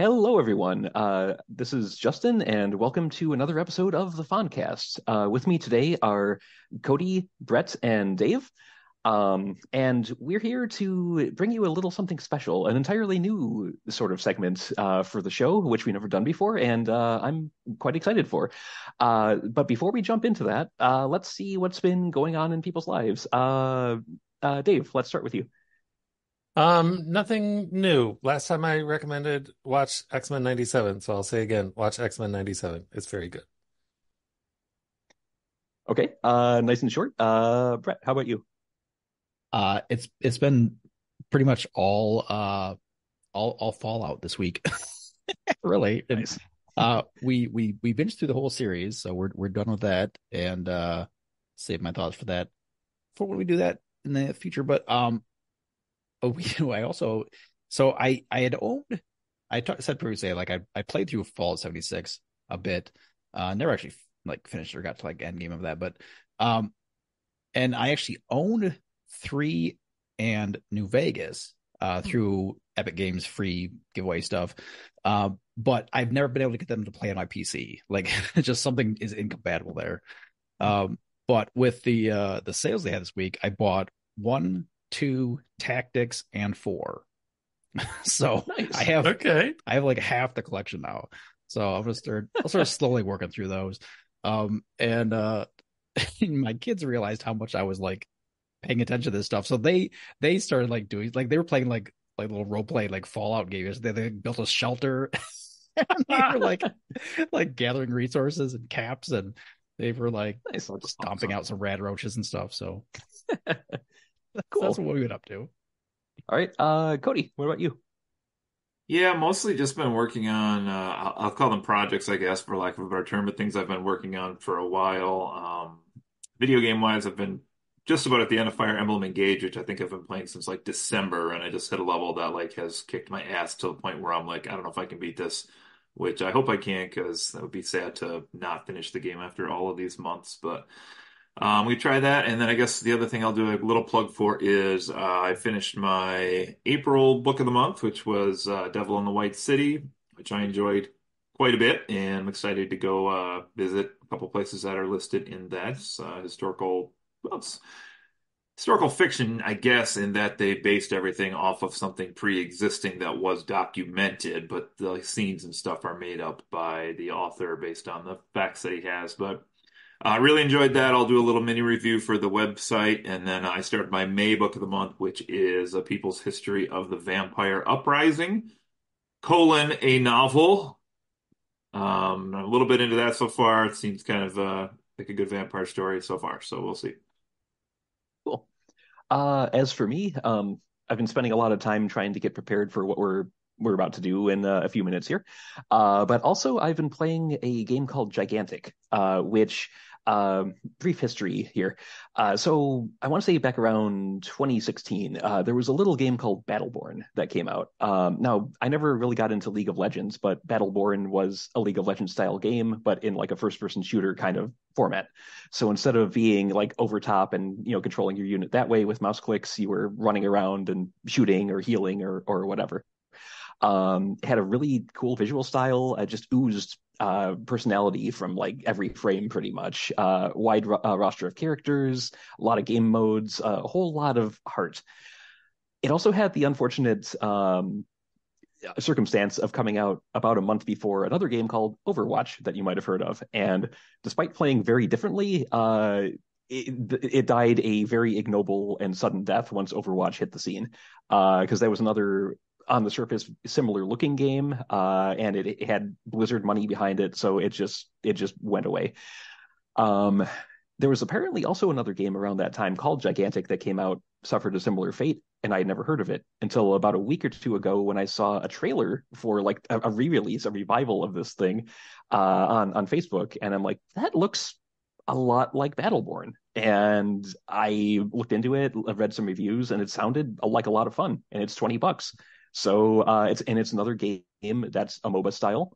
Hello, everyone. This is Justin, and welcome to another episode of the Foncast. With me today are Cody, Brett, and Dave. And we're here to bring you a little something special, an entirely new sort of segment for the show, which we've never done before, and I'm quite excited for. But before we jump into that, let's see what's been going on in people's lives. Dave, let's start with you. Nothing new. Last time I recommended watch X-Men 97, so I'll say again, watch X-Men 97. It's very good. Okay, nice and short. Brett, how about you? It's been pretty much all Fallout this week. Really. And Nice. we binged through the whole series, so we're done with that and save my thoughts for that for when we do that in the future. But we I also so I had owned said previously like I played through Fallout 76 a bit. Never actually like finished or got to like end game of that, but um and I actually owned 3 and New Vegas through Epic Games free giveaway stuff. But I've never been able to get them to play on my PC. Like just something is incompatible there. But with the sales they had this week, I bought 1, 2 tactics and 4. So I Nice. have Okay. I have like half the collection now. So I'll start slowly working through those. And my kids realized how much I was like paying attention to this stuff. So they started like doing like they were playing like little role play like Fallout games. They built a shelter. And they were like gathering resources and caps, and they were like Nice. That's stomping awesome. out some rad roaches and stuff. So that's Cool. what we went up to. All right. Cody, what about you? Yeah, mostly just been working on I'll call them projects, I guess, for lack of a better term, but things I've been working on for a while. Video game wise, I've been just about at the end of Fire Emblem Engage, which I think I've been playing since like December, and I just hit a level that like has kicked my ass to the point where I'm like, I don't know if I can beat this, which I hope I can because that would be sad to not finish the game after all of these months. But we try that, and then I guess the other thing I'll do a little plug for is I finished my April book of the month, which was Devil in the White City, which I enjoyed quite a bit, and I'm excited to go visit a couple places that are listed in that. It's, well, it's historical fiction, I guess, in that they based everything off of something pre-existing that was documented, but the scenes and stuff are made up by the author based on the facts that he has. But I really enjoyed that. I'll do a little mini review for the website. And then I started my May book of the month, which is A People's History of the Vampire Uprising, a novel. I'm a little bit into that so far. It seems kind of like a good vampire story so far. So we'll see. Cool. As for me, I've been spending a lot of time trying to get prepared for what we're about to do in a few minutes here. But also, I've been playing a game called Gigantic, which brief history here. So I want to say back around 2016, there was a little game called Battleborn that came out. Now, I never really got into League of Legends, but Battleborn was a League of Legends style game, but in like a first-person shooter kind of format. So instead of being like over top and controlling your unit that way with mouse clicks, you were running around and shooting or healing or whatever. Had a really cool visual style. Just oozed personality from like every frame, pretty much. Wide roster of characters, a lot of game modes, a whole lot of heart. It also had the unfortunate circumstance of coming out about a month before another game called Overwatch that you might have heard of. And despite playing very differently, it died a very ignoble and sudden death once Overwatch hit the scene. Because that was another on the surface similar looking game, and it had Blizzard money behind it, so it just went away. Um, there was apparently also another game around that time called Gigantic that came out, suffered a similar fate, and I had never heard of it until about a week or two ago when I saw a trailer for like a re-release, a revival of this thing on Facebook, and I'm like, that looks a lot like Battleborn. And I looked into it, read some reviews, and it sounded like a lot of fun. And it's $20. So it's another game that's a MOBA style,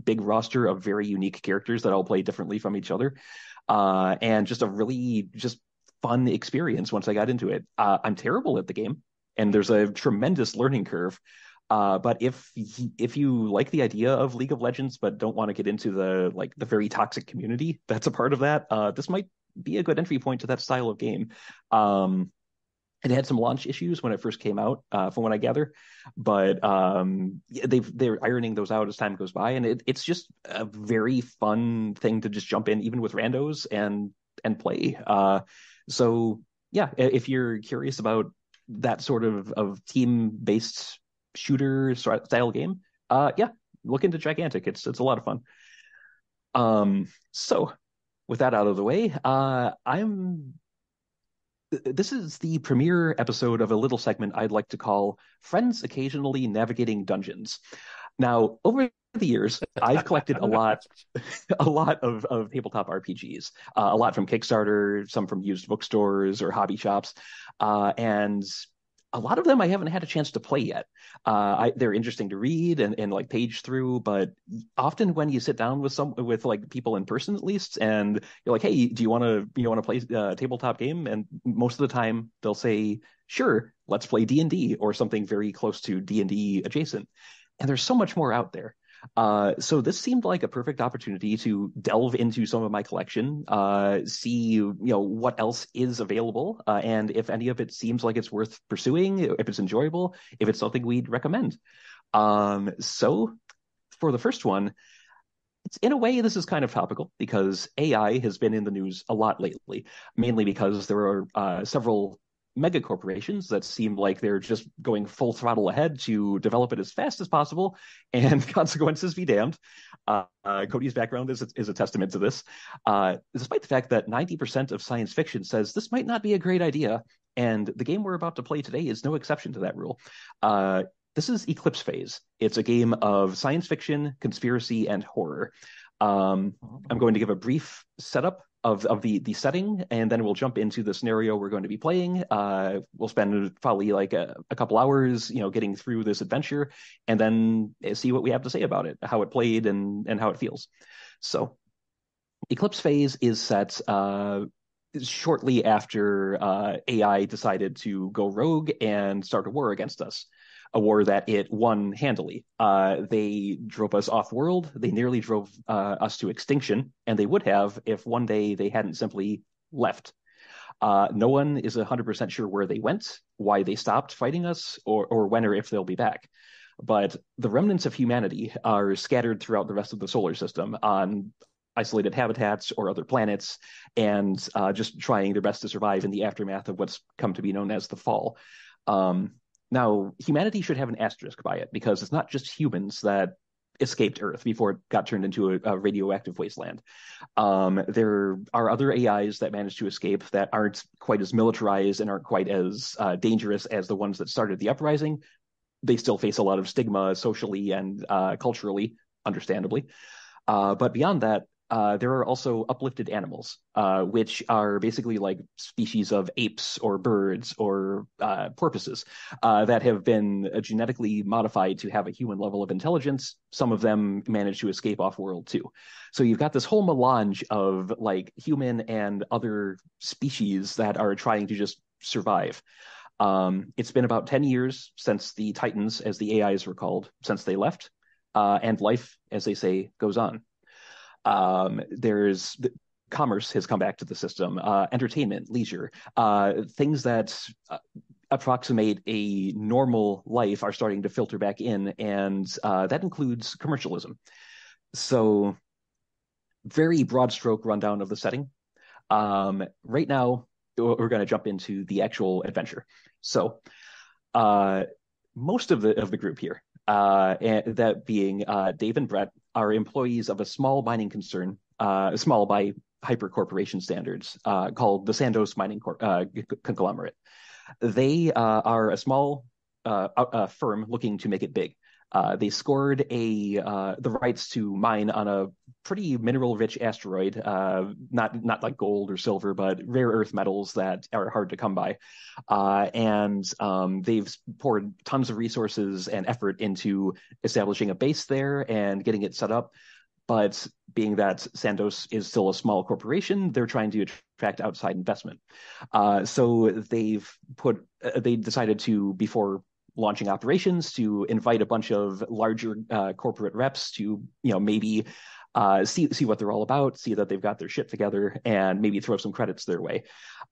big roster of very unique characters that all play differently from each other, and just a really just fun experience once I got into it. I'm terrible at the game, and there's a tremendous learning curve. But if you like the idea of League of Legends but don't want to get into the very toxic community that's a part of that, this might be a good entry point to that style of game. It had some launch issues when it first came out, from what I gather, but yeah, they're ironing those out as time goes by, and it's just a very fun thing to just jump in, even with randos and play. So yeah, if you're curious about that sort of team-based shooter style game, yeah, look into Gigantic. It's a lot of fun. So with that out of the way, I'm this is the premiere episode of a little segment I'd like to call Friends Occasionally Navigating Dungeons. Now, over the years, I've collected a lot of tabletop RPGs, a lot from Kickstarter, some from used bookstores or hobby shops, and a lot of them I haven't had a chance to play yet. They're interesting to read and like page through, but often when you sit down with like people in person at least, and you're like, hey, do you want to play a tabletop game? And most of the time they'll say, sure, let's play D&D or something very close to D&D adjacent. And there's so much more out there. So this seemed like a perfect opportunity to delve into some of my collection, see what else is available, and if any of it seems like it's worth pursuing, if it's enjoyable, if it's something we'd recommend. So for the first one, it's in a way this is kind of topical because AI has been in the news a lot lately, mainly because there are several mega corporations that seem like they're just going full throttle ahead to develop it as fast as possible, and consequences be damned. Cody's background is a testament to this, despite the fact that 90% of science fiction says this might not be a great idea, and the game we're about to play today is no exception to that rule. This is Eclipse Phase. It's a game of science fiction, conspiracy, and horror. I'm going to give a brief setup of the setting, and then we'll jump into the scenario we're going to be playing. We'll spend probably like a couple hours, getting through this adventure, and then see what we have to say about it, how it played, and how it feels. So, Eclipse Phase is set shortly after AI decided to go rogue and start a war against us, a war that it won handily. They drove us off world. They nearly drove us to extinction, and they would have if one day they hadn't simply left. No one is 100% sure where they went, why they stopped fighting us, or when or if they'll be back. But the remnants of humanity are scattered throughout the rest of the solar system on isolated habitats or other planets, and just trying their best to survive in the aftermath of what's come to be known as the fall. Now, humanity should have an asterisk by it because it's not just humans that escaped Earth before it got turned into a radioactive wasteland. There are other AIs that managed to escape that aren't quite as militarized and aren't quite as dangerous as the ones that started the uprising. They still face a lot of stigma socially and culturally, understandably. But beyond that, there are also uplifted animals, which are basically like species of apes or birds or porpoises that have been genetically modified to have a human level of intelligence. Some of them manage to escape off world too. So you've got this whole melange of like human and other species that are trying to just survive. It's been about 10 years since the Titans, as the AIs were called, since they left, and life, as they say, goes on. There's commerce has come back to the system, entertainment, leisure, things that approximate a normal life are starting to filter back in, and that includes commercialism. So, very broad stroke rundown of the setting. Right now, we're going to jump into the actual adventure. So, most of the group here, and that being Dave and Brett, are employees of a small mining concern, small by hyper corporation standards, called the Sandos Mining Conglomerate. They are a small firm looking to make it big. They scored the rights to mine on a pretty mineral-rich asteroid, not like gold or silver, but rare earth metals that are hard to come by. And they've poured tons of resources and effort into establishing a base there and getting it set up. But being that Sandos is still a small corporation, they're trying to attract outside investment. So they decided to, before launching operations, to invite a bunch of larger corporate reps to, maybe see what they're all about, see that they've got their shit together, and maybe throw some credits their way.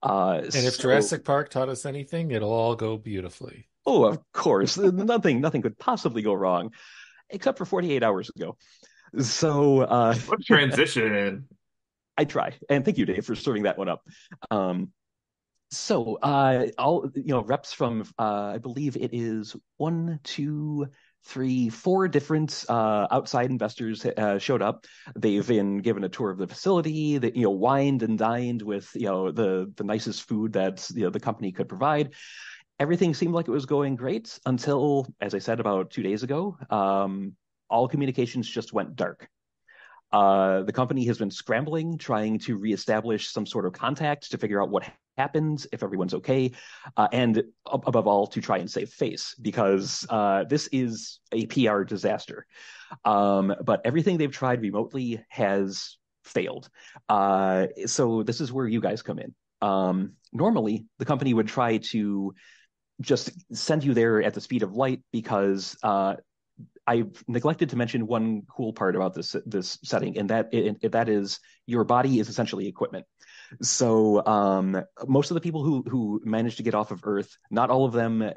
And if Jurassic Park taught us anything, it'll all go beautifully. Oh, of course, nothing could possibly go wrong, except for 48 hours ago. So What transition? I try, and thank you, Dave, for serving that one up. All reps from I believe it is 1, 2, 3, 4 different outside investors showed up. They've been given a tour of the facility. That wined and dined with the nicest food that the company could provide. Everything seemed like it was going great until, as I said, about 2 days ago, all communications just went dark. The company has been scrambling, trying to reestablish some sort of contact to figure out what happened, if everyone's okay, and above all, to try and save face, because this is a PR disaster. But everything they've tried remotely has failed. So this is where you guys come in. Normally, the company would try to just send you there at the speed of light, because I've neglected to mention one cool part about this setting, and that is your body is essentially equipment. So most of the people who managed to get off of Earth, not all of them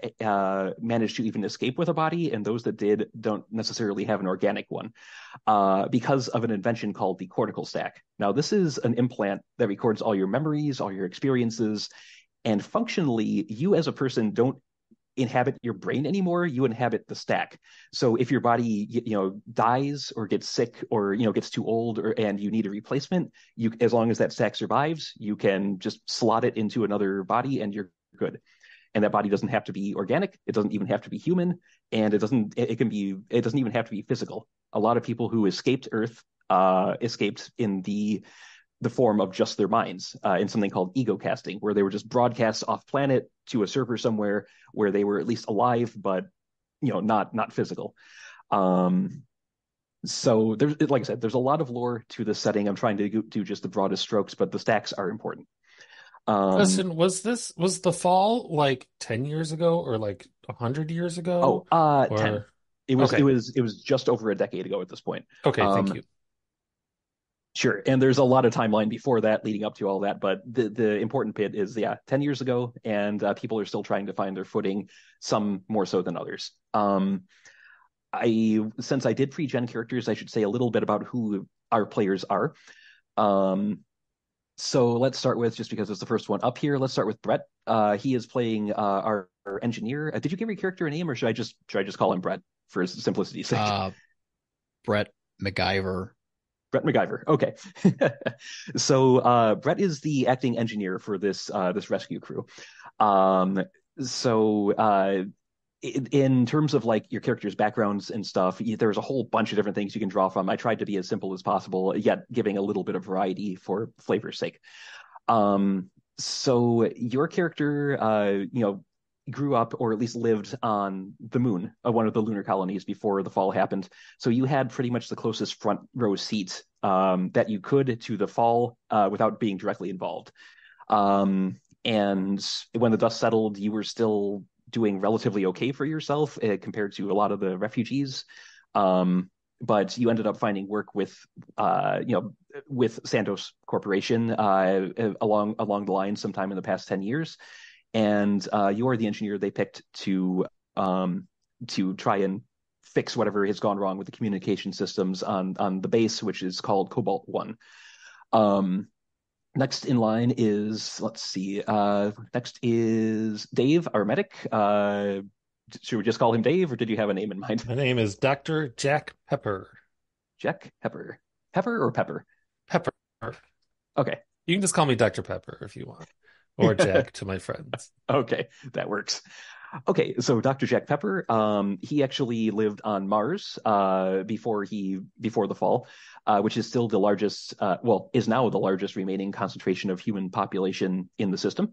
managed to even escape with a body, and those that did don't necessarily have an organic one, because of an invention called the cortical stack. Now, this is an implant that records all your memories, all your experiences, and functionally, you as a person don't inhabit your brain anymore. You inhabit the stack. So if your body dies or gets sick or gets too old and you need a replacement, as long as that stack survives, you can just slot it into another body and you're good. And that body doesn't have to be organic, it doesn't even have to be human, and it doesn't even have to be physical. A lot of people who escaped Earth escaped in the form of just their minds, in something called ego casting, where they were just broadcast off planet to a server somewhere where they were at least alive, but not physical. So there's, like I said, there's a lot of lore to this setting. I'm trying to do just the broadest strokes, but the stacks are important. Question, was the fall like 10 years ago or like 100 years ago? 10. It was Okay. it was just over a decade ago at this point. Okay, thank you. Sure. And there's a lot of timeline before that leading up to all that. But the important bit is, 10 years ago, and people are still trying to find their footing, some more so than others. Since I did pre-gen characters, I should say a little bit about who our players are. So let's start with, just because it's the first one up here, let's start with Brett. He is playing our engineer. Did you give your character a name, or should I just call him Brett for simplicity's sake? Brett MacGyver. Brett MacGyver. Okay. So Brett is the acting engineer for this rescue crew. In terms of like your character's backgrounds and stuff, there's a whole bunch of different things you can draw from. I tried to be as simple as possible, yet giving a little bit of variety for flavor's sake. So your character, grew up, or at least lived on the moon, one of the lunar colonies, before the fall happened. So you had pretty much the closest front row seat that you could to the fall without being directly involved. And when the dust settled, you were still doing relatively okay for yourself compared to a lot of the refugees. But you ended up finding work with Santos Corporation along the line sometime in the past 10 years. And you are the engineer they picked to try and fix whatever has gone wrong with the communication systems on the base, which is called Cobalt 1. Next in line is, let's see, next is Dave, our medic. Should we just call him Dave, or did you have a name in mind? My name is Dr. Jack Pepper. Jack Pepper. Pepper or Pepper? Pepper. Okay. You can just call me Dr. Pepper if you want. Or Jack to my friends. Okay, that works. Okay, so Dr. Jack Pepper, he actually lived on Mars before the fall, which is still the largest, is now the largest remaining concentration of human population in the system.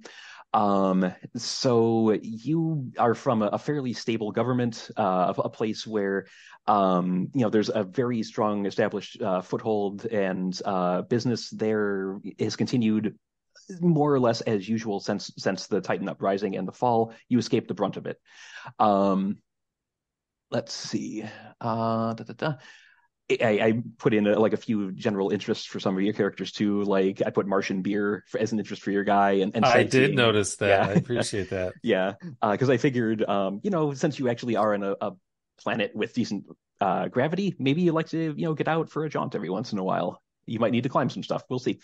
So you are from a fairly stable government, a place where there's a very strong established foothold, and business there has continued more or less as usual since the Titan uprising and the fall. You escaped the brunt of it. Um, let's see. Da, da, da. I put in like a few general interests for some of your characters too. Like I put Martian beer as an interest for your guy, and I did sightseeing. notice that. Yeah, I appreciate that. yeah. Because I figured, since you actually are in a planet with decent gravity, maybe you like to get out for a jaunt every once in a while. You might need to climb some stuff. We'll see.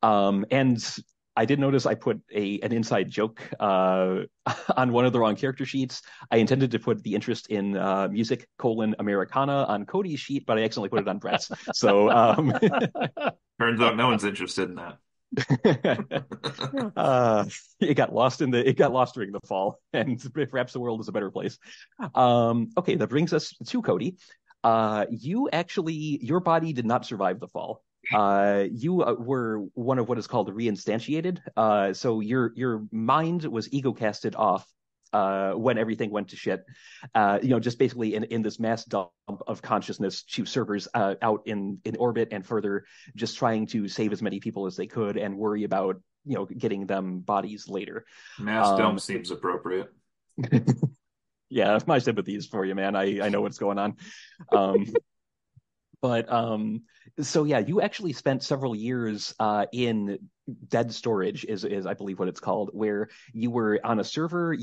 And I did notice I put an inside joke on one of the wrong character sheets. I intended to put the interest in music Americana on Cody's sheet, but I accidentally put it on Brett's. So Turns out no one's interested in that. it got lost during the fall, and perhaps the world is a better place. Okay, that brings us to Cody. Your body did not survive the fall. You were one of what is called reinstantiated. So your mind was ego casted off when everything went to shit. Just basically in this mass dump of consciousness to servers out in orbit and further, just trying to save as many people as they could and worry about getting them bodies later. Mass dump seems appropriate. Yeah, my sympathies for you, man. I know what's going on. But so yeah, you actually spent several years in dead storage, is I believe what it's called, where you were on a server,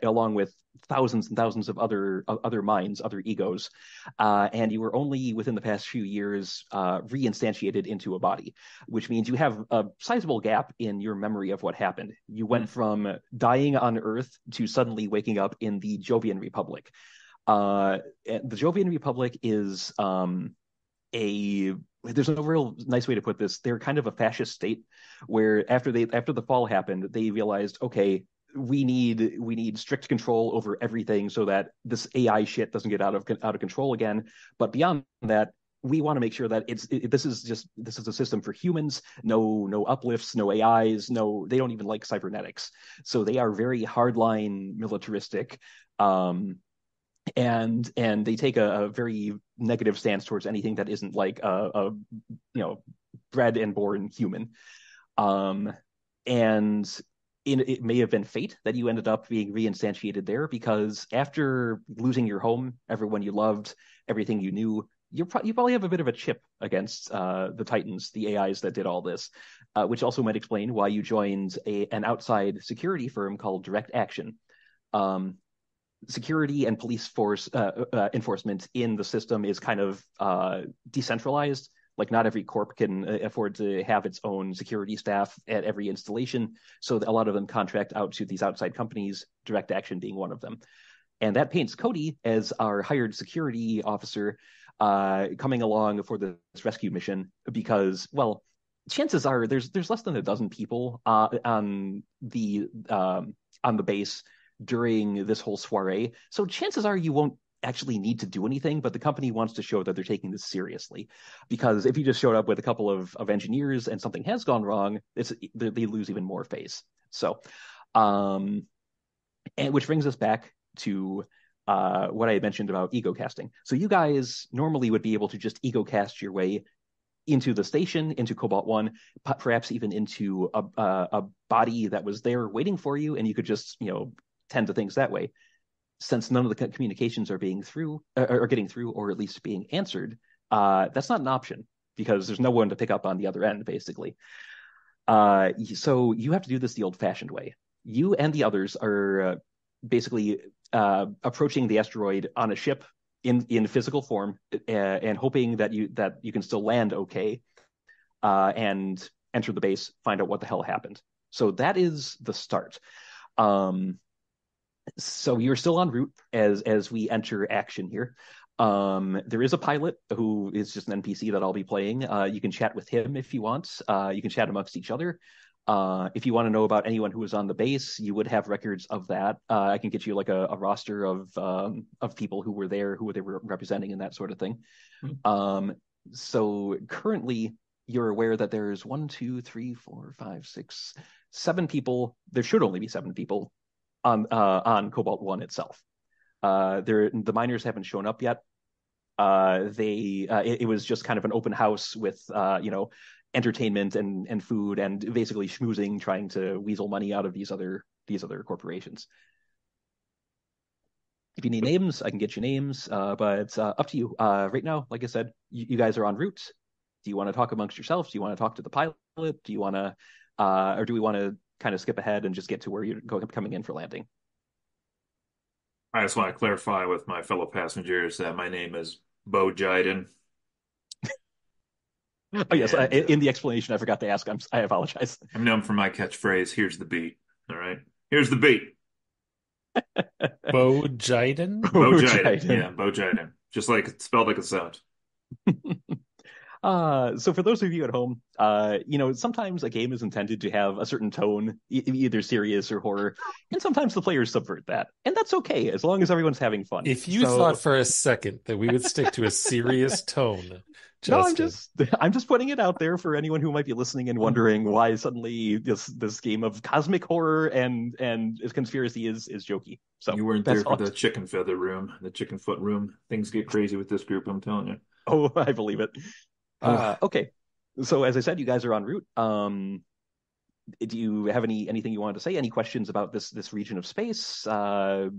along with thousands and thousands of other minds, other egos, and you were only within the past few years reinstantiated into a body, which means you have a sizable gap in your memory of what happened. You went from dying on Earth to suddenly waking up in the Jovian Republic. The Jovian Republic is there's no real nice way to put this. They're kind of a fascist state where after the fall happened, they realized, okay, we need strict control over everything so that this AI shit doesn't get out of control again. But beyond that, we want to make sure that this is a system for humans. No uplifts, no AIs, they don't even like cybernetics. So they are very hardline militaristic. And they take a very negative stance towards anything that isn't like a bred and born human. And it may have been fate that you ended up being reinstantiated there, because after losing your home, everyone you loved, everything you knew, you probably have a bit of a chip against the Titans, the AIs that did all this, which also might explain why you joined an outside security firm called Direct Action. Security and police force enforcement in the system is kind of decentralized. Like not every corp can afford to have its own security staff at every installation, so a lot of them contract out to these outside companies, Direct Action being one of them. And that paints Cody as our hired security officer coming along for this rescue mission because, well, chances are there's less than a dozen people on the base during this whole soiree. So chances are you won't actually need to do anything, but the company wants to show that they're taking this seriously. Because if you just showed up with a couple of engineers and something has gone wrong, they lose even more face. So, and which brings us back to what I had mentioned about ego casting. So you guys normally would be able to just ego cast your way into the station, into Cobalt 1, perhaps even into a body that was there waiting for you, and you could just, tend to things that way. Since none of the communications are getting through, or at least being answered, that's not an option because there's no one to pick up on the other end, basically. So you have to do this the old-fashioned way. You and the others are basically approaching the asteroid on a ship in physical form, and hoping that you can still land okay, and enter the base, find out what the hell happened. So that is the start. So you're still en route as we enter action here. There is a pilot who is just an NPC that I'll be playing. You can chat with him if you want. You can chat amongst each other. If you want to know about anyone who was on the base, you would have records of that. I can get you like a roster of people who were there, who they were representing, and that sort of thing. Mm-hmm. So currently, you're aware that there's 1, 2, 3, 4, 5, 6, 7 people. There should only be 7 people on Cobalt 1 itself. The miners haven't shown up yet. It was just kind of an open house with entertainment and food and basically schmoozing, trying to weasel money out of these other corporations. If you need names, I can get you names, but up to you. Right now, like I said, you guys are en route. Do you want to talk amongst yourselves? Do you want to talk to the pilot? Do you want to, or do we want to kind of skip ahead and just get to where you're coming in for landing? I just want to clarify with my fellow passengers that my name is Bo Jiden. Oh yes, And in the explanation, I forgot to ask. I apologize. I'm known for my catchphrase, here's the beat. All right. Here's the beat. Bo Jiden? Bo Jiden. Jiden. Yeah, Bo Jiden. Just like it's spelled like it sounds. So for those of you at home, sometimes a game is intended to have a certain tone, either serious or horror, and sometimes the players subvert that, and that's okay as long as everyone's having fun. If you thought for a second that we would stick to a serious tone, no, Justin. I'm just putting it out there for anyone who might be listening and wondering why suddenly this game of cosmic horror and conspiracy is jokey. So You weren't there that's for all. the chicken feather room, the chicken foot room. Things get crazy with this group, I'm telling you. Oh, I believe it. Ugh. Okay. So as I said, you guys are en route. Do you have anything you wanted to say? Any questions about this region of space? Or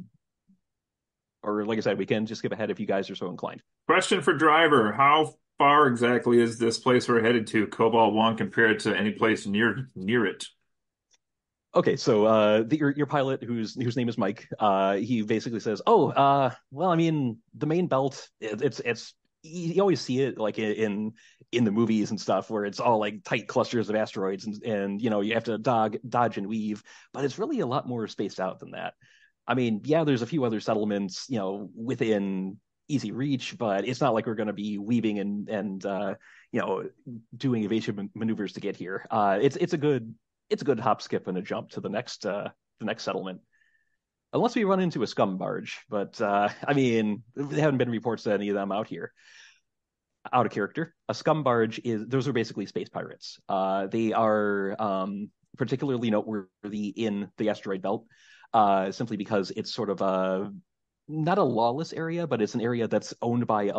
like I said, we can just skip ahead if you guys are so inclined. Question for driver. How far exactly is this place we're headed to, Cobalt 1, compared to any place near it? Okay, so your pilot, whose name is Mike, he basically says, "Oh, well, I mean, the main belt, it's you always see it like in the movies and stuff where it's all like tight clusters of asteroids and you have to dodge and weave, but it's really a lot more spaced out than that. I mean, yeah, there's a few other settlements, within easy reach, but it's not like we're going to be weaving and doing evasive maneuvers to get here. It's a good hop, skip, and a jump to the next settlement. Unless we run into a scum barge, but I mean, there haven't been reports of any of them out here. Out of character, a scum barge those are basically space pirates. They are particularly noteworthy in the asteroid belt, simply because it's sort of not a lawless area, but it's an area that's owned by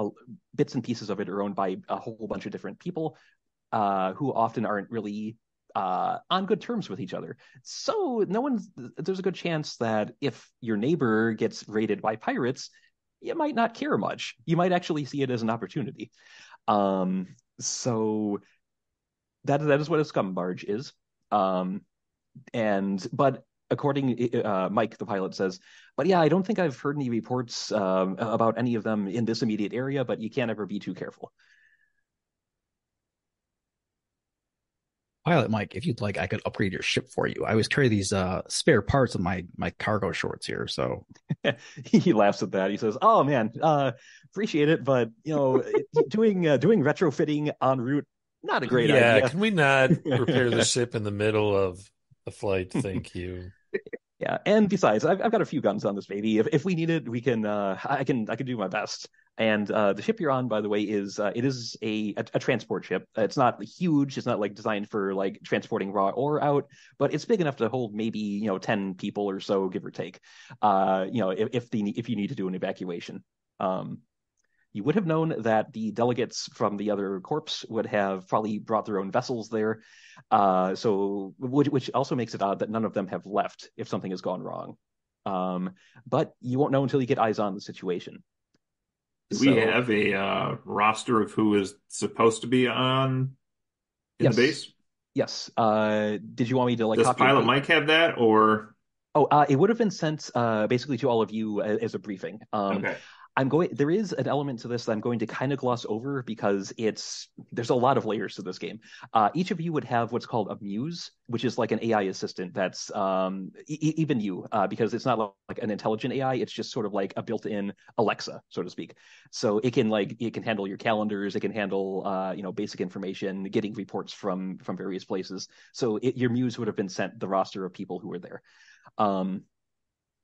bits and pieces of it are owned by a whole bunch of different people who often aren't really on good terms with each other. So there's a good chance that if your neighbor gets raided by pirates, you might not care much. You might actually see it as an opportunity. So that is what a scum barge is. But according Mike, the pilot says, but yeah, I don't think I've heard any reports about any of them in this immediate area, but you can't ever be too careful. Pilot Mike, if you'd like, I could upgrade your ship for you. I always carry these spare parts in my cargo shorts here. So He laughs at that. He says, "Oh man, appreciate it, but doing retrofitting en route, not a great Yeah, idea." can we not repair the ship in the middle of the flight? Thank you. Yeah, and besides, I've got a few guns on this baby. If we need it, we can. I can do my best. And the ship you're on, by the way, is a transport ship. It's not huge. It's not like designed for like transporting raw ore out, but it's big enough to hold maybe 10 people or so, give or take. If you need to do an evacuation. You would have known that the delegates from the other corps would have probably brought their own vessels there, which also makes it odd that none of them have left if something has gone wrong. But you won't know until you get eyes on the situation. Do we have a roster of who is supposed to be on in Yes. the base? Yes. Did you want me to like Does copy Pilot Mike have that, or Oh, it would have been sent basically to all of you as a briefing. okay? There is an element to this that I'm going to kind of gloss over because there's a lot of layers to this game. Each of you would have what's called a muse, which is like an AI assistant that's even you, because it's not like an intelligent AI. It's just sort of like a built-in Alexa, so to speak. So it can handle your calendars, it can handle basic information, getting reports from various places. So your muse would have been sent the roster of people who were there.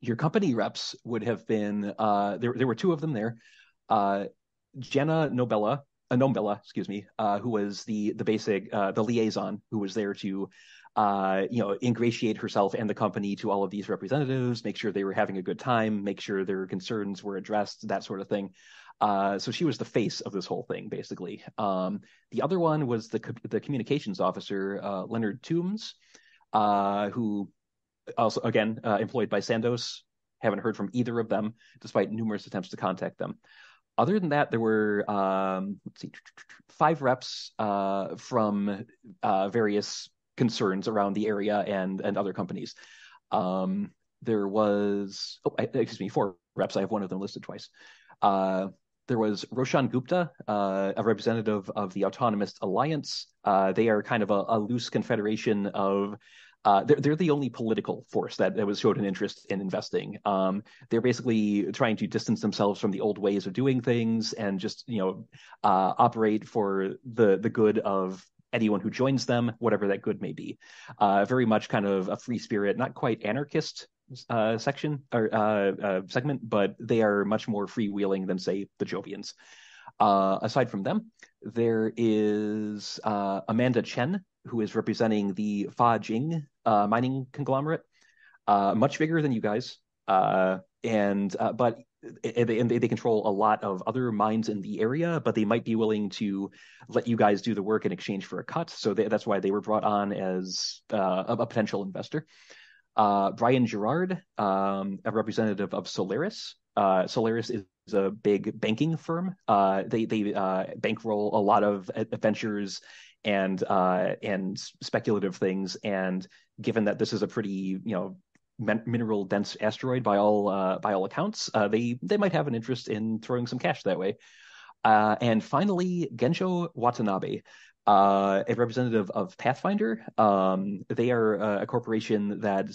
Your company reps would have been there were two of them there. Jenna Nombella, excuse me, who was the basic the liaison who was there to ingratiate herself and the company to all of these representatives, make sure they were having a good time, make sure their concerns were addressed, that sort of thing. So she was the face of this whole thing, basically. The other one was the communications officer, Leonard Toombs, who also, again, employed by Sandoz. Haven't heard from either of them, despite numerous attempts to contact them. Other than that, there were let's see, 5 reps from various concerns around the area and other companies. There was, excuse me, 4 reps. I have one of them listed twice. There was Roshan Gupta, a representative of the Autonomous Alliance. They are kind of a loose confederation of they're the only political force that was showed an interest in investing. They're basically trying to distance themselves from the old ways of doing things and just operate for the good of anyone who joins them, whatever that good may be. Very much kind of a free spirit, not quite anarchist section or segment, but they are much more freewheeling than, say, the Jovians. Aside from them, there is Amanda Chen, who is representing the Fa Jing mining conglomerate, much bigger than you guys, but they control a lot of other mines in the area, but they might be willing to let you guys do the work in exchange for a cut. So that's why they were brought on as a potential investor. Brian Gerard, a representative of Solaris. Solaris is a big banking firm. They bankroll a lot of ventures and speculative things. And given that this is a pretty mineral dense asteroid by all accounts, they might have an interest in throwing some cash that way. And finally, Gensho Watanabe, a representative of Pathfinder. They are a corporation that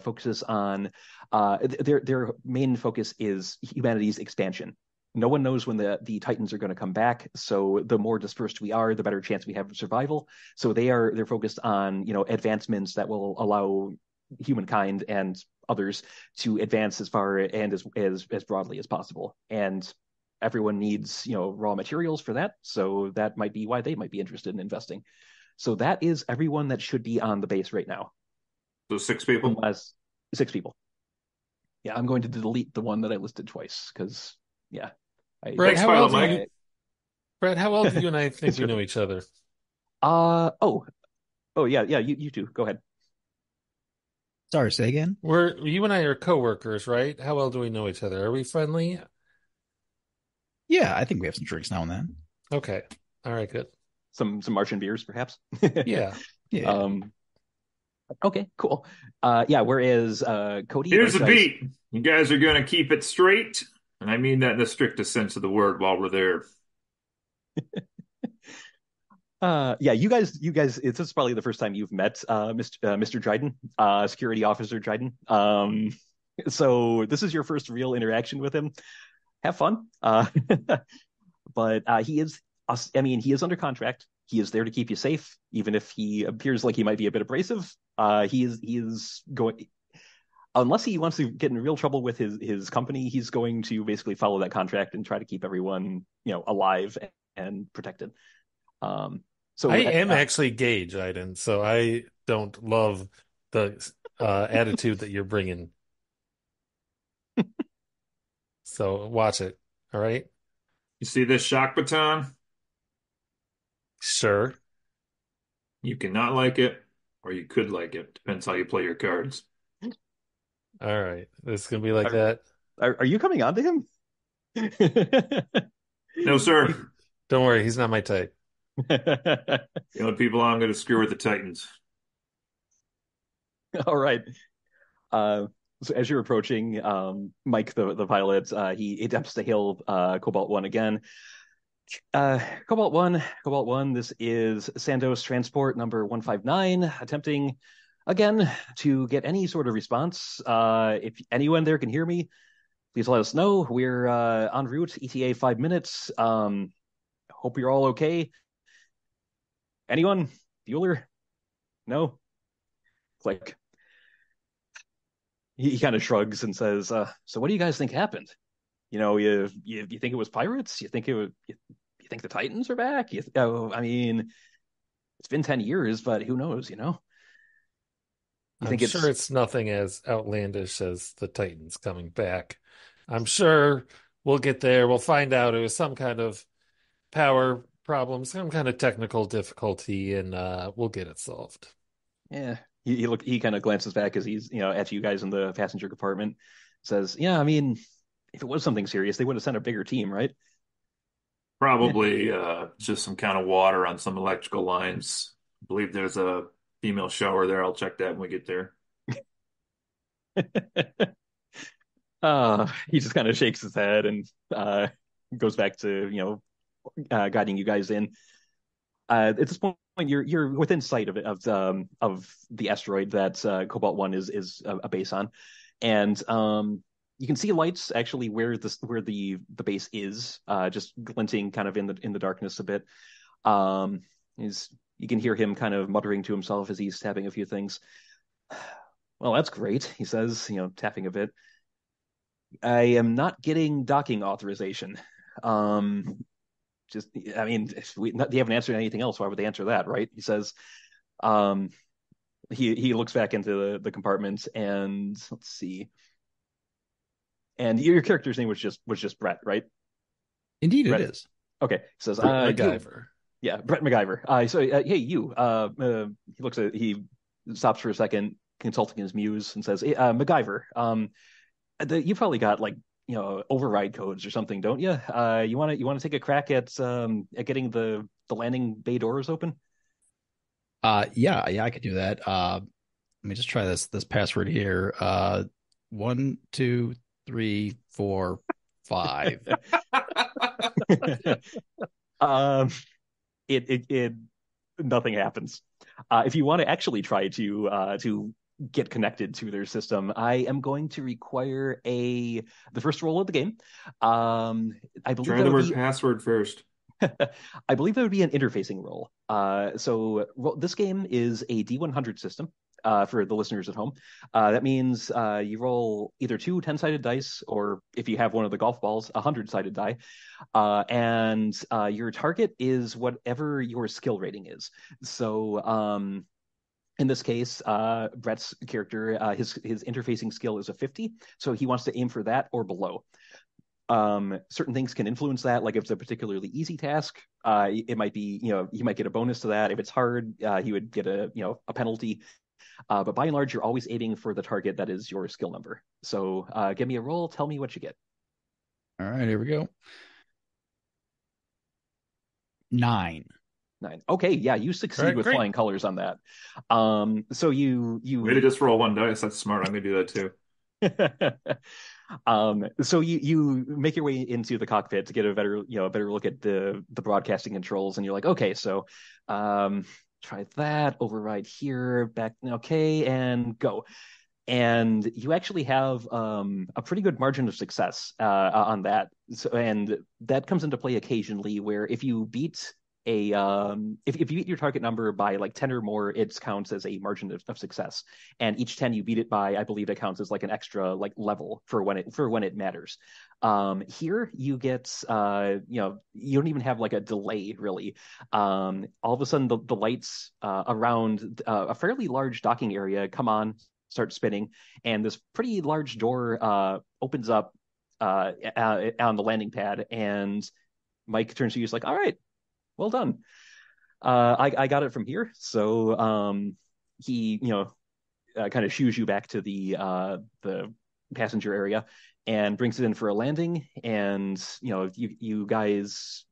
focuses on their main focus is humanity's expansion. No one knows when the Titans are going to come back, so the more dispersed we are, the better chance we have of survival. So they're focused on advancements that will allow humankind and others to advance as far and as broadly as possible. And everyone needs raw materials for that, so that might be why they might be interested in investing. So that is everyone that should be on the base right now. So 6 people? Unless 6 people. Yeah, I'm going to delete the one that I listed twice because Brett, Thanks, how Pilot well Mike. Brett, how well do you and I think we know each other? Oh yeah, you two go ahead. Sorry, say again. You and I are coworkers, right? How well do we know each other? Are we friendly? Yeah, I think we have some drinks now and then. Okay. All right, good. Some Martian beers, perhaps. Yeah. Okay, cool. Whereas Cody, Here's the beat. You guys are going to keep it straight, and I mean that in the strictest sense of the word while we're there. You guys, this is probably the first time you've met Mr. Dryden, Security Officer Dryden. So this is your first real interaction with him. Have fun. But he is under contract. He is there to keep you safe, even if he appears like he might be a bit abrasive. He is going, unless he wants to get in real trouble with his company, he's going to basically follow that contract and try to keep everyone alive and protected. So I am actually gay, Jiden, so I don't love the attitude that you're bringing. So watch it, all right? You see this shock baton? Sure. You cannot like it, or you could like it. Depends how you play your cards. All right. This is going to be like that. Are you coming on to him? No, sir. Don't worry, he's not my type. The only people I'm going to screw are the Titans. All right. So as you're approaching, Mike, the pilot, he attempts to hail Cobalt 1 again. Cobalt 1, this is Sandoz Transport number 159, attempting again to get any sort of response. If anyone there can hear me, please let us know. We're en route, ETA 5 minutes. Hope you're all okay. Anyone? Bueller? No? Click. He kind of shrugs and says, so what do you guys think happened? You think it was pirates? You think you think the Titans are back? I mean, it's been 10 years, but who knows, I'm sure it's nothing as outlandish as the Titans coming back. I'm sure We'll get there. We'll find out it was some kind of power problem, some kind of technical difficulty, and we'll get it solved. Yeah. He kind of glances back as he's, at you guys in the passenger compartment, says, "Yeah, I mean, if it was something serious, they would have sent a bigger team, right?" Yeah. Probably just some kind of water on some electrical lines. I believe there's a female shower there. I'll check that when we get there. He just kind of shakes his head and goes back to, guiding you guys in. At this point, you're within sight of the asteroid that Cobalt One is a base on, and you can see lights actually where the base is, just glinting kind of in the darkness a bit. Is You can hear him kind of muttering to himself as he's tapping a few things. Well, that's great, he says, tapping a bit. I am not getting docking authorization. Just, I mean, they haven't answered anything else. Why would they answer that, right? He says. Um, he looks back into the compartment and let's see. And your character's name was just Brett, right? Indeed, Brett. it is. Okay. He says, MacGyver. Yeah, Brett MacGyver. Hey, you. He stops for a second, consulting his muse, and says, hey, MacGyver. You probably got like override codes or something, don't you? You want to take a crack at getting the landing bay doors open? Yeah, I could do that. Let me just try this password here. 1, 2, 3, 4, 5. um, it nothing happens. If you want to actually try to get connected to their system, I am going to require the first roll of the game. I believe Try that the would word be password first. I believe that would be an interfacing roll. This game is a D100 system. For the listeners at home, that means you roll either two 10-sided dice, or if you have one of the golf balls, a 100-sided die, and your target is whatever your skill rating is. So, in this case, Brett's character, his interfacing skill is a 50, so he wants to aim for that or below. Certain things can influence that, like if it's a particularly easy task, it might be, he might get a bonus to that. If it's hard, he would get a penalty. But by and large, you're always aiming for the target that is your skill number. So give me a roll. Tell me what you get. All right, here we go. 9. 9. Okay, yeah, you succeed with Great. flying colors on that. So you Way to just roll one dice. That's smart. I'm gonna do that too. So you make your way into the cockpit to get a better look at the broadcasting controls, and you're like, okay, so try that, override here, back, okay, and go. And you actually have a pretty good margin of success on that. So, and that comes into play occasionally, where if you beat if you beat your target number by like 10 or more, it counts as a margin of success. And each 10 you beat it by, I believe it counts as like an extra like level for when it matters. Here you get you don't even have like a delay really. All of a sudden the lights around a fairly large docking area come on, start spinning, and this pretty large door opens up on the landing pad, and Mike turns to you, he's like, all right, well done. I got it from here. So he kind of shoos you back to the passenger area and brings it in for a landing. And you guys,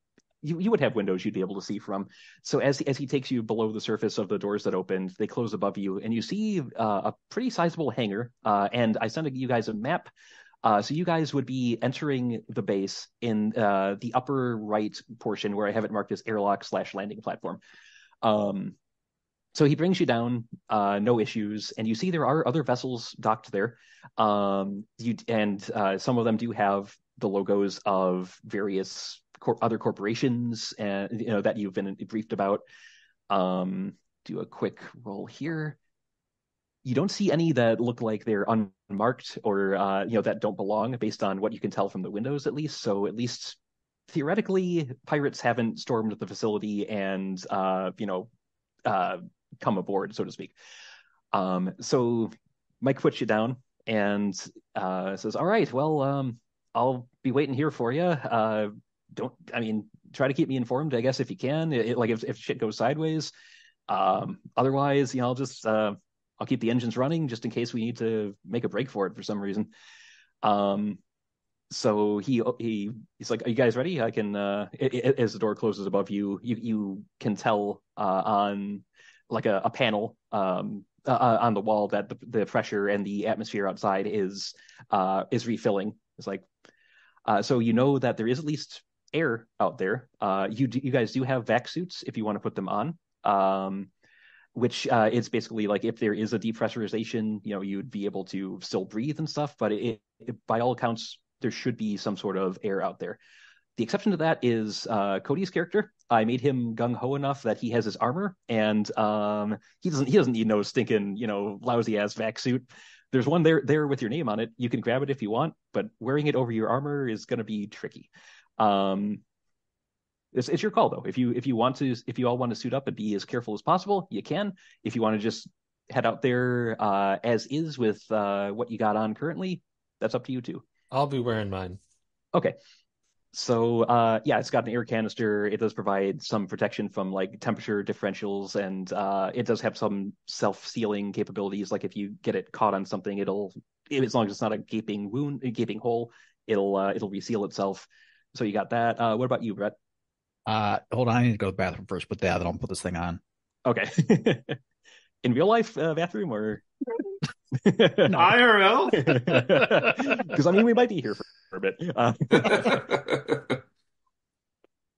you would have windows you'd be able to see from. So as he takes you below the surface of the doors that opened, they close above you, and you see a pretty sizable hangar. And I sent you guys a map. So you guys would be entering the base in the upper right portion, where I have it marked as airlock/landing platform. So he brings you down, no issues, and you see there are other vessels docked there. Some of them do have the logos of various other corporations, and that you've been briefed about. Do a quick roll here. You don't see any that look like they're unmarked or that don't belong, based on what you can tell from the windows, at least. So at least theoretically, pirates haven't stormed the facility and come aboard, so to speak. So Mike puts you down and says, "All right, well, I'll be waiting here for you. Don't I mean try to keep me informed, I guess, if you can. Like if shit goes sideways. Otherwise, I'll keep the engines running just in case we need to make a break for it for some reason. Um, so he's like, "Are you guys ready? I can." As the door closes above you, you can tell on like a panel on the wall that the pressure and the atmosphere outside is refilling. It's like so you know that there is at least air out there. You guys do have vac suits if you want to put them on. Which is basically like if there is a depressurization, you'd be able to still breathe and stuff. But by all accounts, there should be some sort of air out there. The exception to that is Cody's character. I made him gung ho enough that he has his armor, and he doesn't need no stinking lousy ass vac suit. There's one there with your name on it. You can grab it if you want, but wearing it over your armor is going to be tricky. It's your call though. If you all want to suit up and be as careful as possible, you can. If you want to just head out there as is with what you got on currently, that's up to you too. I'll be wearing mine. Okay. So yeah, it's got an air canister. It does provide some protection from like temperature differentials, and it does have some self-sealing capabilities. Like if you get it caught on something, as long as it's not a gaping wound, a gaping hole, it'll reseal itself. So you got that. What about you, Brett? Hold on, I need to go to the bathroom first, but then I'll put this thing on. Okay. In real life bathroom or No. IRL? because I mean we might be here for a bit.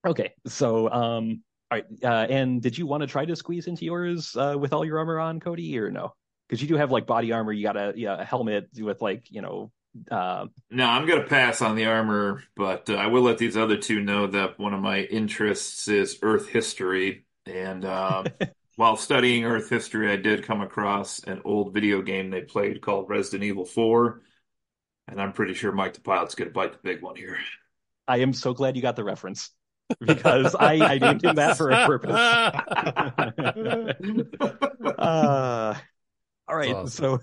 Okay, so all right, and did you want to try to squeeze into yours with all your armor on, Cody, or no? Because you do have like body armor. You got a helmet with like No, I'm going to pass on the armor, but I will let these other two know that one of my interests is Earth history. And while studying Earth history, I did come across an old video game they played called Resident Evil 4. And I'm pretty sure Mike the Pilot's going to bite the big one here. I am so glad you got the reference because I named him that for a purpose. All right, awesome. So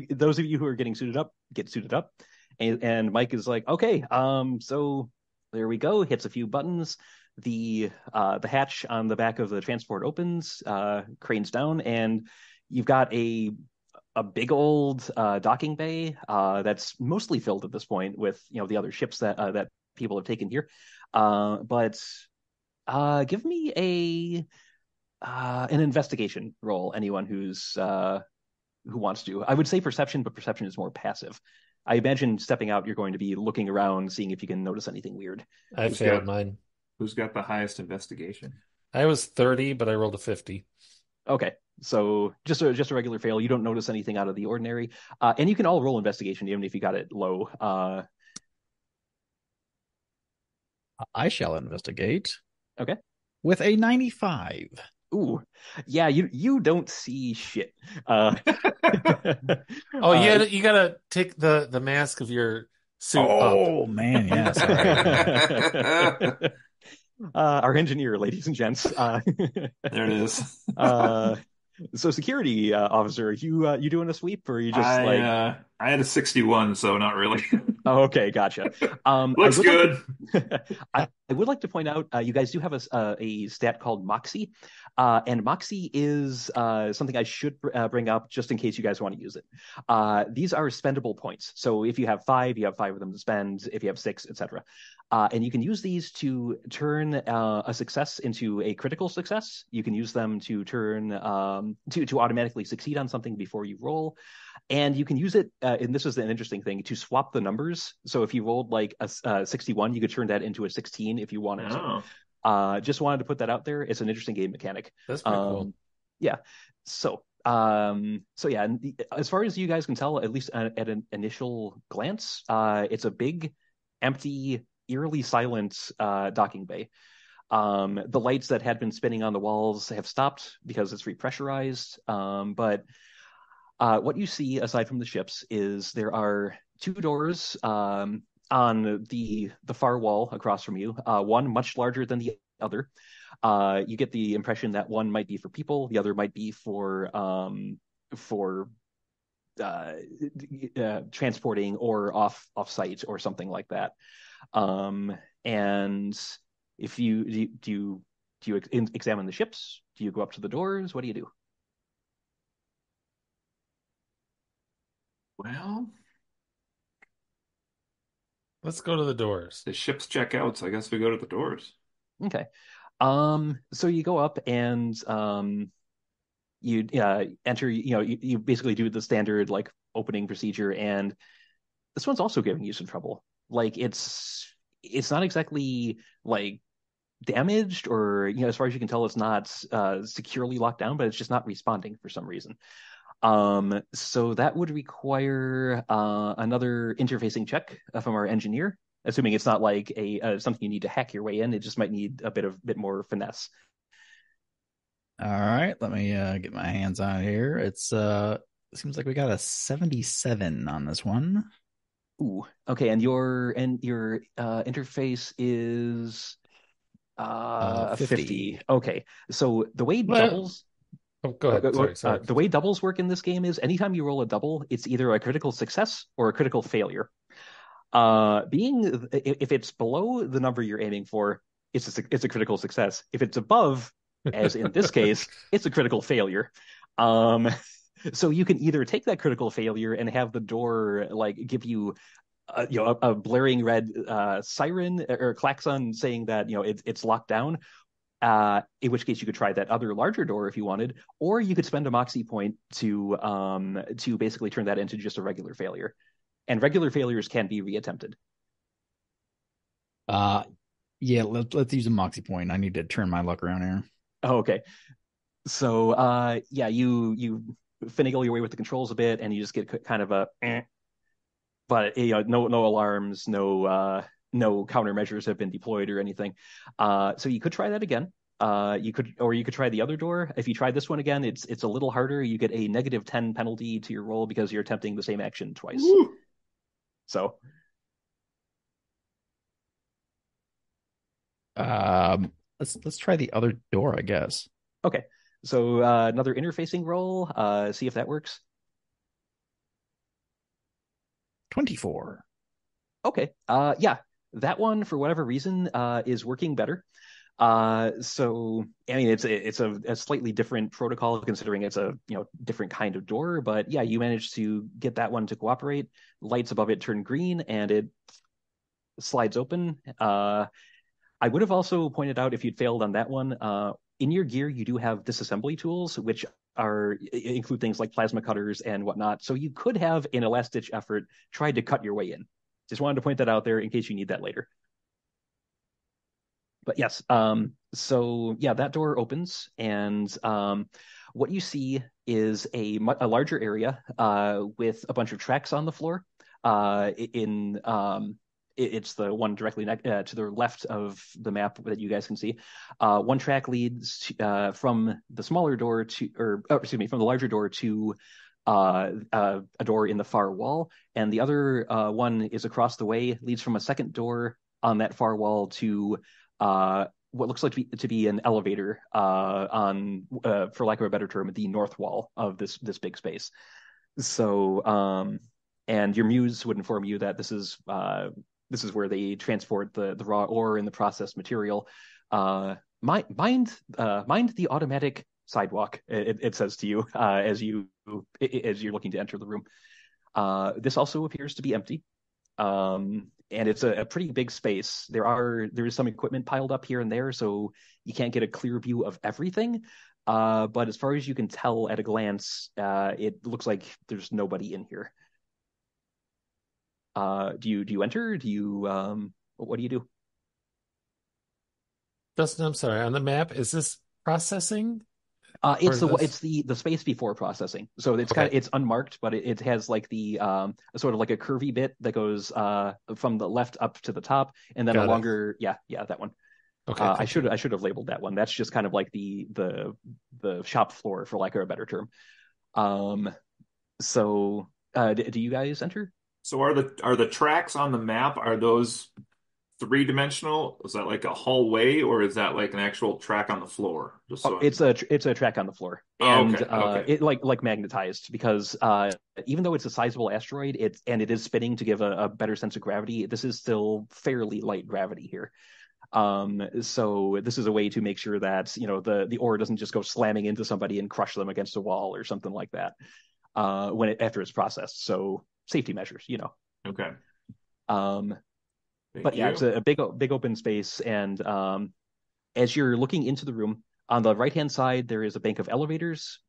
those of you who are getting suited up, get suited up, and Mike is like, okay, so there we go. Hits a few buttons. The hatch on the back of the transport opens, cranes down, and you've got a big old docking bay that's mostly filled at this point with the other ships that people have taken here. But give me an investigation roll. Anyone who wants to. I would say perception, but perception is more passive. I imagine stepping out, you're going to be looking around, seeing if you can notice anything weird. I failed mine. Who's got the highest investigation? I was 30, but I rolled a 50. Okay, so just a regular fail. You don't notice anything out of the ordinary, and you can all roll investigation, even if you got it low. I shall investigate. Okay. With a 95. Ooh, yeah, you don't see shit. Oh, yeah, you gotta take the mask of your suit up. Oh man, yeah, sorry. Our engineer, ladies and gents. There it is. So security officer, you doing a sweep or are you just I had a 61, so not really. Oh, okay, gotcha. Looks good. I would like to point out you guys do have a stat called Moxie, and Moxie is something I should bring up just in case you guys want to use it. These are spendable points. So if you have 5, you have 5 of them to spend. If you have 6, etc. And you can use these to turn a success into a critical success. You can use them to turn to automatically succeed on something before you roll. And you can use it, and this is an interesting thing, to swap the numbers. So if you rolled like a 61, you could turn that into a 16 if you wanted to. Just wanted to put that out there. It's an interesting game mechanic. That's pretty cool. Yeah. So yeah, and as far as you guys can tell, at least at an initial glance, it's a big, empty, eerily silent docking bay. The lights that had been spinning on the walls have stopped because it's repressurized. But what you see aside from the ships is there are 2 doors on the far wall across from you. One much larger than the other. You get the impression that one might be for people, the other might be for transporting or off site or something like that. And if you do you examine the ships? Do you go up to the doors? What do you do? Well, Let's go to the doors. the ships check out, so I guess we go to the doors. Okay. So you go up and you enter. You basically do the standard like opening procedure, and this one's also giving you some trouble. Like it's not exactly like damaged or as far as you can tell, it's not securely locked down, but it's just not responding for some reason. So that would require another interfacing check from our engineer, assuming it's not like a something you need to hack your way in. It just might need a bit more finesse. All right, let me get my hands on it here. It seems like we got a 77 on this one. Ooh, okay, and your interface is a 50. 50. Okay, so the way Well, doubles oh, go ahead. Sorry. the way doubles work in this game is anytime you roll a double, it's either a critical success or a critical failure. Being if it's below the number you're aiming for, it's a critical success. If it's above, as in this case, it's a critical failure. Um, so you can either take that critical failure and have the door like give you a blaring red siren or klaxon saying that it's locked down. In which case you could try that other larger door if you wanted, or you could spend a moxie point to basically turn that into just a regular failure. And regular failures can be reattempted. Uh, yeah, let's use a moxie point. I need to turn my luck around here. Oh, okay. So yeah, you finagle your way with the controls a bit, and you just get kind of a but no alarms, no countermeasures have been deployed or anything. So you could try that again. You could try the other door. If you try this one again, it's a little harder. You get a -10 penalty to your roll because you're attempting the same action twice. Woo! So Let's try the other door, I guess. okay. So another interfacing roll. See if that works. 24. Okay. Yeah, that one for whatever reason is working better. So I mean, it's a slightly different protocol considering it's a different kind of door, but yeah, you managed to get that one to cooperate. Lights above it turn green and it slides open. I would have also pointed out if you'd failed on that one, in your gear you do have disassembly tools, which include things like plasma cutters and whatnot. So you could have, in a last-ditch effort, tried to cut your way in. Just wanted to point that out there in case you need that later. But yes, so yeah, that door opens, and what you see is a larger area with a bunch of tracks on the floor. It's the one directly to the left of the map that you guys can see. One track leads from the smaller door from the larger door to a door in the far wall, and the other one is across the way, leads from a second door on that far wall to what looks like to be an elevator on, for lack of a better term, the north wall of this big space. So, and your muse would inform you that this is where they transport the raw ore and the processed material. Mind the automatic sidewalk. It says to you as you're looking to enter the room. This also appears to be empty. And it's a pretty big space. There is some equipment piled up here and there, so you can't get a clear view of everything. But as far as you can tell at a glance, it looks like there's nobody in here. Do you enter? What do you do? Dustin, I'm sorry. On the map, is this processing? It's the space before processing. So it's Okay. it's unmarked, but it has like the sort of like a curvy bit that goes from the left up to the top, and then Got a it. longer yeah that one. Okay, I thank you. should have labeled that one. That's just kind of like the shop floor, for lack of a better term. So do you guys enter? So are the tracks on the map, are those three-dimensional? Is that like a hallway or is that like an actual track on the floor? Just Oh, so I'm. it's a track on the floor, Oh, and okay, okay, it like magnetized because even though it's a sizable asteroid, it is spinning to give a better sense of gravity. This is still fairly light gravity here. So this is a way to make sure that the ore doesn't just go slamming into somebody and crush them against a wall or something like that after it's processed. So safety measures. okay. Um, but Thank yeah, it's you. a big open space, and as you're looking into the room, on the right hand side there is a bank of elevators.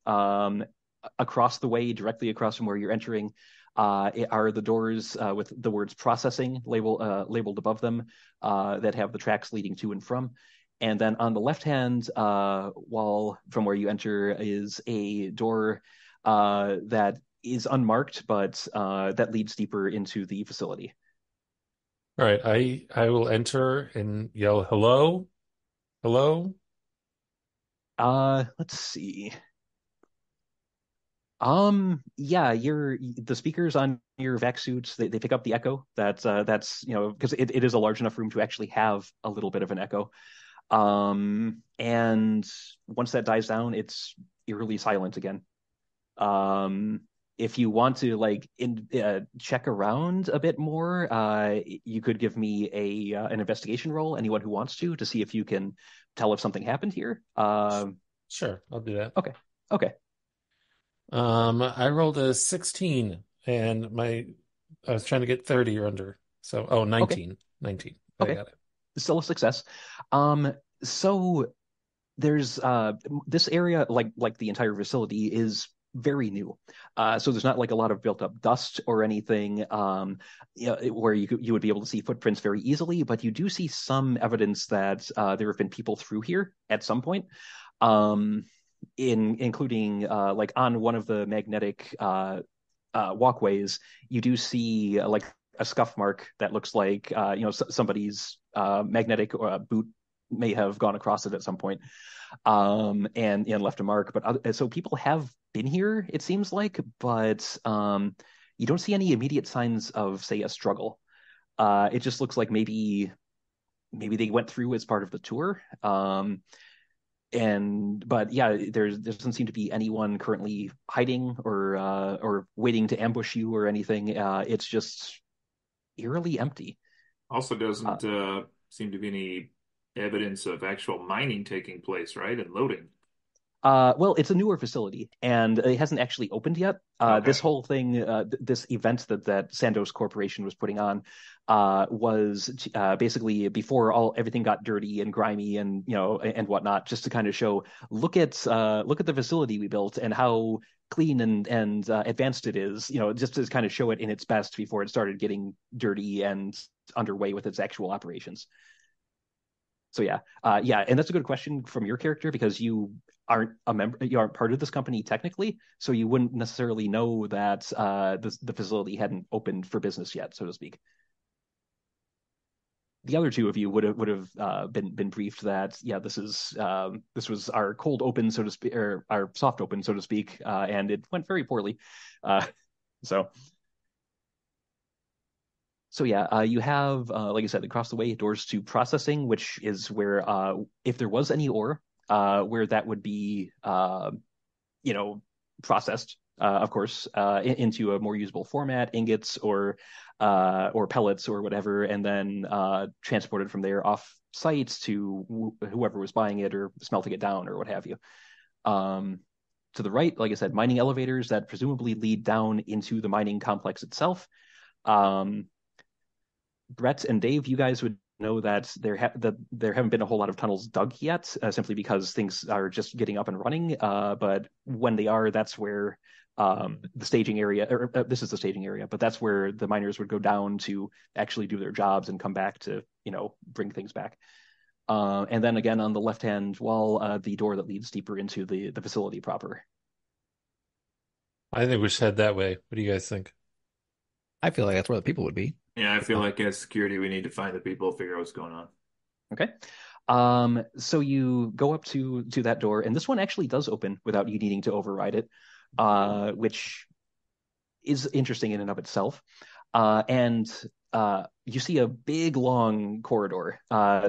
Across the way, directly across from where you're entering, are the doors with the words processing labeled above them that have the tracks leading to and from. And then on the left hand wall from where you enter is a door that is unmarked, but that leads deeper into the facility. All right, I will enter and yell hello, hello. Let's see. Yeah, the speakers on your vac suits, they pick up the echo. That's because it is a large enough room to actually have a little bit of an echo. And once that dies down, it's eerily silent again. Um, if you want to check around a bit more, you could give me a an investigation roll, anyone who wants to see if you can tell if something happened here. Sure, I'll do that. Okay. Okay. I rolled a 16 and I was trying to get 30 or under. So, oh, Okay. 19. 19. I Okay. got it. Still a success. So there's this area, like the entire facility, is very new. So there's not like a lot of built up dust or anything, where you would be able to see footprints very easily, but you do see some evidence that there have been people through here at some point. Um, including like on one of the magnetic walkways, you do see like a scuff mark that looks like somebody's magnetic boot may have gone across it at some point, and left a mark. But so people have been here, it seems like, but you don't see any immediate signs of, say, a struggle. It just looks like maybe they went through as part of the tour. And but yeah, there doesn't seem to be anyone currently hiding or waiting to ambush you or anything. It's just eerily empty. Also, Uh, doesn't seem to be any evidence of actual mining taking place, right? And loading. well, it's a newer facility and it hasn't actually opened yet. This Okay. whole thing, this event that Sandoz Corporation was putting on, was basically before everything got dirty and grimy and and whatnot, just to kind of show, look at the facility we built and how clean and advanced it is. Just to kind of show it in its best before it started getting dirty and underway with its actual operations. So yeah, and that's a good question from your character because you aren't part of this company technically, so you wouldn't necessarily know that the facility hadn't opened for business yet, so to speak. The other two of you would have been briefed that yeah, this was our cold open, so to speak, or our soft open, so to speak, and it went very poorly. Uh, so So yeah, you have, like I said, across the way doors to processing, which is where, if there was any ore, where that would be, you know, processed, of course, into a more usable format, ingots or pellets or whatever, and then transported from there off sites to whoever was buying it or smelting it down or what have you. Um, to the right, like I said, mining elevators that presumably lead down into the mining complex itself. Um, Brett and Dave, you guys would know that there haven't been a whole lot of tunnels dug yet, simply because things are just getting up and running. But when they are, that's where the staging area, or this is the staging area, but that's where the miners would go down to actually do their jobs and come back to bring things back. And then again on the left hand wall, the door that leads deeper into the facility proper. I think we should head that way. What do you guys think? I feel like that's where the people would be. Yeah, I feel like as security, we need to find the people, figure out what's going on. Okay. So you go up to that door, and this one actually does open without you needing to override it, which is interesting in and of itself. And you see a big, long corridor,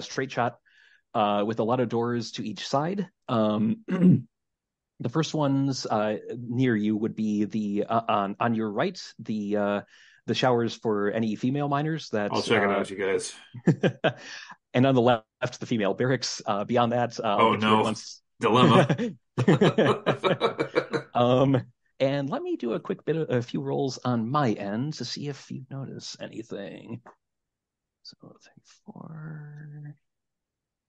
straight shot, with a lot of doors to each side. The first ones near you would be on your right, the showers for any female minors that I'll check it out, you guys. and on the left, the female barracks. Beyond that, I'll Oh get to it no, once. dilemma. Um, and let me do a few rolls on my end to see if you notice anything. So let's say four.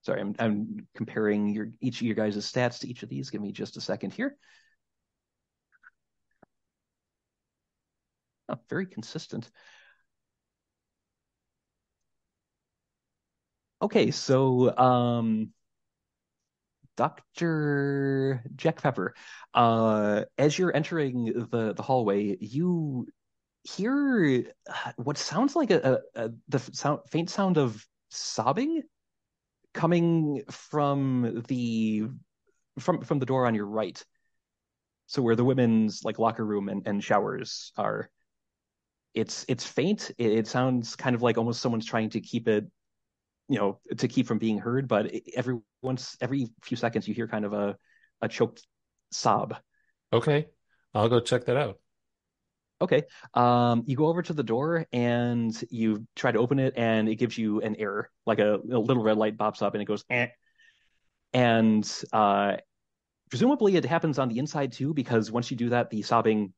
Sorry, I'm comparing each of your guys' stats to each of these. Give me just a second here. Oh, very consistent. Okay, so Dr. Jack Pepper, as you're entering the hallway, you hear what sounds like faint sound of sobbing coming from the door on your right. So where the women's like locker room and showers are. It's faint. It sounds kind of like almost someone's trying to keep it, to keep from being heard, but every few seconds you hear kind of a choked sob. Okay, I'll go check that out. Okay. You go over to the door and you try to open it, and it gives you an error, like a little red light pops up and it goes, eh. And presumably it happens on the inside too, because once you do that, the sobbing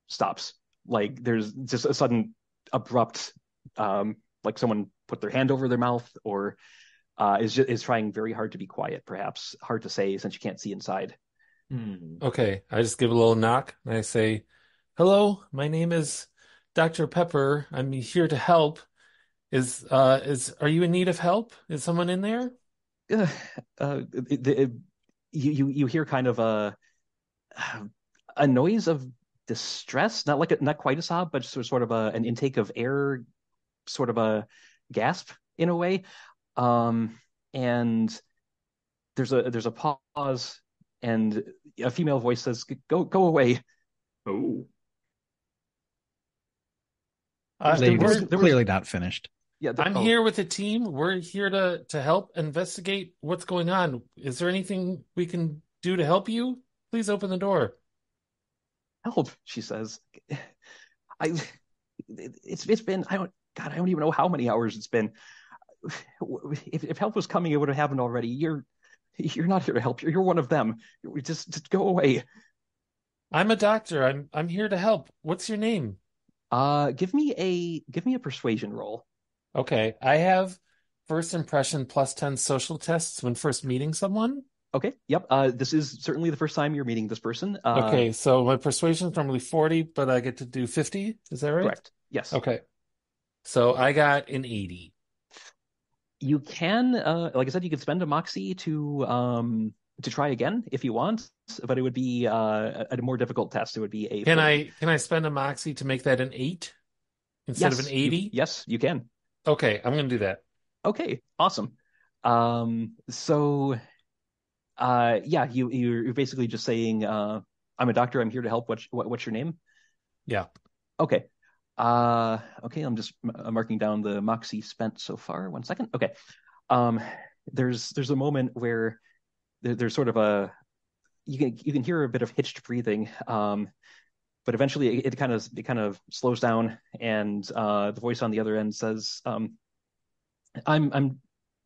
stops. Like there's just a sudden abrupt, like someone put their hand over their mouth, or is trying very hard to be quiet, perhaps hard to say since you can't see inside. Okay, I just give a little knock and I say, "Hello, my name is Dr. Pepper. I'm here to help. Are you in need of help? Is someone in there?" Uh, you hear kind of a noise of distress, not quite a sob, but sort of an intake of air, sort of a gasp in a way. And there's a pause, and a female voice says, "Go away." Oh, Lady was there was clearly not finished. yeah. I'm here with the team. We're here to help investigate what's going on. Is there anything we can do to help you? Please open the door. Help, she says. I it's been, I don't even know how many hours it's been. If help was coming, it would have happened already. You're not here to help. You're one of them. Just go away. I'm a doctor. I'm here to help. What's your name? Give me a persuasion roll. Okay, I have first impression plus 10 social tests when first meeting someone. Okay. Yep. This is certainly the first time you're meeting this person. Okay, so my persuasion is normally 40, but I get to do 50. Is that right? Correct. Yes. Okay. So I got an 80. You can, like I said, you could spend a moxie to try again if you want, but it would be a more difficult test. It would be a Can 40. I spend a moxie to make that an 8 instead of an 80? Yes, you can. Okay, I'm going to do that. Okay, awesome. So yeah, you're basically just saying, I'm a doctor. I'm here to help. What's your name? Yeah. Okay. Okay. I'm just marking down the moxie spent so far. 1 second. Okay. Um, there's a moment where there's sort of you can hear a bit of hitched breathing. But eventually it kind of slows down, and the voice on the other end says, I'm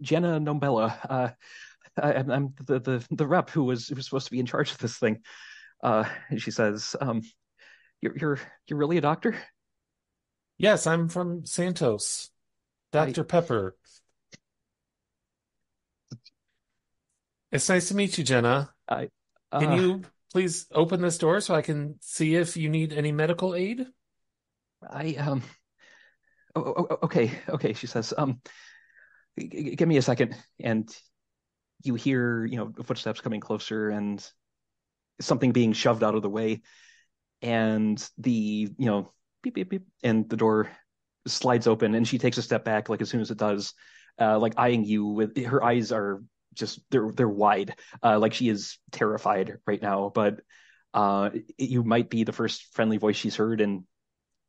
Jenna Nombella. I'm the rep who was supposed to be in charge of this thing. And she says, you're really a doctor? Yes, I'm from Santos. Dr. Pepper. It's nice to meet you, Jenna. I Can you please open this door so I can see if you need any medical aid? Okay, she says, give me a second. And you hear, footsteps coming closer and something being shoved out of the way, and beep, beep, beep, and the door slides open, and she takes a step back, like as soon as it does, like eyeing you with her eyes are just they're wide, like she is terrified right now. But you might be the first friendly voice she's heard in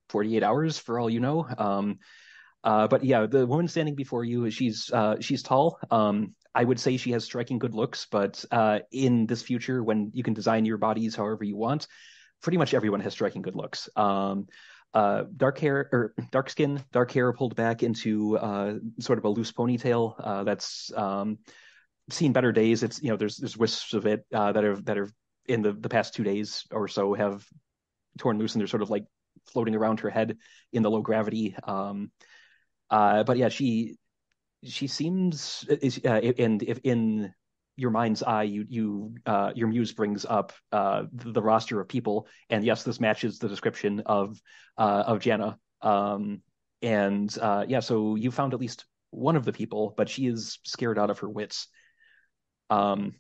48 hours, for all you know. But yeah, the woman standing before you, she's tall. I would say she has striking good looks, but in this future, when you can design your bodies however you want, pretty much everyone has striking good looks. Dark hair or dark skin, dark hair pulled back into sort of a loose ponytail. That's seen better days. It's there's wisps of it that have in the past 2 days or so have torn loose and they're sort of like floating around her head in the low gravity. But yeah, she seems and if in your mind's eye your muse brings up the roster of people, and yes, this matches the description of Jana. And yeah, so you found at least one of the people, but she is scared out of her wits. um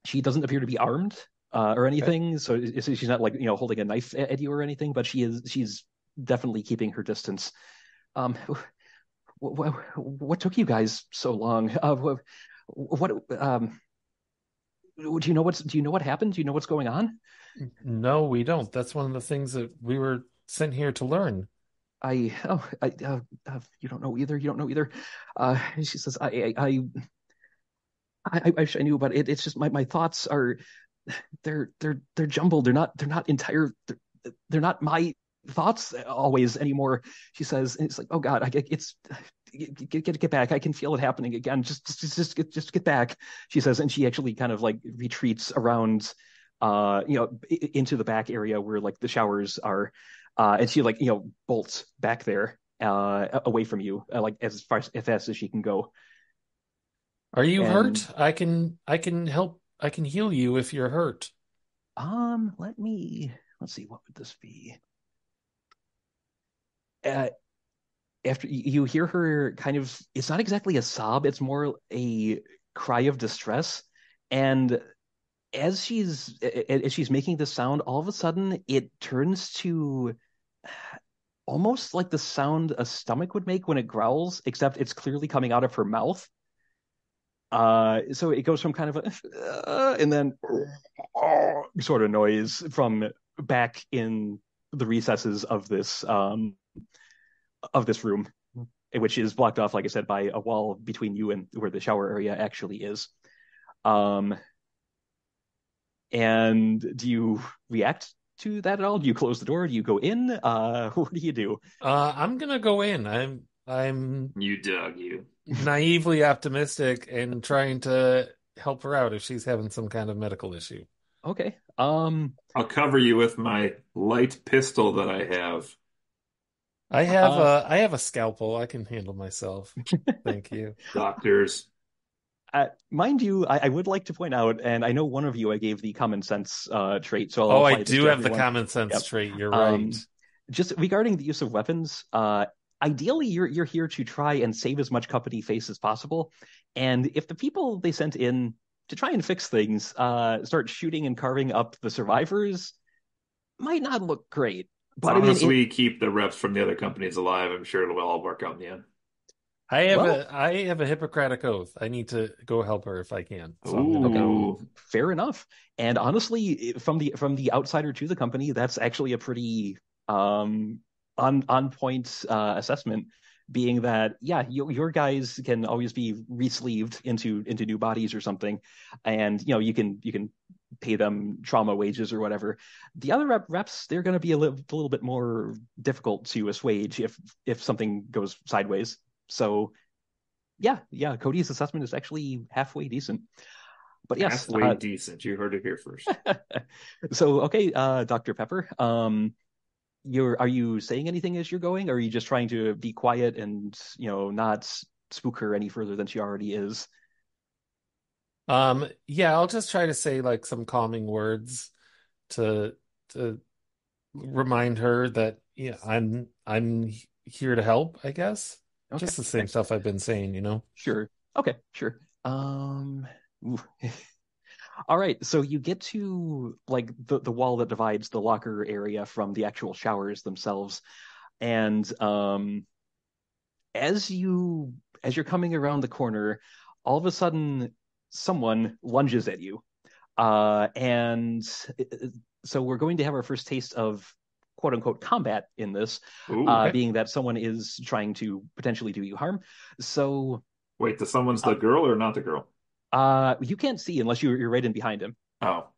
she doesn't appear to be armed or Okay. anything, so she's not like holding a knife at you or anything, but she's definitely keeping her distance. um what took you guys so long? What do you know what happened? Do you know what's going on? No, we don't. That's one of the things that we were sent here to learn. You don't know either. You don't know either. She says, I wish I knew, but it's just my thoughts are they're jumbled. They're not entire. They're not my thoughts always anymore. She says, and it's like, oh God, it's get back. I can feel it happening again. Just get back. She says, and she actually kind of like retreats around, into the back area where like the showers are, and she like bolts back there, away from you, like as fast as she can go. Are you And hurt? I can help. I can heal you if you're hurt. let's see, what would this be? Uh, After you hear her kind of, it's not exactly a sob, it's more a cry of distress. And as she's making this sound, all of a sudden it turns to almost like the sound a stomach would make when it growls, except it's clearly coming out of her mouth. So it goes from kind of a and then sort of noise from back in the recesses of this room, which is blocked off, like I said, by a wall between you and where the shower area actually is. Um, and do you react to that at all? Do you close the door? Do you go in? What do you do? I'm gonna go in. I'm You dug you. naively optimistic and trying to help her out if she's having some kind of medical issue. Okay. I'll cover you with my light pistol that I have. Uh, I have a scalpel. I can handle myself. Thank you. Doctors. Mind you, I would like to point out, and I know one of you I gave the common sense trait, so I'll Oh, I apply this do to have the everyone. common sense Yep. trait. You're right. Um, just regarding the use of weapons, ideally you're here to try and save as much company face as possible. And if the people they sent in to try and fix things start shooting and carving up the survivors, might not look great. As But I long mean, as we keep the reps from the other companies alive, I'm sure it'll all work out in the end. well, I have a Hippocratic oath. I need to go help her if I can. So I'm gonna okay, go. Ooh. fair enough. And honestly, from the outsider to the company, that's actually a pretty um on point assessment. Being that, yeah, your guys can always be re-sleeved into new bodies or something, and you can pay them trauma wages or whatever. The other reps, they're going to be a little bit more difficult to assuage if something goes sideways. So yeah, Cody's assessment is actually halfway decent. But yes, Halfway decent. You heard it here first. so okay, Dr. Pepper, are you saying anything as you're going, or are you just trying to be quiet and not spook her any further than she already is? Yeah, I'll just try to say like some calming words to to remind her that yeah, I'm here to help, I guess. Okay, Just the same stuff I've been saying, you know. sure. Okay, sure. Ooh. All right, so you get to like the wall that divides the locker area from the actual showers themselves, and as you're coming around the corner, all of a sudden someone lunges at you. And so we're going to have our first taste of quote unquote combat in this, Ooh. Okay. being that someone is trying to potentially do you harm. So Wait, someone's the girl or not the girl? you can't see unless you're right in behind him. Oh,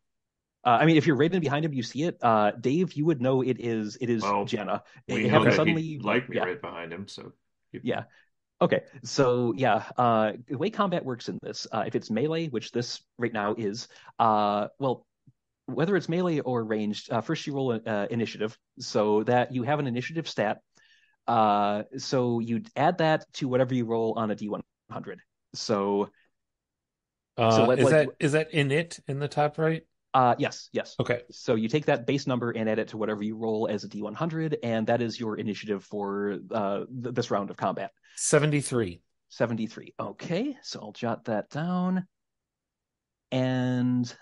I mean, if you're right in behind him, you see it. Dave, you would know it is well, Jenna. we know Having that he'd suddenly, like me yeah, right behind him, so yeah. Okay, so yeah, the way combat works in this, if it's melee, which this right now is, well, whether it's melee or ranged, first you roll initiative, so that you have an initiative stat. So you add that to whatever you roll on a D100. So let Is like that init in the top right? yes. Okay. So you take that base number and add it to whatever you roll as a D100, and that is your initiative for this round of combat. 73. 73. Okay, so I'll jot that down. And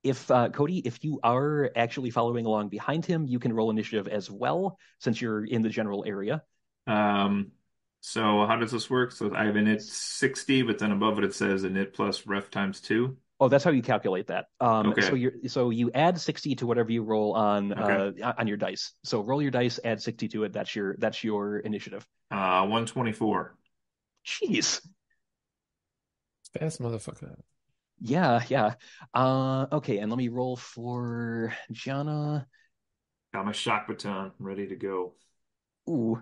if Cody, if you are actually following along behind him, you can roll initiative as well, since you're in the general area. So how does this work? So I have init 60, but then above it says init plus ref times 2. Oh, that's how you calculate that. Okay. So you add 60 to whatever you roll Okay. on your dice. So roll your dice, add 60 to it. That's your initiative. 124. Jeez. Fast motherfucker. Yeah. Okay, and let me roll for Jana. Got my shock baton ready to go. Ooh.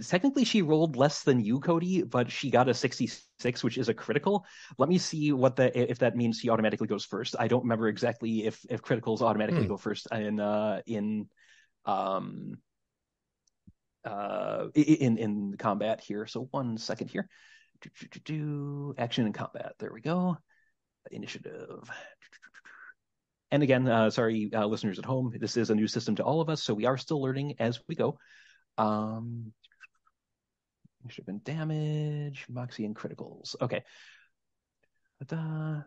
Technically, she rolled less than you, Cody, but she got a 66, which is a critical. Let me see if that means she automatically goes first. I don't remember exactly if criticals automatically go first in combat here. So 1 second here. Action and combat. There we go. Initiative. And again, sorry, listeners at home, this is a new system to all of us, so we are still learning as we go. Initiative and damage, Moxie and criticals. Okay. Ta-da.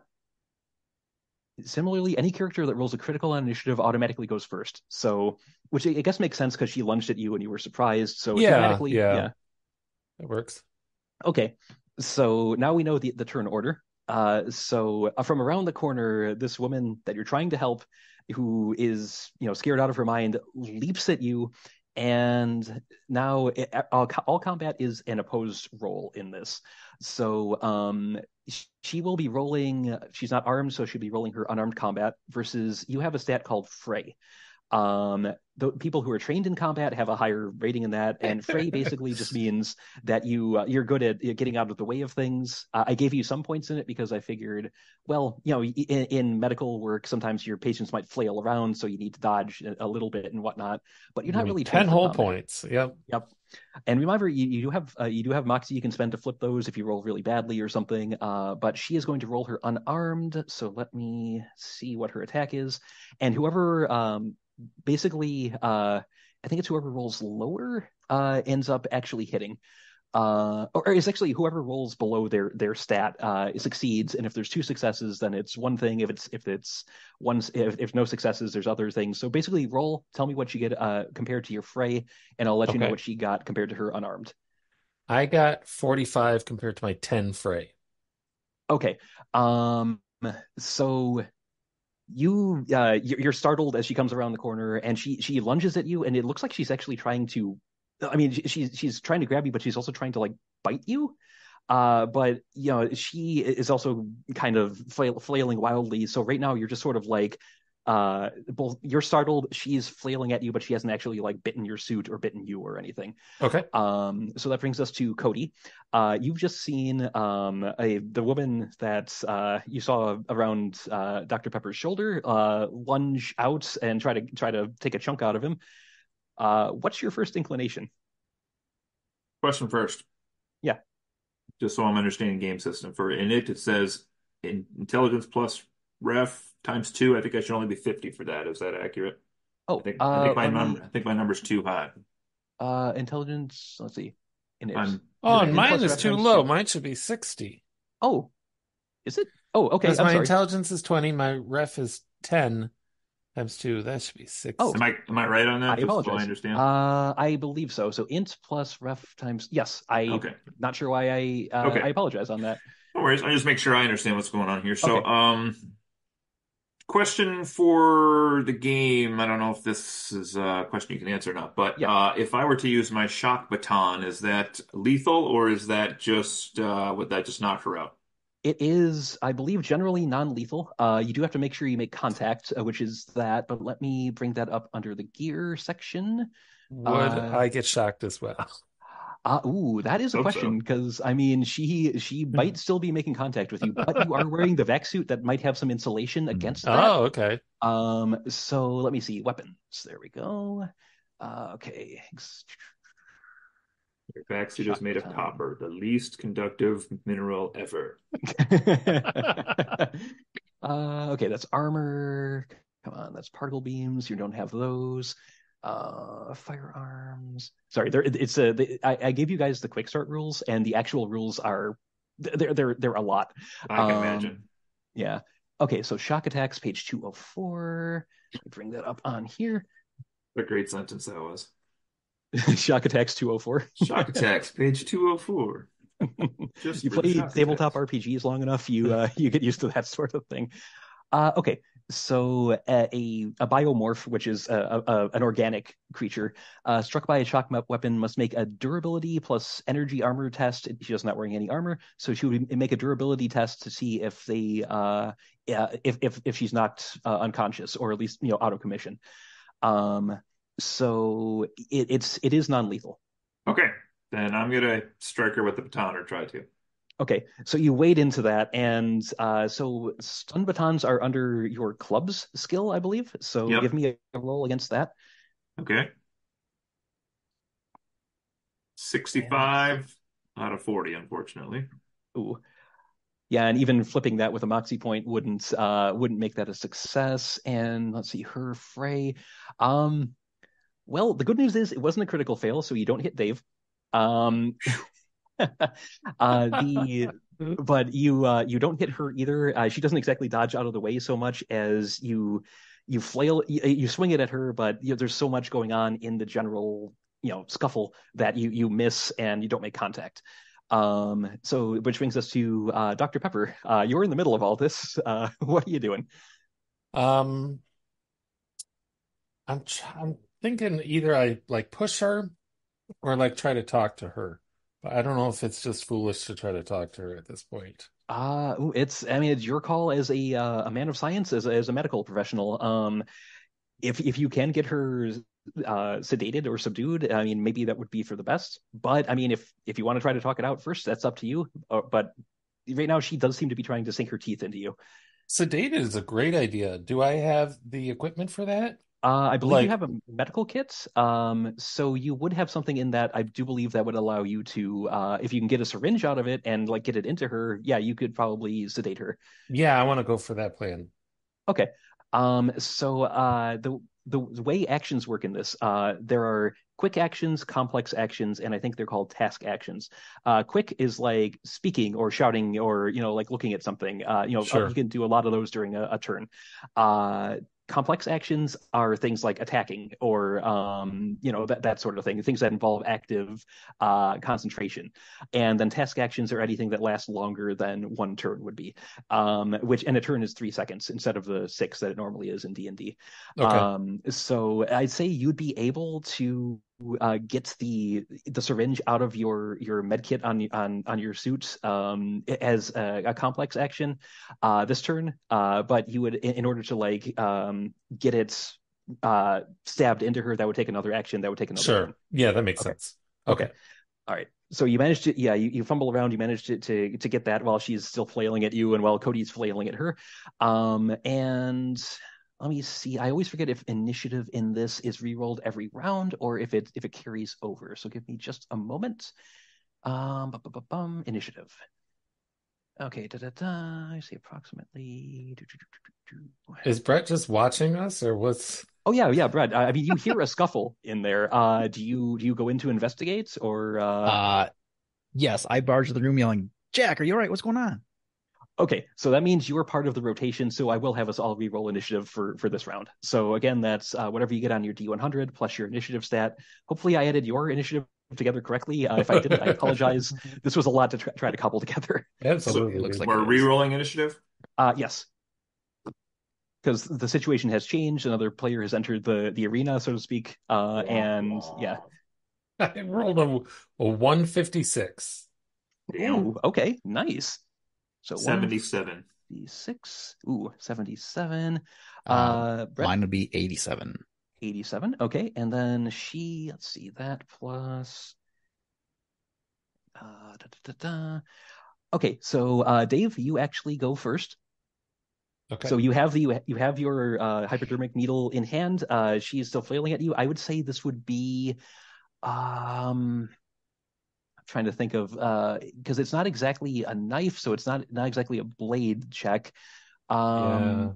Similarly, any character that rolls a critical on initiative automatically goes first. So, which I guess makes sense because she lunged at you and you were surprised. So Yeah, thematically, yeah. yeah. That works. Okay. So now we know the turn order. So from around the corner, this woman that you're trying to help, who is scared out of her mind, leaps at you, and now all combat is an opposed roll in this. So she will be rolling. She's not armed, so she'll be rolling her unarmed combat. Versus you have a stat called Fray. The people who are trained in combat have a higher rating in that, and Fray basically just means that you're good at getting out of the way of things. I gave you some points in it because I figured, well, in medical work, sometimes your patients might flail around, so you need to dodge a little bit and whatnot. But you're not really 10 trained for whole combat. points. Yep. And remember, you do have Moxie you can spend to flip those if you roll really badly or something. But she is going to roll her unarmed. So let me see what her attack is, and whoever basically, I think it's whoever rolls lower ends up actually hitting. Or it's actually whoever rolls below their stat succeeds, and if there's 2 successes, then it's one thing. If no successes, there's other things. So basically, tell me what you get compared to your Fray, and I'll let you know Okay. what she got compared to her unarmed. I got 45 compared to my 10 fray. Okay. So you're startled as she comes around the corner, and she lunges at you, and it looks like she's actually trying to. I mean, she's trying to grab you, but she's also trying to like bite you. But she is also kind of flailing wildly. So right now you're just sort of like, both you're startled, she's flailing at you, but she hasn't actually like bitten your suit or bitten you or anything. Okay. So that brings us to Cody. You've just seen the woman that you saw around Dr. Pepper's shoulder lunge out and try to take a chunk out of him. What's your first inclination? Question first, Yeah. just so I'm understanding game system. For init, it says intelligence plus ref times 2. I think I should only be 50 for that. Is that accurate? Oh, I think my number's too high. Intelligence. Let's see. I'm Oh, and In mine plus is rep too times low. 2. Mine should be 60. Oh, is it? Oh, okay. Because I'm my sorry. intelligence is 20, my ref is 10 times 2. That should be 60. Oh, am I right on that? I Just so I apologize. understand. I believe so. So int plus ref times. Yes, Okay. not sure why I apologize on that. No worries. I just make sure I understand what's going on here. So, Okay. Question for the game. I don't know if this is a question you can answer or not, but Yeah, if I were to use my shock baton, is that lethal or is that just would that just knock her out? it is, I believe, generally non-lethal. You do have to make sure you make contact, which is that, but let me bring that up under the gear section. Would Uh, I get shocked as well? that is a Hope question so. because I mean, she might still be making contact with you, but you are wearing the vac suit that might have some insulation against that. Oh, okay. So let me see. Weapons. There we go. Okay. Your backsuit is Shock made of baton. copper, the least conductive mineral ever. Okay, that's armor. Come on, that's particle beams. You don't have those. Firearms. Sorry, I gave you guys the quick start rules, and the actual rules are they're a lot. I can Um, imagine. yeah. Okay, so shock attacks, page 204. Let me bring that up on here. What a great sentence that was. Shock attacks 204. Shock attacks, page 204. Just You for the play shock tabletop attacks. RPGs long enough, you get used to that sort of thing. Okay, so a biomorph, which is an organic creature, struck by a shock weapon must make a durability plus energy armor test. She is not wearing any armor, so she would make a durability test to see if they if she's not unconscious or at least out of commission. Um, so it is non-lethal. Okay, then I'm gonna strike her with the baton or try to. Okay, so you wade into that, and so stun batons are under your club's skill, I believe. So give Yep. me a roll against that. Okay. And 65 out of 40, unfortunately. ooh, yeah, and even flipping that with a moxie point wouldn't make that a success. And let's see, her fray. Um, well, the good news is it wasn't a critical fail, so you don't hit Dave. Um, the but you don't hit her either. She doesn't exactly dodge out of the way so much as you flail you swing it at her, but there's so much going on in the general scuffle that you miss and you don't make contact. So which brings us to Dr. Pepper. You're in the middle of all this. What are you doing? Um, I'm thinking either I like push her or like try to talk to her. But I don't know if it's just foolish to try to talk to her at this point. I mean it's your call as a man of science, as a medical professional. If you can get her sedated or subdued, I mean, maybe that would be for the best. But I mean, if you want to try to talk it out first, that's up to you. But right now, she does seem to be trying to sink her teeth into you. Sedated is a great idea. Do I have the equipment for that? I believe you Like, have a medical kit. So you would have something in that. I do believe that would allow you to, if you can get a syringe out of it and like get it into her, yeah, you could probably sedate her. yeah, I want to go for that plan. Okay. So the way actions work in this, there are quick actions, complex actions, and I think they're called task actions. Quick is like speaking or shouting or like looking at something. You Sure. can do a lot of those during a turn. Uh, Complex actions are things like attacking or that sort of thing, things that involve active concentration. And then task actions are anything that lasts longer than one turn would be, which and a turn is 3 seconds instead of the six that it normally is in D&D. Okay. So I'd say you'd be able to get the syringe out of your med kit on your suit as a complex action this turn. But you would in order to like get it stabbed into her, that would take another action. That would take another turn. Sure. Yeah, that makes Okay. sense. Okay. Okay. All right. So you managed to, yeah, you fumble around. You managed to get that while she's still flailing at you, and while Cody's flailing at her. And let me see. I always forget if initiative in this is re-rolled every round or if it carries over. So give me just a moment. Initiative. Okay. Da da da. I see approximately. Is Brett just watching us or what's Oh yeah, yeah, Brad. I mean, you hear a scuffle in there. Do you go in to investigate or? Uh, yes, I barged in the room yelling, Jack, are you all right? What's going on? Okay, so that means you are part of the rotation, so I will have us all re-roll initiative for this round. So again, that's whatever you get on your D100 plus your initiative stat. Hopefully, I added your initiative together correctly. If I didn't, I apologize. This was a lot to try to cobble together. So It looks Absolutely. like we're it is. re-rolling initiative. Yes. because the situation has changed. Another player has entered the arena, so to speak. And yeah. I rolled a 156. Damn. Ooh, okay, nice. So 77. 156. Ooh, 77. Brett, Mine would be 87. 87. Okay, and then she, let's see, that plus da, da, da, da. Okay, so Dave, you actually go first. Okay. So you have your hypodermic needle in hand. She's still flailing at you. I would say this would be I'm trying to think of because it's not exactly a knife, so it's not exactly a blade check. Yeah.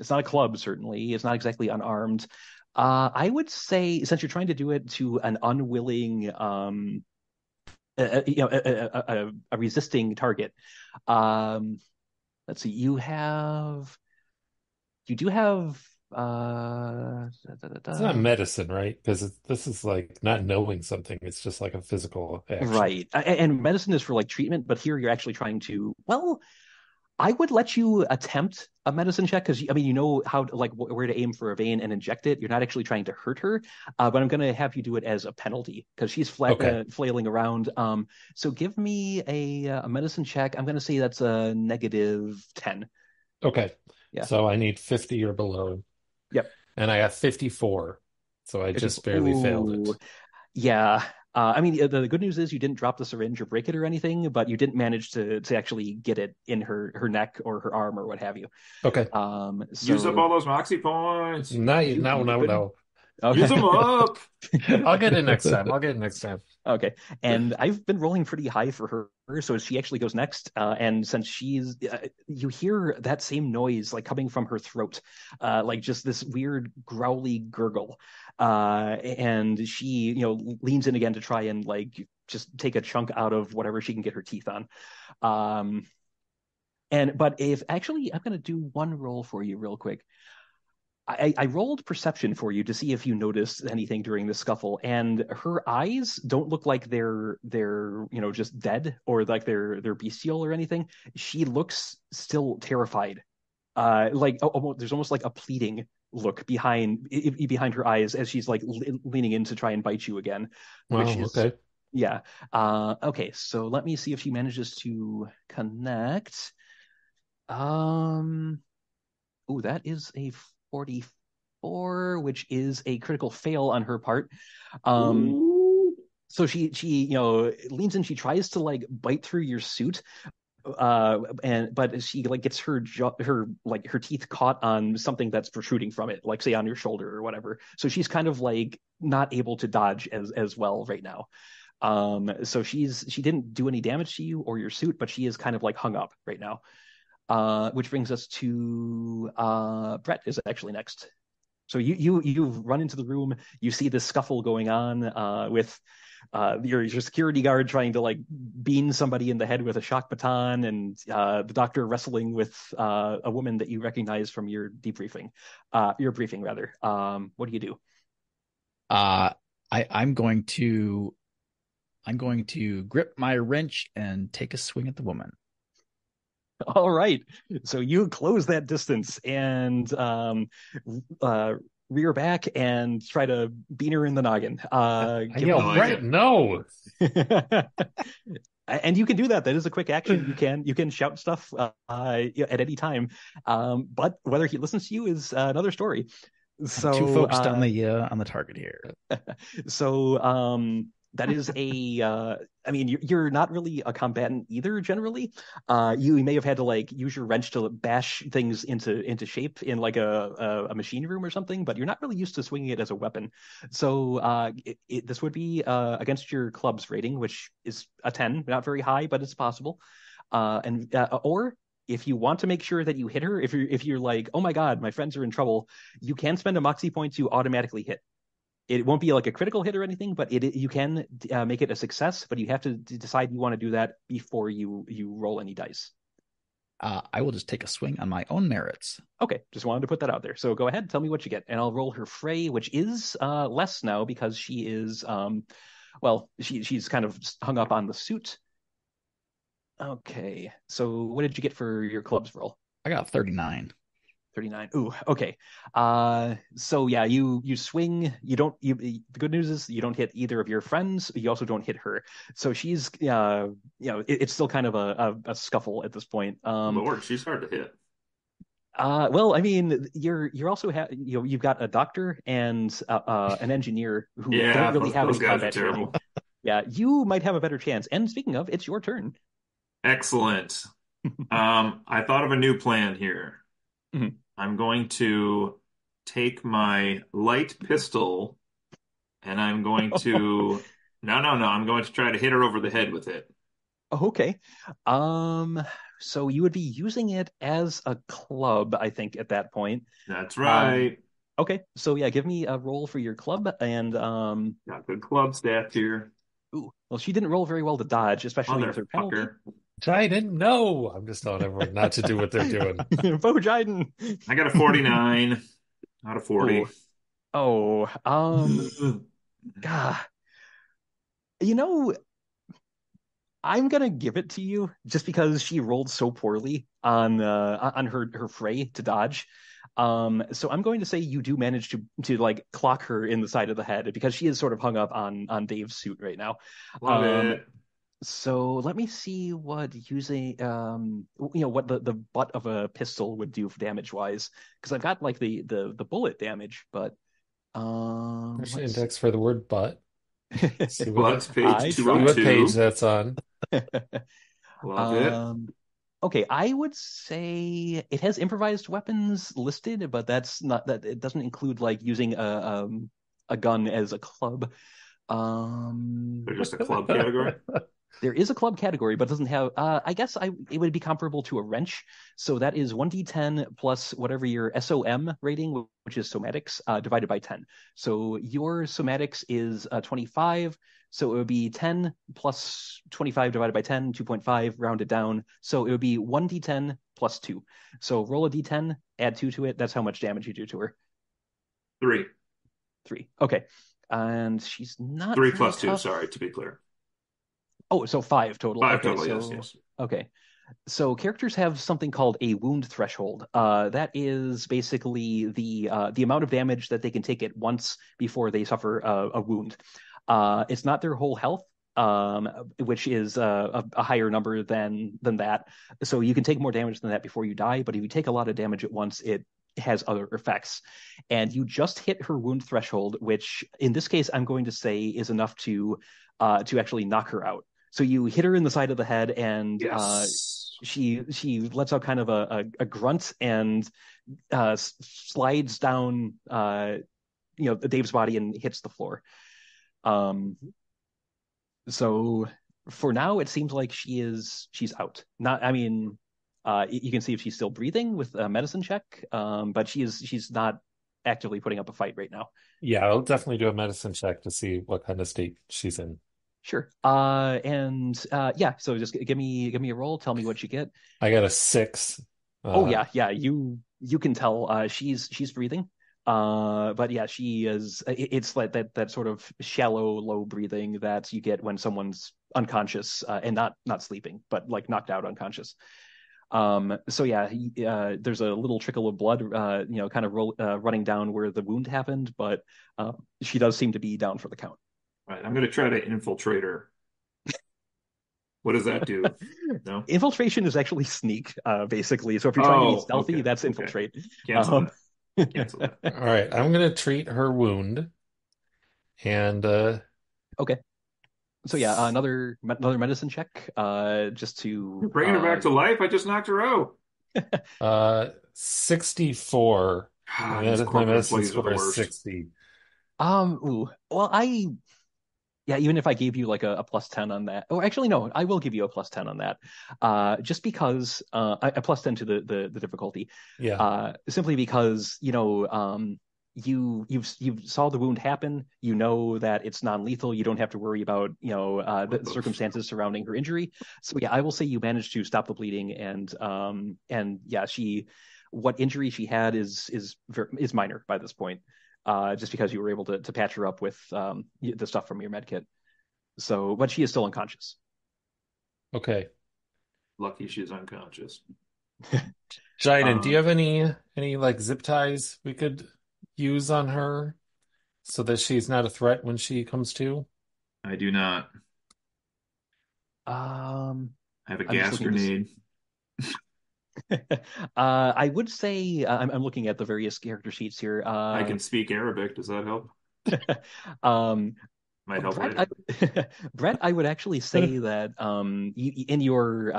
It's not a club, certainly. It's not exactly unarmed. I would say since you're trying to do it to an unwilling a resisting target. Um, let's see. You do have da, da, It's not da. medicine, right? Because this is like not knowing something. It's just like a physical action. Right. And medicine is for like treatment, but here you're actually trying to, well, I would let you attempt a medicine check because I mean you know how to, like where to aim for a vein and inject it. You're not actually trying to hurt her, but I'm going to have you do it as a penalty because she's Okay. flailing around. So give me a medicine check. I'm going to say that's a -10. Okay. Yeah. So I need 50 or below, Yep. and I got 54. So I just barely failed Ooh. it. Yeah. I mean, the good news is you didn't drop the syringe or break it or anything, but you didn't manage to actually get it in her neck or her arm or what have you. Okay. Use up So all those Moxie points. you could. No. Use them Okay. up. I'll get it next time. I'll get it next time. Okay. And I've been rolling pretty high for her, so she actually goes next. And since you hear that same noise like coming from her throat, like just this weird growly gurgle. And she, leans in again to try and like just take a chunk out of whatever she can get her teeth on. Um, but if actually, I'm gonna do one roll for you real quick. I rolled perception for you to see if you noticed anything during the scuffle, and her eyes don't look like they're just dead or like they're bestial or anything. She looks still terrified. There's almost like a pleading look behind her eyes as she's like leaning in to try and bite you again, which Wow. is Okay. yeah. Okay, so let me see if she manages to connect. Um, Ooh, that is a 44, which is a critical fail on her part. Um, Ooh. so she leans in, she tries to like bite through your suit, but she like gets her teeth caught on something that's protruding from it, like say on your shoulder or whatever. So she's kind of like not able to dodge as well right now. So she didn't do any damage to you or your suit, but she is kind of like hung up right now. Which brings us to Brett is actually next. So you've run into the room. You see this scuffle going on with your security guard trying to like bean somebody in the head with a shock baton, and the doctor wrestling with a woman that you recognize from your briefing rather. What do you do? Uh, I'm going to grip my wrench and take a swing at the woman. All right. So you close that distance and uh, rear back and try to bean her in the noggin. I Give I yell, like me. Brett, it. no. And you can do that. That is a quick action. You can shout stuff at any time. But whether he listens to you is another story. I'm too So focused on the target here. so that is I mean you're not really a combatant either generally. You may have had to like use your wrench to bash things into shape in like a machine room or something, but you're not really used to swinging it as a weapon. So this would be against your club's rating, which is a 10, not very high, but it's possible. And or if you want to make sure that you hit her, if you're like, oh my God, my friends are in trouble, you can spend a moxie point to automatically hit. It won't be like a critical hit or anything, but you can make it a success. But you have to decide you want to do that before you roll any dice. I will just take a swing on my own merits. Okay, just wanted to put that out there. So go ahead, tell me what you get, and I'll roll her fray, which is less now because she is she's kind of hung up on the suit. Okay, so what did you get for your clubs roll? I got 39. 39. Ooh, okay. So yeah, you swing, the good news is you don't hit either of your friends, you also don't hit her. So she's it's still kind of a scuffle at this point. Lord, she's hard to hit. Well, I mean, you're also you've got a doctor and an engineer who don't Yeah, really have those any guys are combat training. terrible. Yeah, you might have a better chance. And speaking of, it's your turn. Excellent. I thought of a new plan here. Mhm. I'm going to take my light pistol and I'm going to no, I'm going to try to hit her over the head with it. Okay. Um, so you would be using it as a club, I think, at that point. That's Uh, right. okay. So yeah, give me a roll for your club and Got good club stats here. ooh, well, she didn't roll very well to dodge, especially with her penalty. Motherfucker. I didn't know. I'm just telling everyone not to do what they're doing. Bojiden. I got a 49 out of 40. Oh, oh, God. You know, I'm gonna give it to you just because she rolled so poorly on her fray to dodge. So I'm going to say you do manage to like clock her in the side of the head because she is sort of hung up on Dave's suit right now. Love Um, it. so let me see what using what the butt of a pistol would do for damage wise because I've got like the bullet damage, but There's an let's index for the word but. See what Butts page I see what tried. page 202. that's on. Love it. Um, okay, I would say it has improvised weapons listed, but that's not that it doesn't include like using a gun as a club. They're What just a club category. there is a club category, but doesn't have. I guess it would be comparable to a wrench. So that is 1d10 plus whatever your SOM rating, which is somatics, divided by 10. So your somatics is 25. So it would be 10 plus 25 divided by 10, 2.5, rounded down. So it would be 1d10 plus 2. So roll a d10, add 2 to it. That's how much damage you do to her. 3. 3. Okay. And she's not 3 very plus 2, tough. sorry, to be clear. Oh, so 5 total. 5 Okay, total, yes, so yes. okay. So characters have something called a wound threshold. That is basically the amount of damage that they can take at once before they suffer a wound. It's not their whole health, which is a higher number than that. So you can take more damage than that before you die. But if you take a lot of damage at once, it has other effects. And you just hit her wound threshold, which in this case I'm going to say is enough to actually knock her out. So you hit her in the side of the head, and Yes. she lets out kind of a grunt and slides down Dave's body and hits the floor. Um, so for now, it seems like she's out. Not, I mean, you can see if she's still breathing with a medicine check, but she's not actively putting up a fight right now. Yeah, I'll definitely do a medicine check to see what kind of state she's in. Sure. And yeah, so just give me a roll. Tell me what you get. I got a 6. Oh Uh, yeah, yeah. You can tell she's breathing. But yeah, she is. It's like that sort of shallow, low breathing that you get when someone's unconscious and not sleeping, but like knocked out unconscious. So yeah, there's a little trickle of blood, kind of running down where the wound happened, but she does seem to be down for the count. Right, I'm going to try to infiltrate her. What does that do? No? Infiltration is actually sneak, basically. So if you're trying to be Oh, stealthy, okay. that's Okay. infiltrate. Cancel Um, that. Cancel that. all right, I'm gonna treat her wound and okay. So yeah, another medicine check, just You're to bringing her back to life? I just knocked her out. 64. Ah, these My corporate medicine employees are the score is worst. 60. ooh, well, yeah, even if I gave you like a plus 10 on that, or actually no, I will give you a plus 10 on that, just because a plus 10 to the difficulty, Yeah. simply because you've saw the wound happen, you know that it's non-lethal, you don't have to worry about What the the circumstances surrounding her injury. So yeah, I will say you managed to stop the bleeding, and yeah, what injury she had is minor by this point. Just because you were able to patch her up with the stuff from your med kit. So, but she is still unconscious. Okay. lucky she's unconscious. Jiden, do you Um, have any like zip ties we could use on her so that she's not a threat when she comes to? I do not. Um, I have a I'm just gas looking to. grenade. I would say I'm looking at the various character sheets here. I can speak Arabic. Does that help? Um, Might help Brett, later. Brett, I would actually say that in your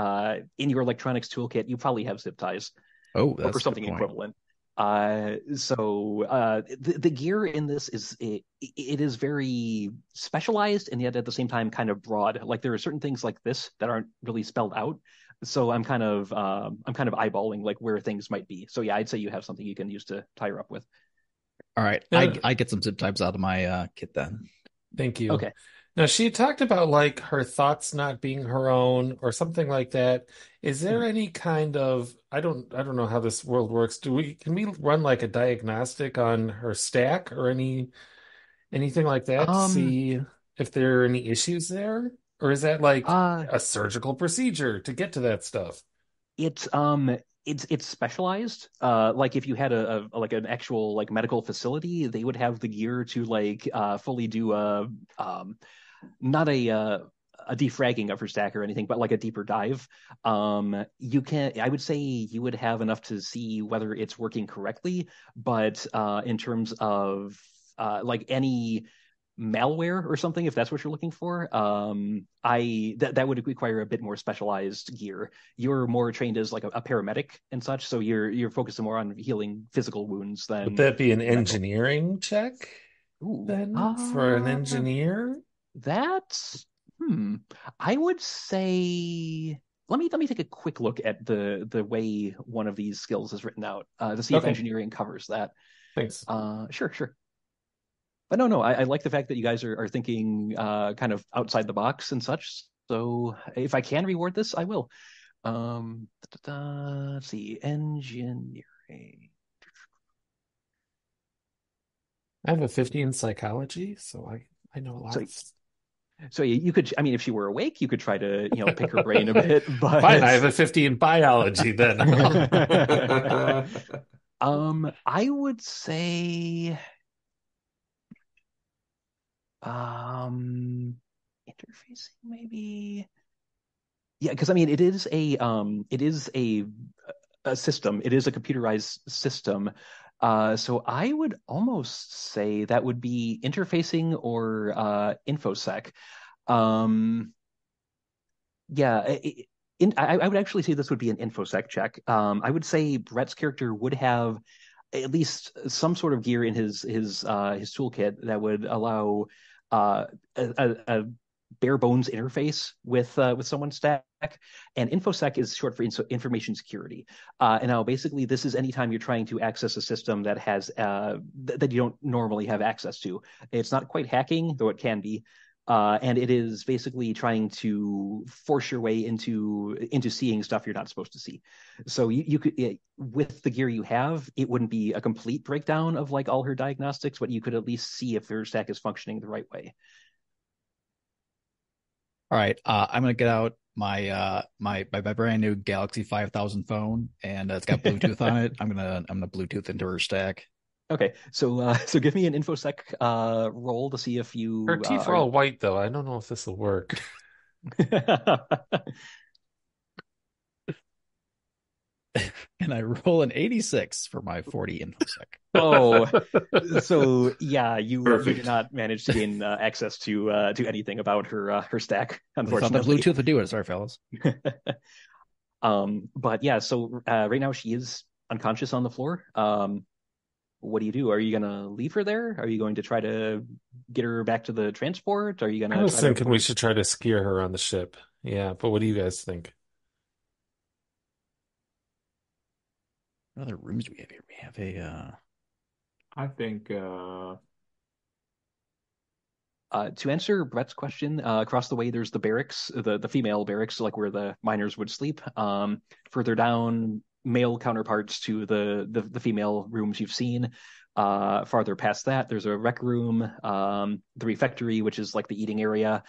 electronics toolkit, you probably have zip ties Oh, or that's a good something point. equivalent. The gear in this it is very specialized and yet at the same time kind of broad. Like there are certain things like this that aren't really spelled out. So I'm kind of eyeballing like where things might be. So yeah, I'd say you have something you can use to tie her up with. All right, Now, I get some zip ties out of my kit then. thank you. Okay. Now she talked about like her thoughts not being her own or something like that. Is there Mhm. any kind of I don't know how this world works. Can we run like a diagnostic on her stack or anything like that to Um, see if there are any issues there? Or is that like uh, a surgical procedure to get to that stuff? It's it's specialized. Like if you had a like an actual like medical facility, they would have the gear to like fully do um not a defragging of her stack or anything, but like a deeper dive. You can I would say you would have enough to see whether it's working correctly, but in terms of like any malware or something, if that's what you're looking for, I that would require a bit more specialized gear. You're more trained as like a paramedic and such, so you're focusing more on healing physical wounds Would than that be an mental. engineering check Ooh, then for an engineer? that's I would say let me take a quick look at the way one of these skills is written out to see if Okay, engineering covers that. thanks. Sure, sure. But no, I like the fact that you guys are thinking kind of outside the box and such. So if I can reward this, I will. Let's see, engineering. I have a 50 in psychology, so I know a lot So of so you could, I mean, if she were awake, you could try to pick her brain a bit, Fine, I but have a 50 in biology then. I would say interfacing maybe. Yeah, because I mean, it is a system. It is a computerized system. So I would almost say that would be interfacing or infosec. Um, yeah, I would actually say this would be an infosec check. I would say Brett's character would have at least some sort of gear in his toolkit that would allow uh, a bare bones interface with someone's stack. And infosec is short for information security. And now basically this is anytime you're trying to access a system that has that you don't normally have access to. It's not quite hacking, though it can be. And it is basically trying to force your way into seeing stuff you're not supposed to see. So you could with the gear you have, it wouldn't be a complete breakdown of like all her diagnostics, but you could at least see if her stack is functioning the right way. All right, I'm gonna get out my brand new Galaxy 5000 phone, and it's got Bluetooth on it. I'm gonna Bluetooth into her stack. Okay, so so give me an infosec roll to see if Her you teeth are all white though. I don't know if this will work. And I roll an 86 for my 40 infosec. Oh, so yeah, you did Perfect. not manage to gain access to anything about her stack, I thought that unfortunately. Bluetooth would do it. Sorry, fellas. But yeah, so right now she is unconscious on the floor. What do you do? Are you gonna leave her there? Are you going to try to get her back to the transport? Are you I gonna was try to thinking we report? should try to scare her on the ship. Yeah, but what do you guys think? What other rooms do we have here? We have a I think To answer Brett's question, across the way there's the barracks, the female barracks, like where the miners would sleep. Further down, male counterparts to the female rooms you've seen. Farther past that, there's a rec room, the refectory, which is like the eating area,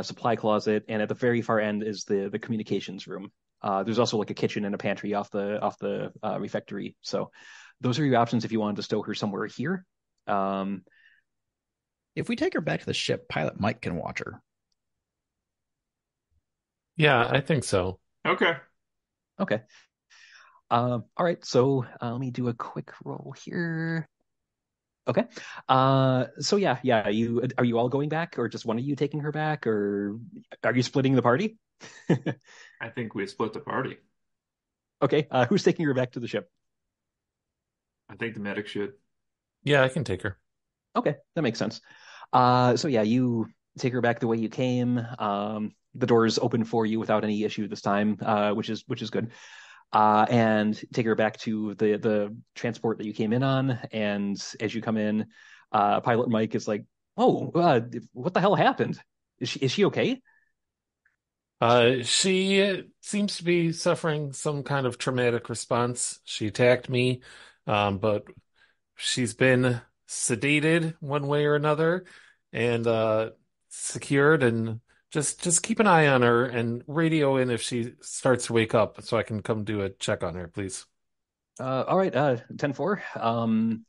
supply closet, and at the very far end is the communications room. There's also like a kitchen and a pantry off the refectory. So those are your options if you wanted to stow her somewhere here. Um, If we take her back to the ship, Pilot Mike can watch her. Yeah, I think so. Okay. okay. All right. So let me do a quick roll here. Okay. So yeah. Are you all going back, or just one of you taking her back, or are you splitting the party? I think we split the party. Okay. Who's taking her back to the ship? I think the medic should. Yeah, I can take her. Okay, that makes sense. So yeah, you take her back the way you came. The doors open for you without any issue this time, which is good. And take her back to the transport that you came in on. And as you come in, Pilot Mike is like, "Oh, what the hell happened? Is she okay?" She seems to be suffering some kind of traumatic response. She attacked me, but she's been sedated one way or another and secured, and just keep an eye on her and radio in if she starts to wake up so I can come do a check on her, please. All right, 10-4.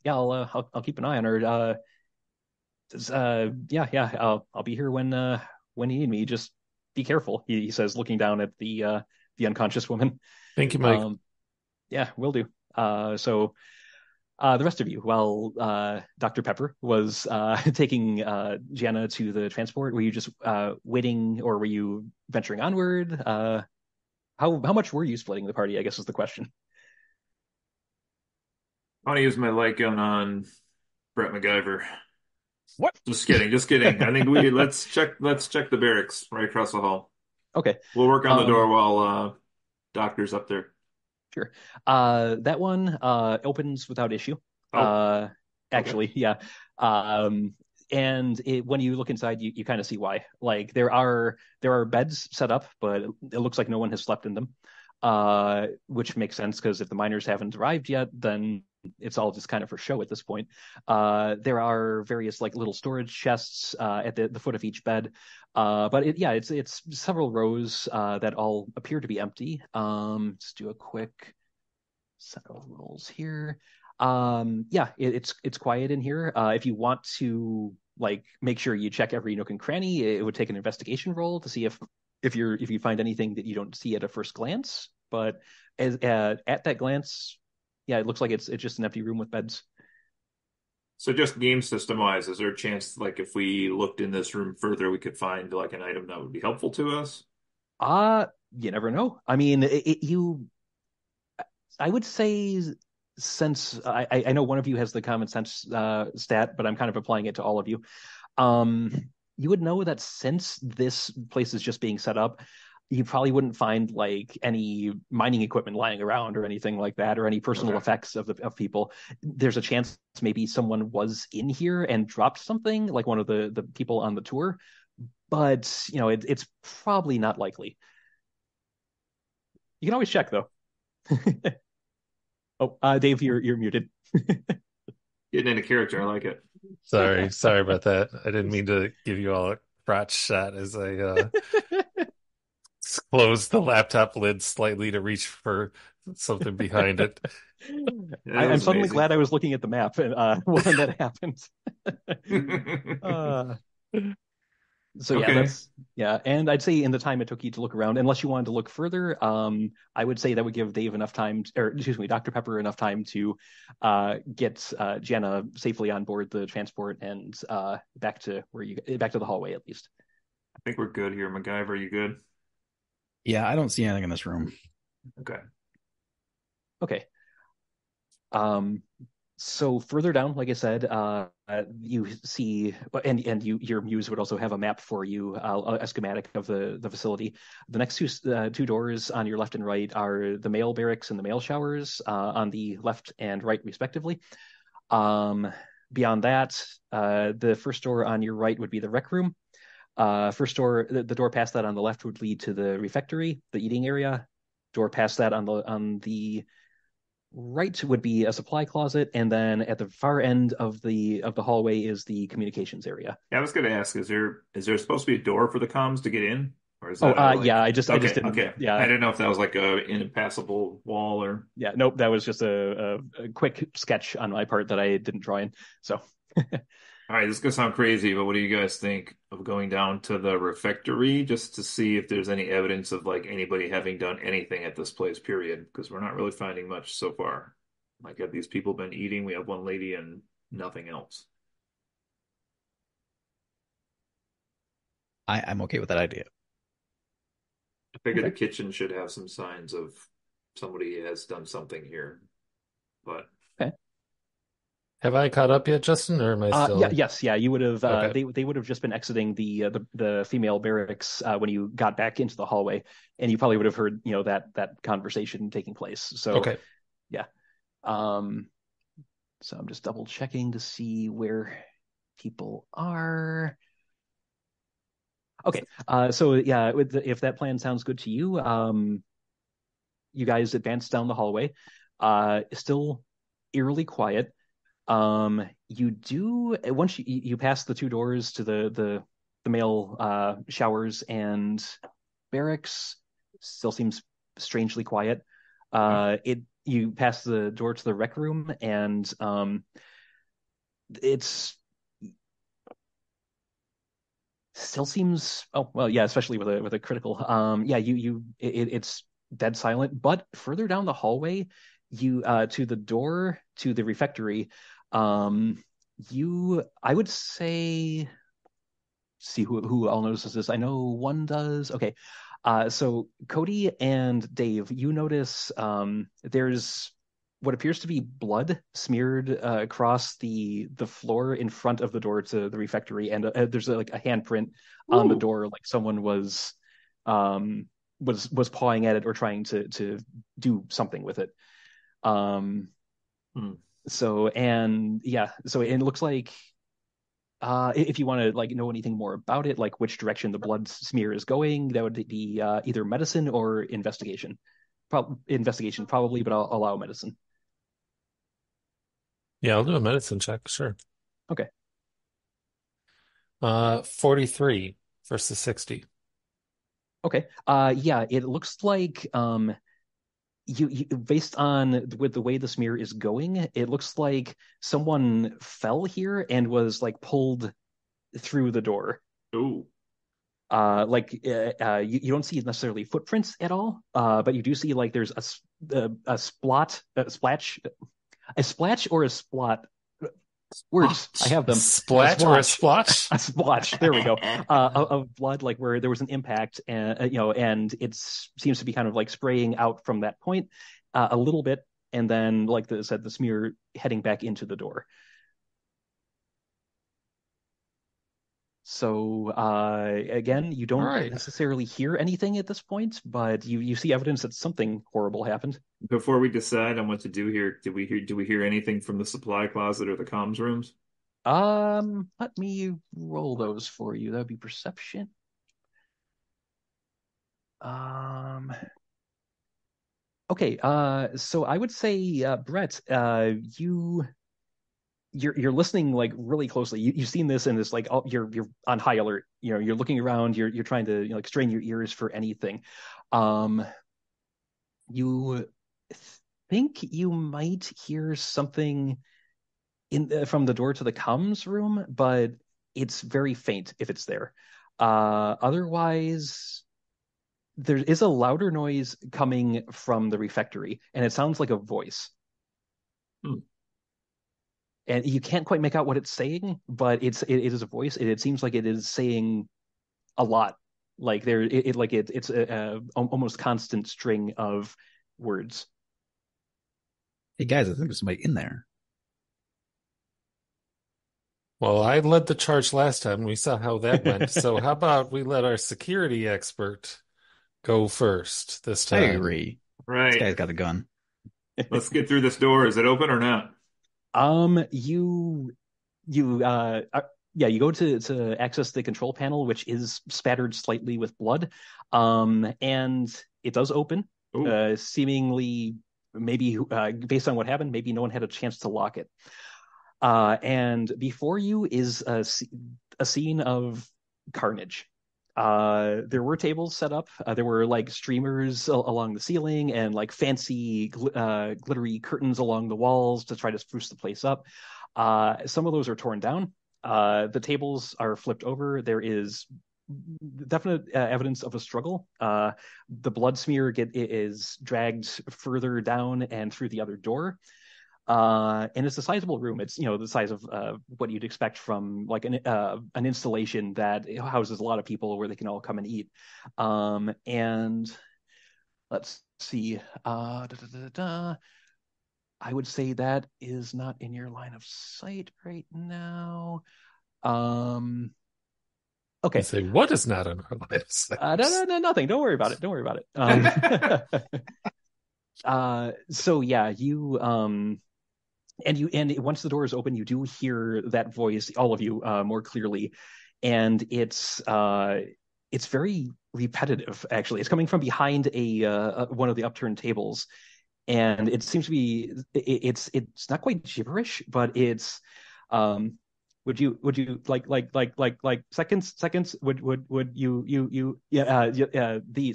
Yeah, I'll keep an eye on her. Yeah, I'll be here when you need me. Just be careful, he says, looking down at the unconscious woman. Thank you, Mike. Um, yeah, will do. So the rest of you, while Dr. Pepper was taking Gianna to the transport, were you just waiting, or were you venturing onward? How much were you splitting the party, I guess is the question. I want to use my light gun on Brett MacGyver. What? Just kidding, just kidding. I think we let's check the barracks right across the hall. Okay. We'll work on the door Um, while doctor's up there. Sure. That one opens without issue. Oh, Uh, okay. actually, yeah. Um, and when you look inside, you kind of see why. Like there are beds set up, but it looks like no one has slept in them. Which makes sense because if the miners haven't arrived yet, then it's all just kind of for show at this point. There are various like little storage chests at the foot of each bed. But it's several rows that all appear to be empty. Let's do a quick set of rolls here. Yeah, it's quiet in here. If you want to like make sure you check every nook and cranny, it would take an investigation roll to see if you find anything that you don't see at a first glance. But at that glance, yeah, it looks like it's just an empty room with beds. So just game system wise, is there a chance like if we looked in this room further, we could find like an item that would be helpful to us? You never know. I mean, I would say, since I know one of you has the common sense stat, but I'm kind of applying it to all of you. Um, you would know that since this place is just being set up, you probably wouldn't find like any mining equipment lying around or anything like that, or any personal Okay. effects of people. There's a chance maybe someone was in here and dropped something, like one of the people on the tour, but it's probably not likely. You can always check though. Oh, Dave, you're muted. Getting into character, I like it. Sorry about that. I didn't mean to give you all a crotch shot as I closed the laptop lid slightly to reach for something behind it. Yeah, that I'm was suddenly amazing. glad I was looking at the map and when that happened. Uh, so yeah, Okay. yeah, and I'd say in the time it took you to look around, unless you wanted to look further, I would say that would give Dave enough time, or excuse me, Dr. Pepper enough time to get Jenna safely on board the transport and back to the hallway at least. I think we're good here. MacGyver, you good? Yeah, I don't see anything in this room. Okay. Okay. Um, so further down, like I said, you see, and your muse would also have a map for you, a schematic of the facility. The next two doors on your left and right are the male barracks and the male showers on the left and right, respectively. Beyond that, the first door on your right would be the rec room. First door, the door past that on the left would lead to the refectory, the eating area. Door past that on the right would be a supply closet, and then at the far end of the hallway is the communications area. Yeah, I was gonna ask, is there supposed to be a door for the comms to get in, or is Oh, that a yeah, like? I just Okay, didn't. okay. I Yeah, didn't know if that was like a impassable wall or. yeah. Nope, that was just a quick sketch on my part that I didn't draw in. So, All right, this is gonna sound crazy, but what do you guys think of going down to the refectory just to see if there's any evidence of like anybody having done anything at this place, period? Because we're not really finding much so far. Like, have these people been eating? We have one lady and nothing else. I'm okay with that idea. I figure the okay. kitchen should have some signs of somebody has done something here, but Okay. Have I caught up yet, Justin, or am I Yeah, still yes, yeah. You would have. okay? They would have just been exiting the female barracks when you got back into the hallway, and you probably would have heard that conversation taking place. So Okay. yeah. Um. So I'm just double checking to see where people are. Okay. So yeah, if that plan sounds good to you, you guys advance down the hallway. Still eerily quiet. You do once you pass the two doors to the male showers and barracks, still seems strangely quiet. It You pass the door to the rec room and it's still seems oh well yeah especially with a critical yeah it's dead silent, but further down the hallway you to the door to the refectory you I would say see who all notices this. I know one does. Okay. So Cody and Dave, you notice there's what appears to be blood smeared across the floor in front of the door to the refectory, and there's like a handprint on the ooh, door, like someone um, was pawing at it or trying to do something with it. Um, hmm. so and yeah, so it looks like if you want to like know anything more about it, like which direction the blood smear is going, that would be either medicine or investigation. Investigation probably, but I'll allow medicine. Yeah, I'll do a medicine check, sure. Okay. 43 versus 60. Okay. Yeah, it looks like you based on with the way the smear is going, it looks like someone fell here and was like pulled through the door. Ooh. You don't see necessarily footprints at all, but you do see like there's a splot, a splash or a splot. Words, I have A them. A splat or a splotch, splotch? a splotch. There we go. Of blood, like where there was an impact, and and it seems to be kind of like spraying out from that point a little bit, and then like the said, the smear heading back into the door. So again, you All don't right. necessarily hear anything at this point, but you see evidence that something horrible happened. Before we decide on what to do here, do we hear anything from the supply closet or the comms rooms? Let me roll those for you. That would be perception. Um, okay. So I would say, Brett, you're listening like really closely. You've seen this and it's like oh, you're on high alert. You're looking around. You're trying to like strain your ears for anything. Um, you think you might hear something from the door to the comms room, but it's very faint if it's there. Otherwise, there is a louder noise coming from the refectory, and it sounds like a voice. Hmm. And you can't quite make out what it's saying, but it is a voice. It seems like it is saying a lot. Like it's a almost constant string of words. Hey guys, I think there's somebody in there. Well, I led the charge last time. We saw how that went. So how about we let our security expert go first this I time? agree. This Right. guy's got a gun. Let's get through this door. Is it open or not? You you yeah, you go to access the control panel, which is spattered slightly with blood, and it does open, Oh, seemingly maybe based on what happened, maybe no one had a chance to lock it. And before you is a scene of carnage. There were tables set up. There were like streamers along the ceiling and like fancy glittery curtains along the walls to try to spruce the place up. Some of those are torn down. The tables are flipped over. There is definite evidence of a struggle. The blood smear is dragged further down and through the other door. And it's a sizable room. It's the size of what you'd expect from like an installation that houses a lot of people where they can all come and eat. And let's see. I would say that is not in your line of sight right now. You Okay. say, what is not on our line of sight? No, nothing. Don't worry about it. Don't worry about it. So yeah, you and once the door is open, you do hear that voice, all of you, more clearly, and it's very repetitive. Actually, it's coming from behind one of the upturned tables, and it seems to be it's not quite gibberish, but it's would you like seconds would you yeah the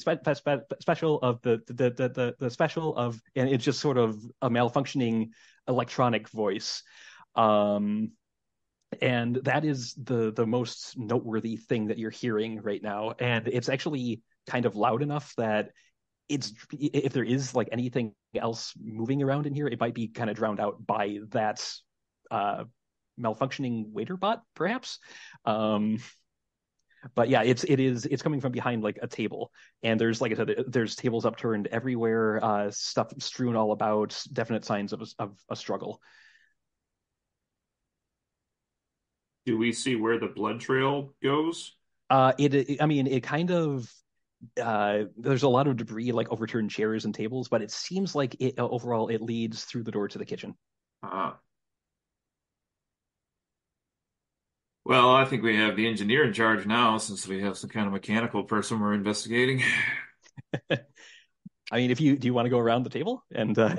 special of the special of, and it's just sort of a malfunctioning electronic voice, um and that is the most noteworthy thing that you're hearing right now, and it's actually kind of loud enough that it's if there is like anything else moving around in here, it might be kind of drowned out by that uh malfunctioning waiter bot, perhaps. Um, but yeah, it's coming from behind like a table, and there's, like I said, there's tables upturned everywhere, stuff strewn all about, definite signs of a struggle. Do we see where the blood trail goes? I mean, it kind of there's a lot of debris, like overturned chairs and tables, but it seems like it overall it leads through the door to the kitchen. Uh, well, I think we have the engineer in charge now, since we have some kind of mechanical person we're investigating. I mean, if you do you want to go around the table and Are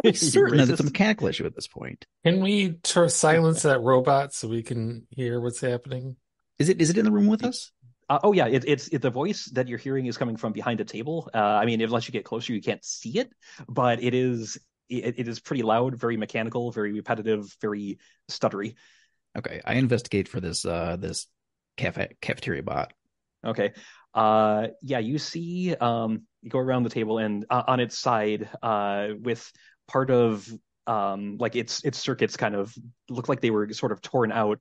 we you certain that it's a racist? mechanical issue at this point? Can we silence that robot so we can hear what's happening? Is it in the room with us? Oh yeah, it's the voice that you're hearing is coming from behind a table. I mean, unless you get closer, you can't see it, but it is pretty loud, very mechanical, very repetitive, very stuttery. Okay, I investigate for this cafeteria bot. Okay. Yeah, you see, you go around the table, and on its side, with part of like its circuits kind of look like they were sort of torn out.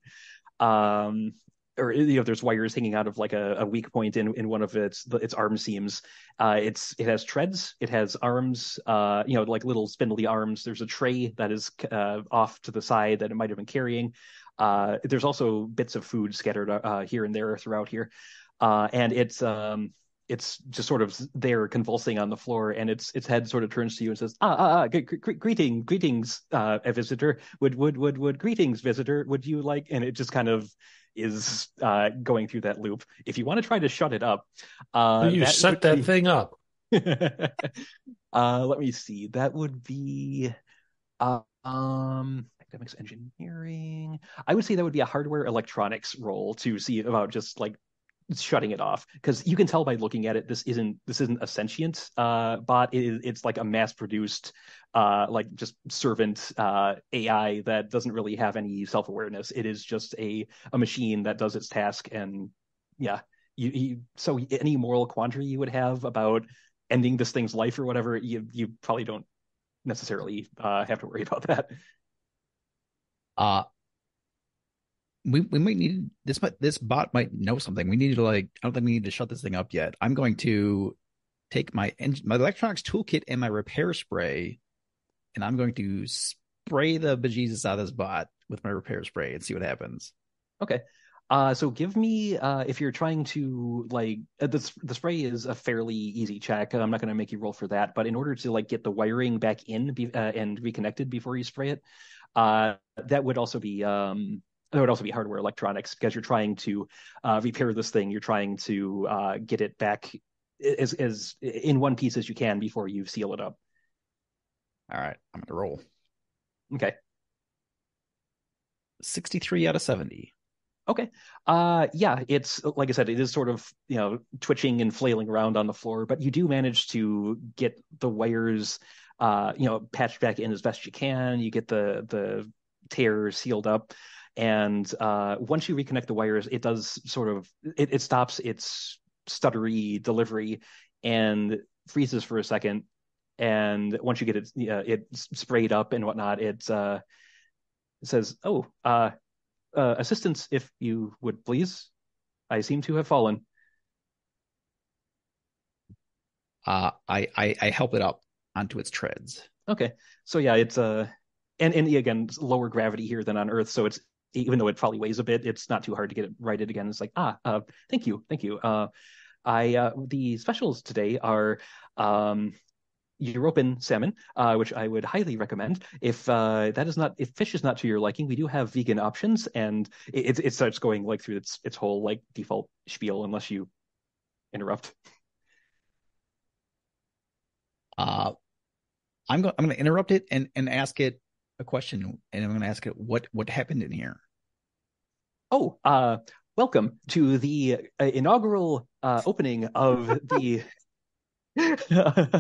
Um, or there's wires hanging out of like a weak point in one of its arm seams. It has treads, it has arms, like little spindly arms. There's a tray that is off to the side that it might have been carrying. There's also bits of food scattered here and there throughout here, and it's just sort of there convulsing on the floor, and its head sort of turns to you and says, greetings, visitor. Would greetings, visitor. Would you like? And it just kind of is going through that loop. If you want to try to shut it up, You that shut would that be. thing up. Let me see. That would be academics engineering. I would say that would be a hardware electronics role to see about just like shutting it off, because you can tell by looking at it this isn't a sentient bot. It's like a mass produced like just servant AI that doesn't really have any self-awareness. It is just a machine that does its task, and yeah, so any moral quandary you would have about ending this thing's life or whatever, you probably don't necessarily have to worry about that. Uh we might need this bot might know something. We need to like I don't think we need to shut this thing up yet. I'm going to take my electronics toolkit and my repair spray, and I'm going to spray the bejesus out of this bot with my repair spray and see what happens. Okay. So give me if you're trying to like the spray is a fairly easy check. I'm not going to make you roll for that, but in order to like get the wiring back in and reconnected before you spray it, that would also be hardware electronics, because you're trying to repair this thing. You're trying to get it back as in one piece as you can before you seal it up. All right, I'm gonna roll Okay. 63 out of 70. Okay. Yeah, it's like I said, it is sort of, twitching and flailing around on the floor, but you do manage to get the wires, patched back in as best you can. You get the tear sealed up, and once you reconnect the wires, it does sort of it stops its stuttery delivery and freezes for a second. And once you get it sprayed up and whatnot, it says, "Oh, assistance, if you would please. I seem to have fallen." I help it up onto its treads. Okay, so yeah, it's and again, it's lower gravity here than on Earth, so it's even though it probably weighs a bit, it's not too hard to get it righted again. It's like, thank you, thank you. I the specials today are European salmon, which I would highly recommend. If fish is not to your liking, we do have vegan options, and it starts going like through its whole like default spiel unless you interrupt. Uh, I'm going to interrupt it and ask it a question, and I'm going to ask it what happened in here. Oh, welcome to the inaugural opening of the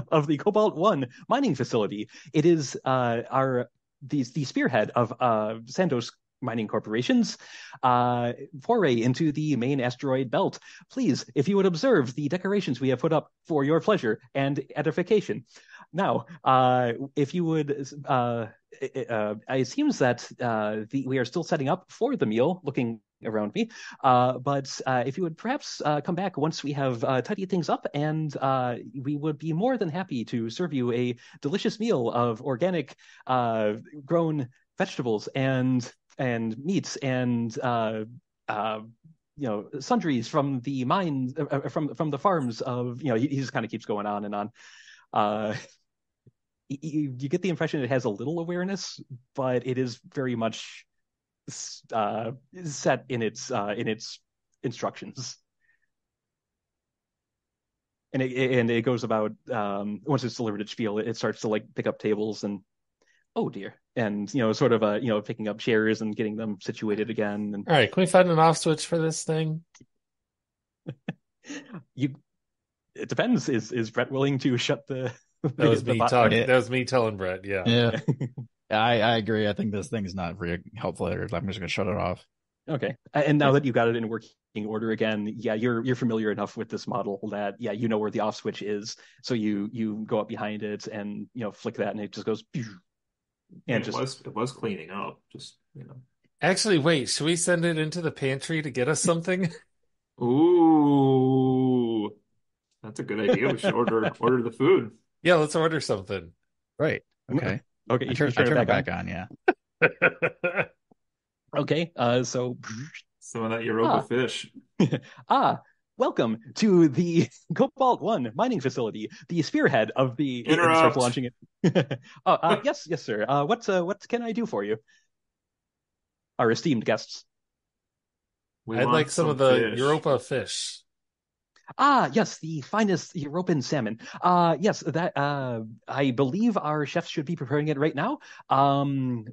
of the Cobalt One mining facility. It is the spearhead of Sandos Mining Corporation's foray into the main asteroid belt. Please, if you would observe the decorations we have put up for your pleasure and edification. Now, if you would, it seems that we are still setting up for the meal, looking around me. But if you would perhaps come back once we have tidied things up, and we would be more than happy to serve you a delicious meal of organic grown vegetables and meats and sundries from the mines from the farms of he just kind of keeps going on and on. Uh, you get the impression it has a little awareness, but it is very much set in its instructions. And it goes about once it's delivered its spiel, it starts to like pick up tables and oh dear, and sort of picking up chairs and getting them situated again. And All right, can we find an off switch for this thing? you, it depends. Is Brett willing to shut the That was the me bot? talking. That was me telling Brett. Yeah. Yeah, I agree. I think this thing's not very helpful. I'm just going to shut it off. Okay. And now that you got it in working order again, yeah, you're familiar enough with this model that yeah, you know where the off switch is. So you go up behind it and flick that and it just goes and it was cleaning up, just Actually, wait, should we send it into the pantry to get us something? Ooh, that's a good idea. We should order the food. Yeah, let's order something. Right. Okay. Okay, I you turn turn it it back back on. Yeah. Okay, so Some of that Europa fish. welcome to the Cobalt One mining facility, the spearhead of the Interrupt. starts launching it. Yes, sir. What can I do for you, our esteemed guests? I'd like some of the fish. Europa fish. Yes, the finest European salmon. Yes, that I believe our chefs should be preparing it right now.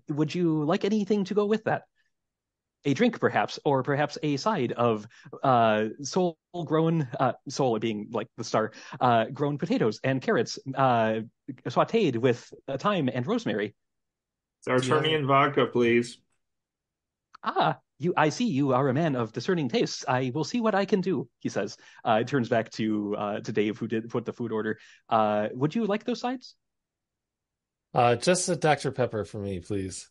Would you like anything to go with that? A drink, perhaps, or perhaps a side of soul grown, soul being like the star, grown potatoes and carrots, sautéed with thyme and rosemary. Sartreinian vodka, please. I see you are a man of discerning tastes. I will see what I can do, he says. It turns back to Dave, who did put the food order. Would you like those sides? Just a Dr. Pepper for me, please.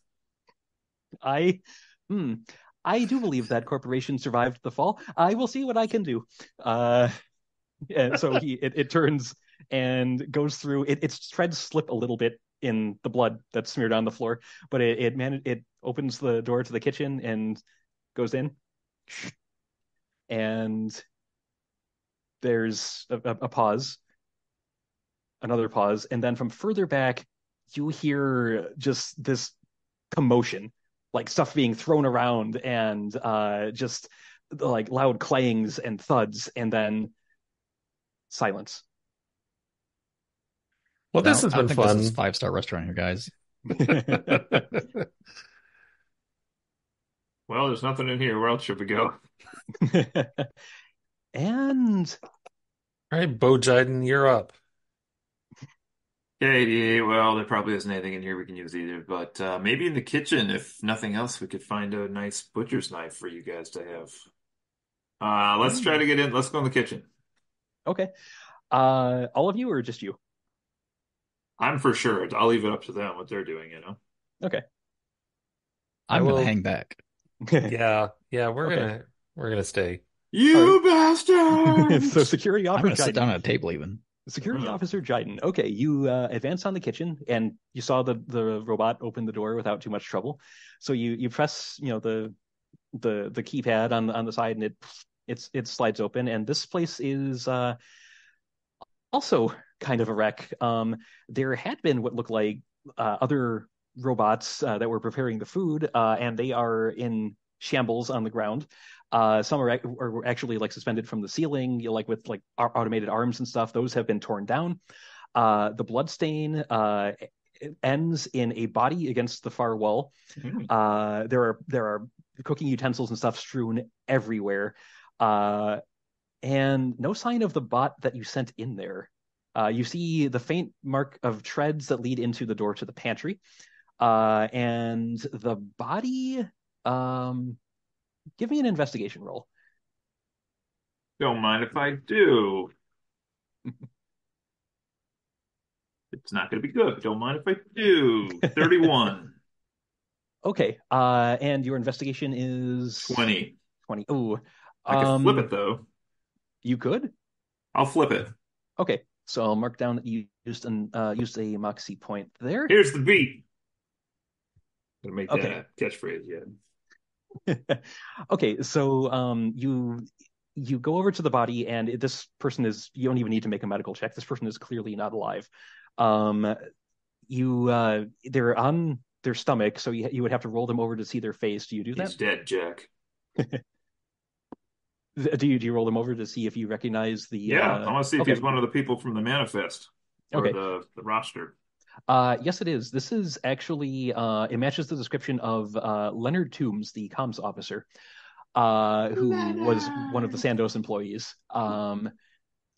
I do believe that corporation survived the fall. I will see what I can do. And so it turns and goes through. Its treads slip a little bit in the blood that's smeared on the floor, but it opens the door to the kitchen and goes in. And there's a pause, another pause, and then from further back, you hear just this commotion, like stuff being thrown around and just like loud clangs and thuds, and then silence. Well, this has been I think fun. This is 5-star restaurant here, guys. Well, there's nothing in here. Where else should we go? And All right, Bo Jiden, you're up. Okay, well, there probably isn't anything in here we can use either, but maybe in the kitchen, if nothing else, we could find a nice butcher's knife for you guys to have. Let's try mm, to get in. Let's go in the kitchen. okay. All of you or just you? I'm for sure. I'll leave it up to them what they're doing, you know. Okay. I I'm gonna will. hang back. Yeah, yeah, Okay. we're gonna stay. All right. You So bastards! security I'm officer gonna sit Jiden. down at a table even. Security Oh, officer Jiden. Okay, you advance on the kitchen and you saw the robot open the door without too much trouble. So you press, the keypad on the side and it slides open and this place is also kind of a wreck. There had been what looked like other robots that were preparing the food, and they are in shambles on the ground. Some are actually like suspended from the ceiling, like with like automated arms and stuff. Those have been torn down. The blood stain ends in a body against the far wall. hmm. There are cooking utensils and stuff strewn everywhere. Uh, and no sign of the bot that you sent in there. You see the faint mark of treads that lead into the door to the pantry, and the body. Um, Give me an investigation roll. Don't mind if I do. It's not going to be good. Don't mind if I do. 31, Okay, and your investigation is 20. 20. Oh, I could flip it though. you could. I'll flip it. Okay, so I'll mark down that you used a moxie point there. Here's the beat. Gonna make that Okay. a catchphrase yet. Okay, so you go over to the body, and this person is you don't even need to make a medical check. This person is clearly not alive. Um, they're on their stomach, so you would have to roll them over to see their face. Do you do that? He's dead, Jack. Do you roll them over to see if you recognize the Yeah, I want to see if okay. he's one of the people from the manifest or Okay. the roster. Yes, it is. This is actually it matches the description of Leonard Toombs, the comms officer, who was one of the Leonard. Sandos employees.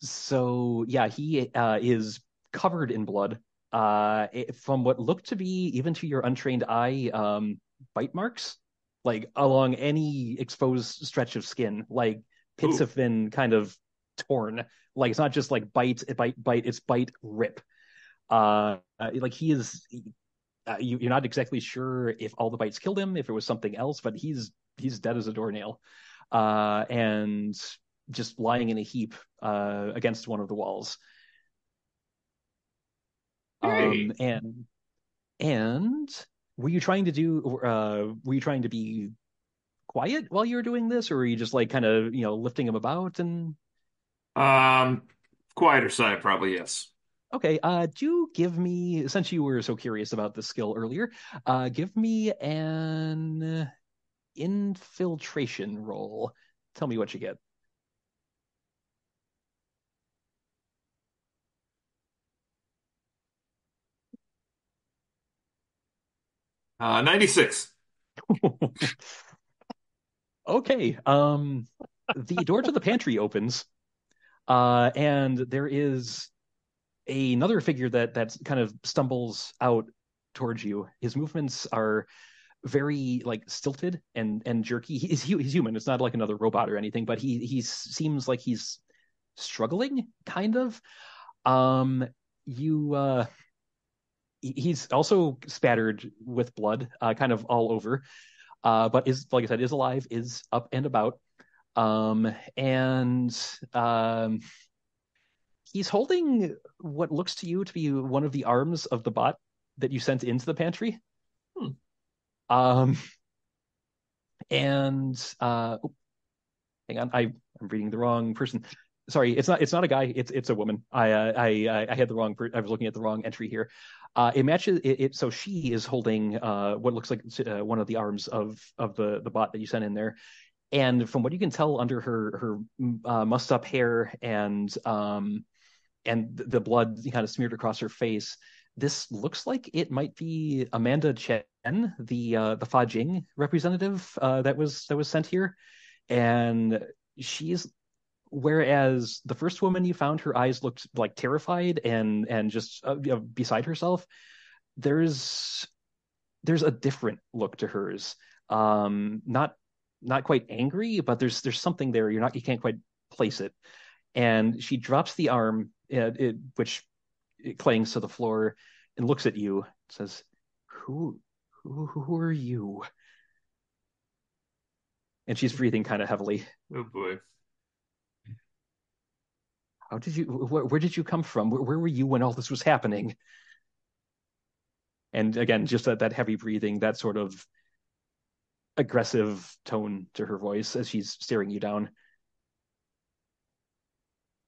So yeah, he is covered in blood. From what looked to be, even to your untrained eye, bite marks, like along any exposed stretch of skin. Like pits Ooh, have been kind of torn. Like it's not just like bite, it's bite, rip. Like he is, you're not exactly sure if all the bites killed him, if it was something else, but he's dead as a doornail, and just lying in a heap against one of the walls. hey. And were you trying to be quiet while you were doing this, or were you just like kind of lifting him about and Um, Quieter side, probably, yes. okay, do give me, since you were so curious about this skill earlier, give me an infiltration roll. Tell me what you get. 96. Okay, the door to the pantry opens, and there is another figure that kind of stumbles out towards you. His movements are very like stilted and jerky. He's human. It's not like another robot or anything, but he seems like he's struggling, kind of. Um, you he's also spattered with blood, kind of all over. But is like I said, is alive, is up and about. And he's holding what looks to you to be one of the arms of the bot that you sent into the pantry. Hmm. Um, and hang on, I'm reading the wrong person. Sorry, it's not a guy. It's a woman. I had the wrong. I was looking at the wrong entry here. It matches it. So she is holding what looks like one of the arms of the bot that you sent in there. And from what you can tell, under her mussed up hair and the blood kind of smeared across her face, this looks like it might be Amanda Chen, the Fajing representative that was sent here, and she's whereas the first woman you found, her eyes looked like terrified and just beside herself. There's there's a different look to hers. Not quite angry, but there's something there. You can't quite place it. And she drops the arm, which it clangs to the floor, and looks at you. Says, "Who are you?" And she's breathing kind of heavily. Oh boy. How did you? Where did you come from? Where were you when all this was happening? And again, just that heavy breathing, that sort of aggressive tone to her voice as she's staring you down.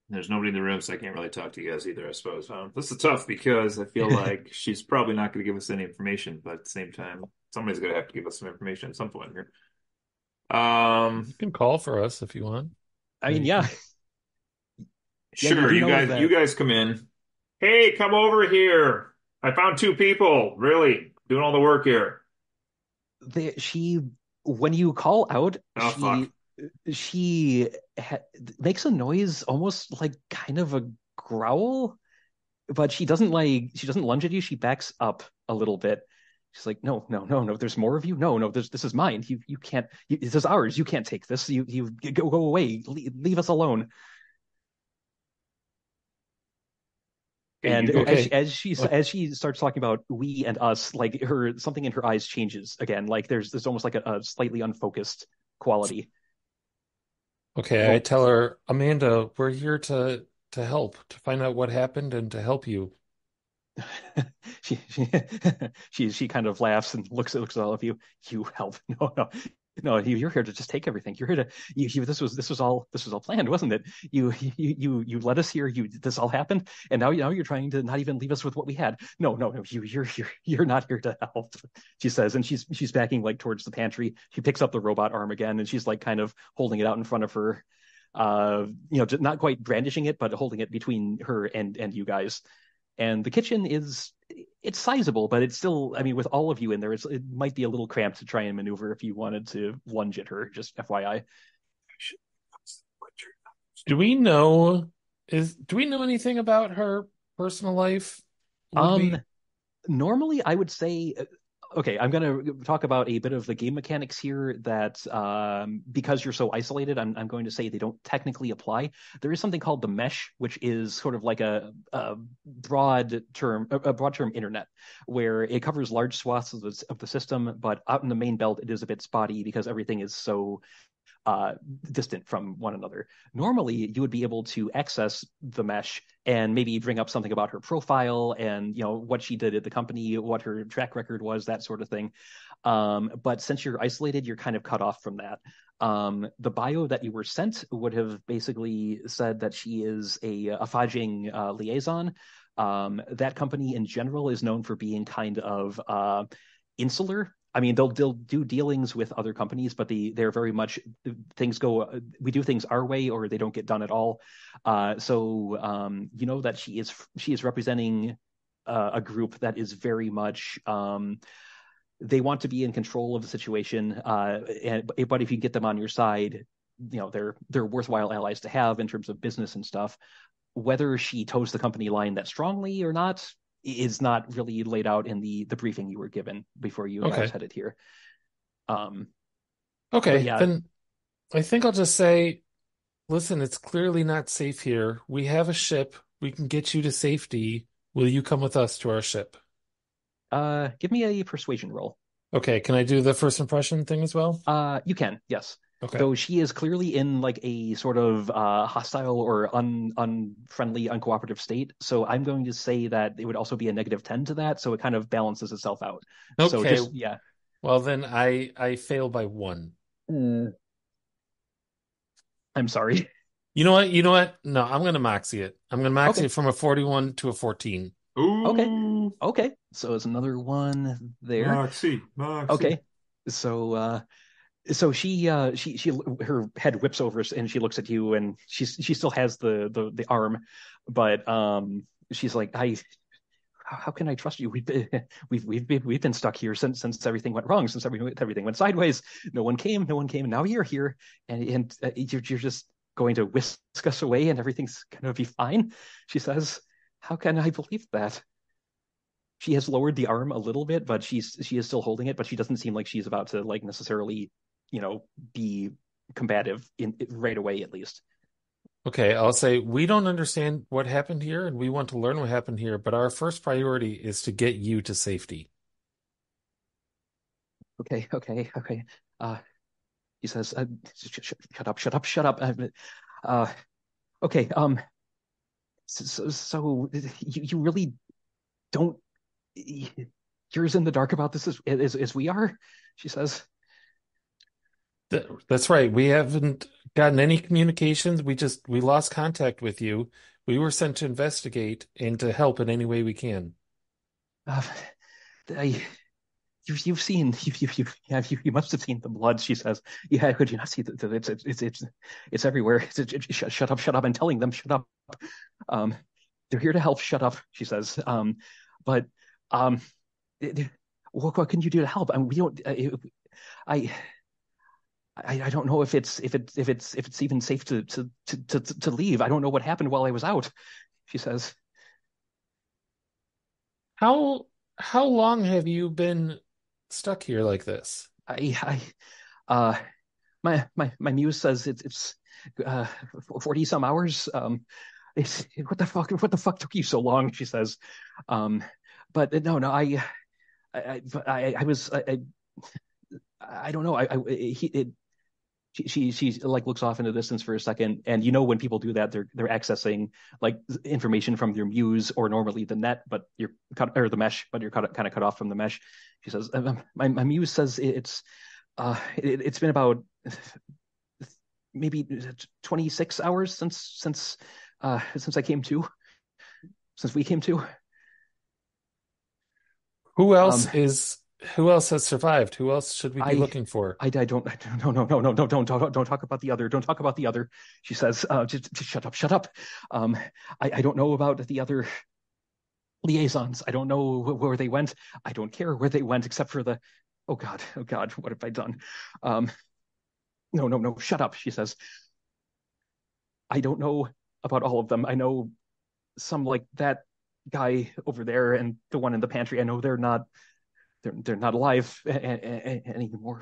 There's nobody in the room, so I can't really talk to you guys either, I suppose. This is tough because I feel like she's probably not going to give us any information, but at the same time, somebody's going to have to give us some information at some point here. You can call for us if you want. I mean, yeah. Sure, you guys come in. Hey, come over here. I found two people, really, doing all the work here. When you call out, Oh, fuck. she makes a noise almost like kind of a growl, but she doesn't lunge at you. She backs up a little bit. She's like, no, no, no, no. There's more of you. No, no. This is mine. You can't. This is ours. You can't take this. You go away. Leave us alone. And Okay. as she starts talking about we and us, like something in her eyes changes again. Like there's almost like a slightly unfocused quality. Okay, I tell her, Amanda, we're here to help, to find out what happened and to help you. she she kind of laughs and looks at all of you. You help? No, no, no. You're here to just take everything. You're here to. This was all planned, wasn't it? You led us here. This all happened, and now you're trying to not even leave us with what we had. No, no, no. You're not here to help. She says, and she's backing like towards the pantry. She picks up the robot arm again, and she's like kind of holding it out in front of her. Not quite brandishing it, but holding it between her and you guys. And the kitchen it's sizable, but it's still, I mean, with all of you in there, it might be a little cramped to try and maneuver if you wanted to lunge at her, just FYI. Do we know anything about her personal life? Normally I would say, okay, I'm going to talk about a bit of the game mechanics here that, because you're so isolated, I'm going to say they don't technically apply. There is something called the mesh, which is sort of like a broad term internet, where it covers large swaths of the system, but out in the main belt, it is a bit spotty because everything is so distant from one another. Normally, you would be able to access the mesh and maybe bring up something about her profile and what she did at the company, what her track record was, that sort of thing. But since you're isolated, you're kind of cut off from that. The bio that you were sent would have basically said that she is a Fajing liaison. That company in general is known for being kind of insular. I mean, they'll do dealings with other companies, but they're very much we do things our way or they don't get done at all. So that she is representing a group that is very much they want to be in control of the situation. But if you get them on your side, they're worthwhile allies to have in terms of business and stuff. Whether she toes the company line that strongly or not is not really laid out in the briefing you were given before you guys headed here. Okay, then I think I'll just say, listen, it's clearly not safe here. We have a ship. We can get you to safety. Will you come with us to our ship? Give me a persuasion roll. Okay, can I do the first impression thing as well? You can, yes. Okay. Though she is clearly in like a sort of hostile or unfriendly, uncooperative state. So I'm going to say that it would also be a -10 to that. So it kind of balances itself out. Okay. So yeah. Well, then I fail by 1. I'm sorry. You know what? No, I'm going to moxie it. I'm going to moxie it from a 41 to a 14. Ooh. Okay. So it's another one there. Moxie. Okay. So she her head whips over and she looks at you and she still has the arm, but she's like, how can I trust you? We've been stuck here since everything went wrong, since everything went sideways. No one came, and now you're here, and you're just going to whisk us away, and everything's gonna be fine." She says, "How can I believe that?" She has lowered the arm a little bit, but she is still holding it, but she doesn't seem like she's about to like necessarily, be combative in right away at least. Okay, I'll say we don't understand what happened here and we want to learn what happened here, but our first priority is to get you to safety. Okay. Uh, he says, "Shut up, shut up, shut up." Uh, okay. So you really don't. You're as in the dark about this as we are, she says. That's right. We haven't gotten any communications. We lost contact with you. We were sent to investigate and to help in any way we can. Uh, I, you've seen you must have seen the blood, she says. Yeah, could you not see that it's everywhere. Shut up. I'm telling them, shut up. Um, they're here to help. Shut up, she says. But um, what can you do to help? I mean, we don't. I I don't know if it's even safe to leave. I don't know what happened while I was out, she says. How how long have you been stuck here like this? I my muse says it's uh 40 some hours. It's what the fuck took you so long, she says. Um, but no, I was I don't know. She like looks off into the distance for a second, and when people do that, they're accessing like information from their muse or normally the net, but you're cut or the mesh, but you're kind of cut off from the mesh. She says, my muse says it's been about maybe 26 hours since I came to, since we came to. Who else Um, is who else has survived? Who else should we be I looking for? I don't no don't talk about the other, don't talk about the other, she says. Just shut up. I don't know about the other liaisons. I don't know where they went. I don't care where they went except for the oh God, what have I done? um no, shut up, she says. I don't know about all of them. I know some, like that guy over there and the one in the pantry. I know they're not alive anymore.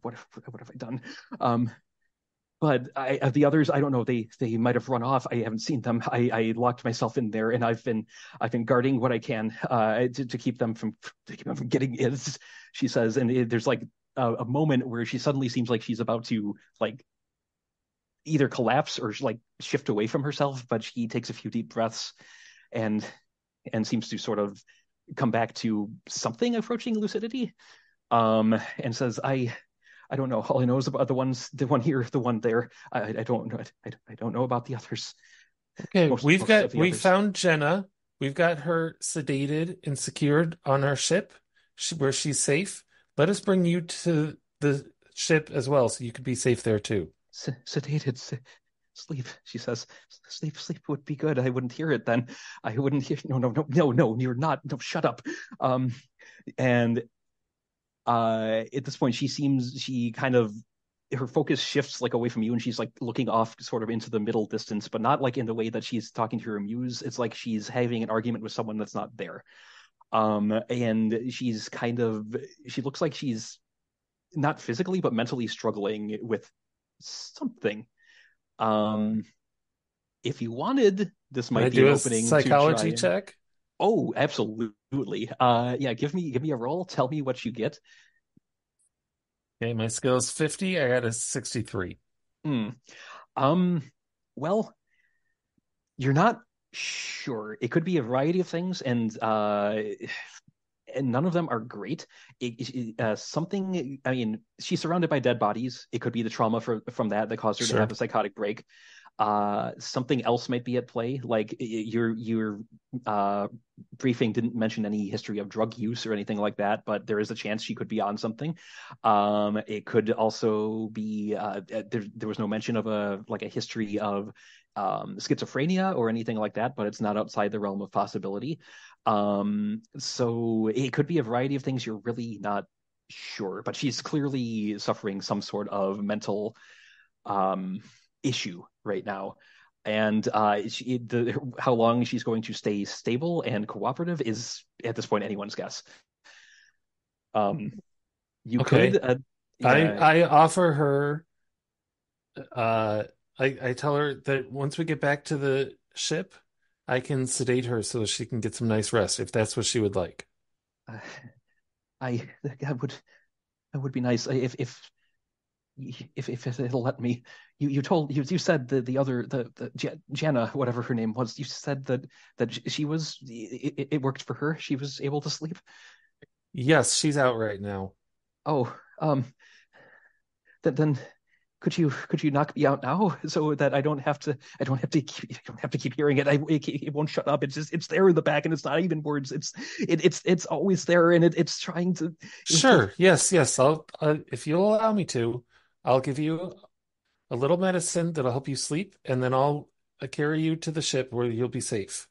What have I done? Um, but the others, I don't know. They might have run off. I haven't seen them. I locked myself in there, and I've been guarding what I can to keep them from getting in. She says, and there's like a moment where she suddenly seems like she's about to like either collapse or like shift away from herself, but she takes a few deep breaths and seems to sort of come back to something approaching lucidity. And says, I don't know. All I know is about the one here, the one there. I don't know. I don't know about the others. Okay, Most of the we others. found Jenna. We've got her sedated and secured on our ship, where she's safe. Let us bring you to the ship as well, so you could be safe there too. Sedated. Sleep, she says. Sleep would be good. I wouldn't hear it then. I wouldn't hear. No. You're not. No, shut up. And at this point, she kind of, her focus shifts like away from you, and she's like looking off sort of into the middle distance, but not like in the way that she's talking to her muse. It's like she's having an argument with someone that's not there. And she looks like she's not physically but mentally struggling with something. um if you wanted, this Can I might be do an a opening to try psychology and. check? Oh, absolutely. Yeah, give me a roll, tell me what you get. Okay, my skill is 50. I got a 63. Hmm. um well, you're not sure. It could be a variety of things, and none of them are great. Something. I mean, she's surrounded by dead bodies. It could be the trauma from that caused her to Sure. have a psychotic break. Something else might be at play. Like your briefing didn't mention any history of drug use or anything like that, but there is a chance she could be on something. It could also be there was no mention of a history of schizophrenia or anything like that, but it's not outside the realm of possibility. So it could be a variety of things. You're really not sure, but she's clearly suffering some sort of mental um, issue right now. And how long she's going to stay stable and cooperative is at this point anyone's guess. Um, you could, Okay. yeah, I offer her I tell her that once we get back to the ship, I can sedate her so she can get some nice rest if that's what she would like. uh, I that would be nice if it'll let me. You said the other Jana, whatever her name was. You said that she was it worked for her. She was able to sleep. Yes, she's out right now. Oh, then could you knock me out now so that I don't have to keep hearing it. It won't shut up. It's there in the back and it's not even words. It's always there and it's trying to. Sure. Yes, yes. I'll if you'll allow me to, I'll give you a little medicine that'll help you sleep, and then I'll carry you to the ship where you'll be safe.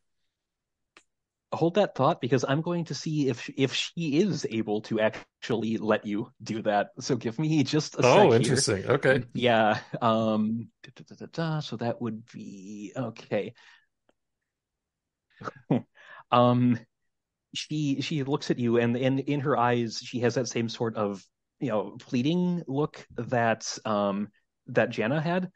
Hold that thought because I'm going to see if she is able to actually let you do that. So give me just a Oh, sec here. interesting. Okay. Yeah. So that would be okay. Um, she looks at you and in her eyes she has that same sort of pleading look that Jana had.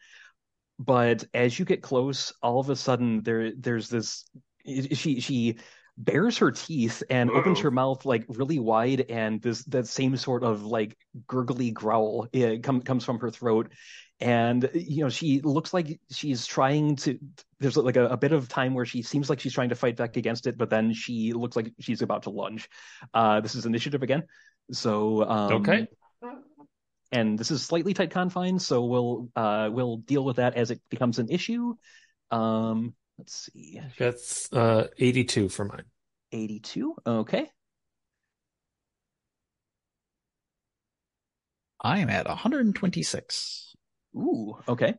But as you get close, all of a sudden there's this she bares her teeth and opens Whoa. her mouth like really wide, and this that same sort of like gurgly growl comes from her throat. And she looks like she's trying to there's like a bit of time where she seems like she's trying to fight back against it, but then she looks like she's about to lunge. This is initiative again. So Okay. and this is slightly tight confines, so we'll deal with that as it becomes an issue. Let's see, That's 82 for mine. 82. Okay. I am at 126. Ooh, okay.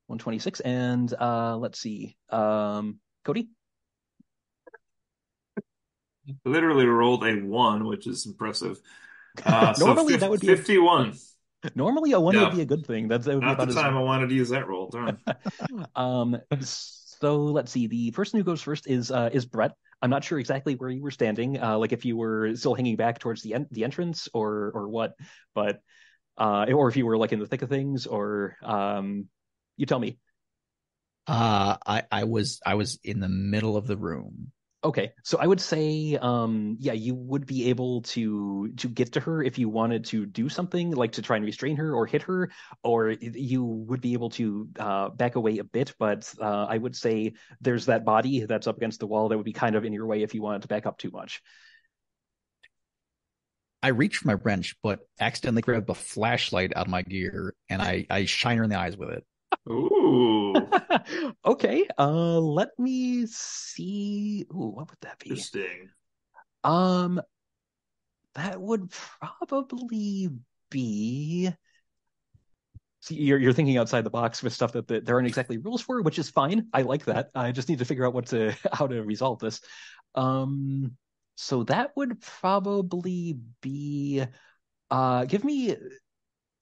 126, and let's see. Cody. Literally rolled a 1, which is impressive. So Normally that would be 51. normally a one would Yeah, be a good thing. That would be not the about as time I wanted to use that roll. Darn. so let's see. The person who goes first is Brett. I'm not sure exactly where you were standing, like if you were still hanging back towards the entrance or what, but or if you were like in the thick of things, or you tell me. I was in the middle of the room. Okay, so I would say, yeah, you would be able to get to her if you wanted to do something like to try and restrain her or hit her, or you would be able to back away a bit. But I would say there's that body that's up against the wall that would be kind of in your way if you wanted to back up too much. I reach for my wrench, but accidentally grab the flashlight out of my gear and I shine her in the eyes with it. Ooh, Okay, let me see. Ooh, what would that be? interesting. Um, that would probably be. See, you're thinking outside the box with stuff that there aren't exactly rules for, which is fine. I like that. I just need to figure out how to resolve this. Um, so that would probably be give me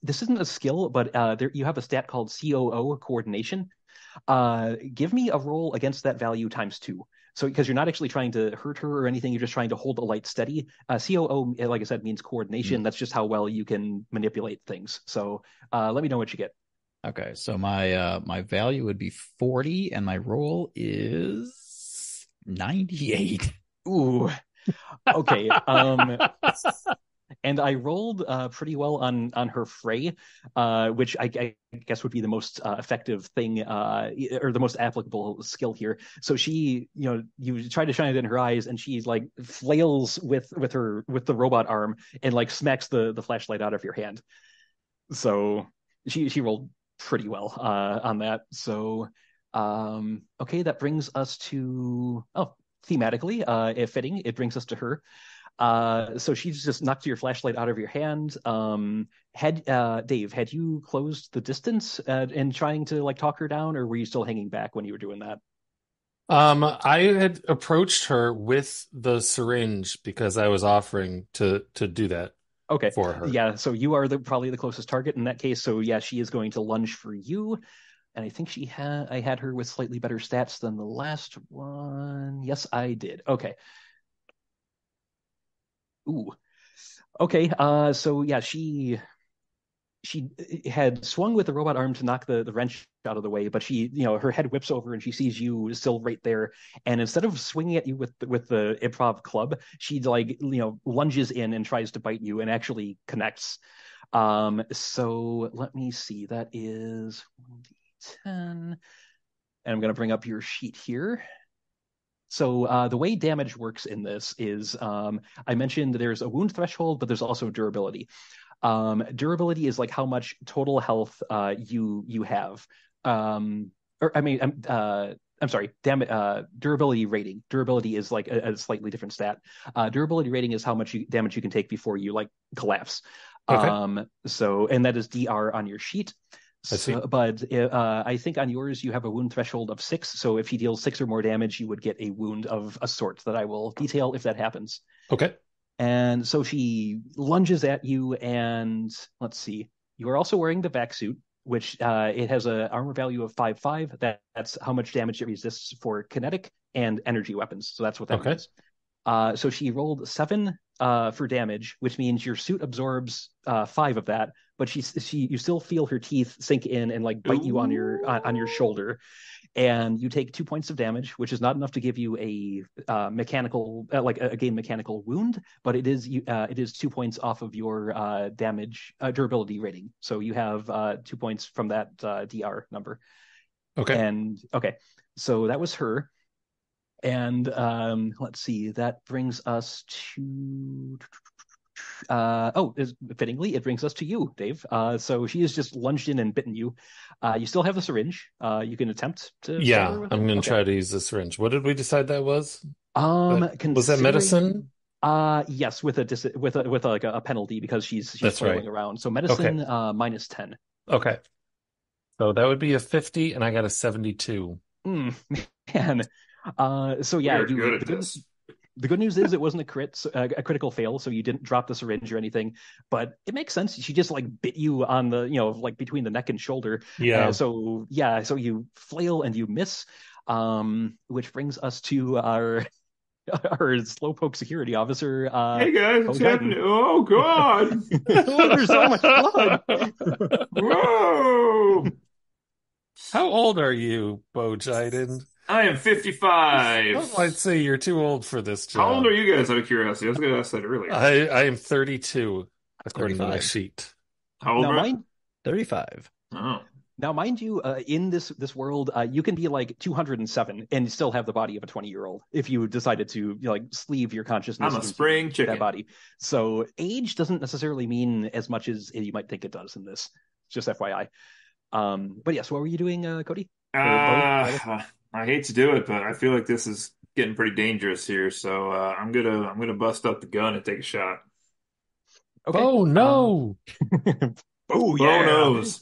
this isn't a skill, but there you have a stat called COO coordination. Give me a roll against that value times two. So because you're not actually trying to hurt her or anything, you're just trying to hold a light steady. COO, like I said, means coordination. Mm. That's just how well you can manipulate things. So let me know what you get. Okay, so my value would be 40 and my roll is 98. Ooh, okay. And I rolled pretty well on her fray, which I guess would be the most effective thing or the most applicable skill here. So she, you try to shine it in her eyes, and she like flails with the robot arm and like smacks the flashlight out of your hand. So she rolled pretty well on that. So okay, that brings us to thematically, if fitting, it brings us to her. So she just knocked your flashlight out of your hand. Had Dave, had you closed the distance in trying to like talk her down, or were you still hanging back when you were doing that? I had approached her with the syringe because I was offering to do that Okay, for her. yeah. So you are probably the closest target in that case. So yeah, she is going to lunge for you, and I think I had her with slightly better stats than the last one. Yes, I did. Okay. Ooh. Okay. So yeah, she had swung with the robot arm to knock the wrench out of the way, but her head whips over and she sees you still right there. And instead of swinging at you with the improv club, she like lunges in and tries to bite you and actually connects. So let me see. That is 1d10, and I'm going to bring up your sheet here. So the way damage works in this is I mentioned there's a wound threshold, but there's also durability. Durability is like how much total health you have. Or I mean, I'm sorry, durability rating. Durability is like a slightly different stat. Durability rating is how much damage you can take before you like collapse. Okay, And that is DR on your sheet. I see. So, but I think on yours you have a wound threshold of 6. So if he deals 6 or more damage, you would get a wound of a sort that I will detail if that happens. Okay. And so she lunges at you, and let's see. You are also wearing the vac suit, which it has an armor value of 5/5. That's how much damage it resists for kinetic and energy weapons. So that's what that Okay. means. So she rolled 7 for damage, which means your suit absorbs 5 of that, but you still feel her teeth sink in and like bite you on your Ooh. shoulder, and you take 2 points of damage, which is not enough to give you a mechanical like again mechanical wound, but it is 2 points off of your damage durability rating. So you have 2 points from that DR number. Okay. And okay, so that was her. And let's see, that brings us to fittingly, it brings us to you, Dave. So she has just lunged in and bitten you. You still have the syringe. You can attempt to stab her Yeah, with it. I'm gonna Okay. try to use the syringe. What did we decide that was? Was that Considering medicine? yes, with like a penalty because she's That's flailing right. around. So Okay. medicine -10. Okay. So that would be a 50, and I got a 72. Mm, man. So We yeah, are you good at this. the good news is it wasn't a critical fail, so you didn't drop the syringe or anything. But it makes sense. She just like bit you on the like between the neck and shoulder. Yeah. So yeah, so you flail and you miss. Which brings us to our slowpoke security officer, Hey guys, what's Poseidon. happening? Oh God! Oh, there's so much blood. Whoa! How old are you, Bo Jiden? I am Some might 55. say you're too old for this How old are job. you guys out of curiosity? I was gonna ask that earlier. I am 32, according to my 35. sheet. How old, Now, Brett? mind 35. Oh. Now, mind you, in this world, you can be like 207 and still have the body of a 20-year-old if you decided to like sleeve your I'm consciousness a into spring that chicken. body. So age doesn't necessarily mean as much as you might think it does in this. Just FYI. But yes, what were you doing, Cody? Or Bo, rather? I hate to do it, but I feel like this is getting pretty dangerous here. So I'm gonna bust up the gun and take a shot. Okay. Bo, no! Oh Bow yeah. nose.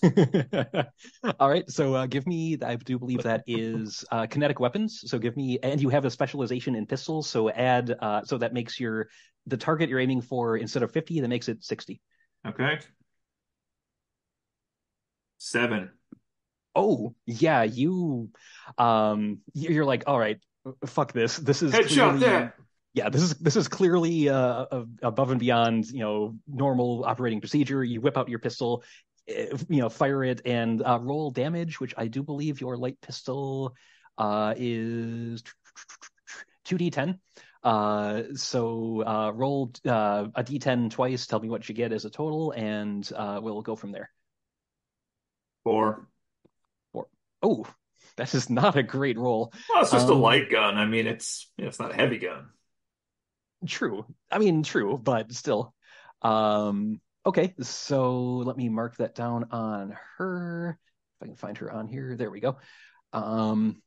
All right. So give me. I do believe that is kinetic weapons. So give me, and you have a specialization in pistols. So add. So that makes the target you're aiming for instead of 50, that makes it 60. Okay. 7. Oh yeah, you're like, all right, fuck this. This is Headshot clearly that. yeah, this is clearly above and beyond normal operating procedure. You whip out your pistol, fire it, and roll damage, which I do believe your light pistol is 2d10. So roll a d10 twice. Tell me what you get as a total, and we'll go from there. 4. Or oh, that is not a great roll. Well, it's just a Um, light gun. I mean, it's not a heavy gun. True. I mean, true, but still. Okay, so let me mark that down on her. If I can find her on here. There we go. Um,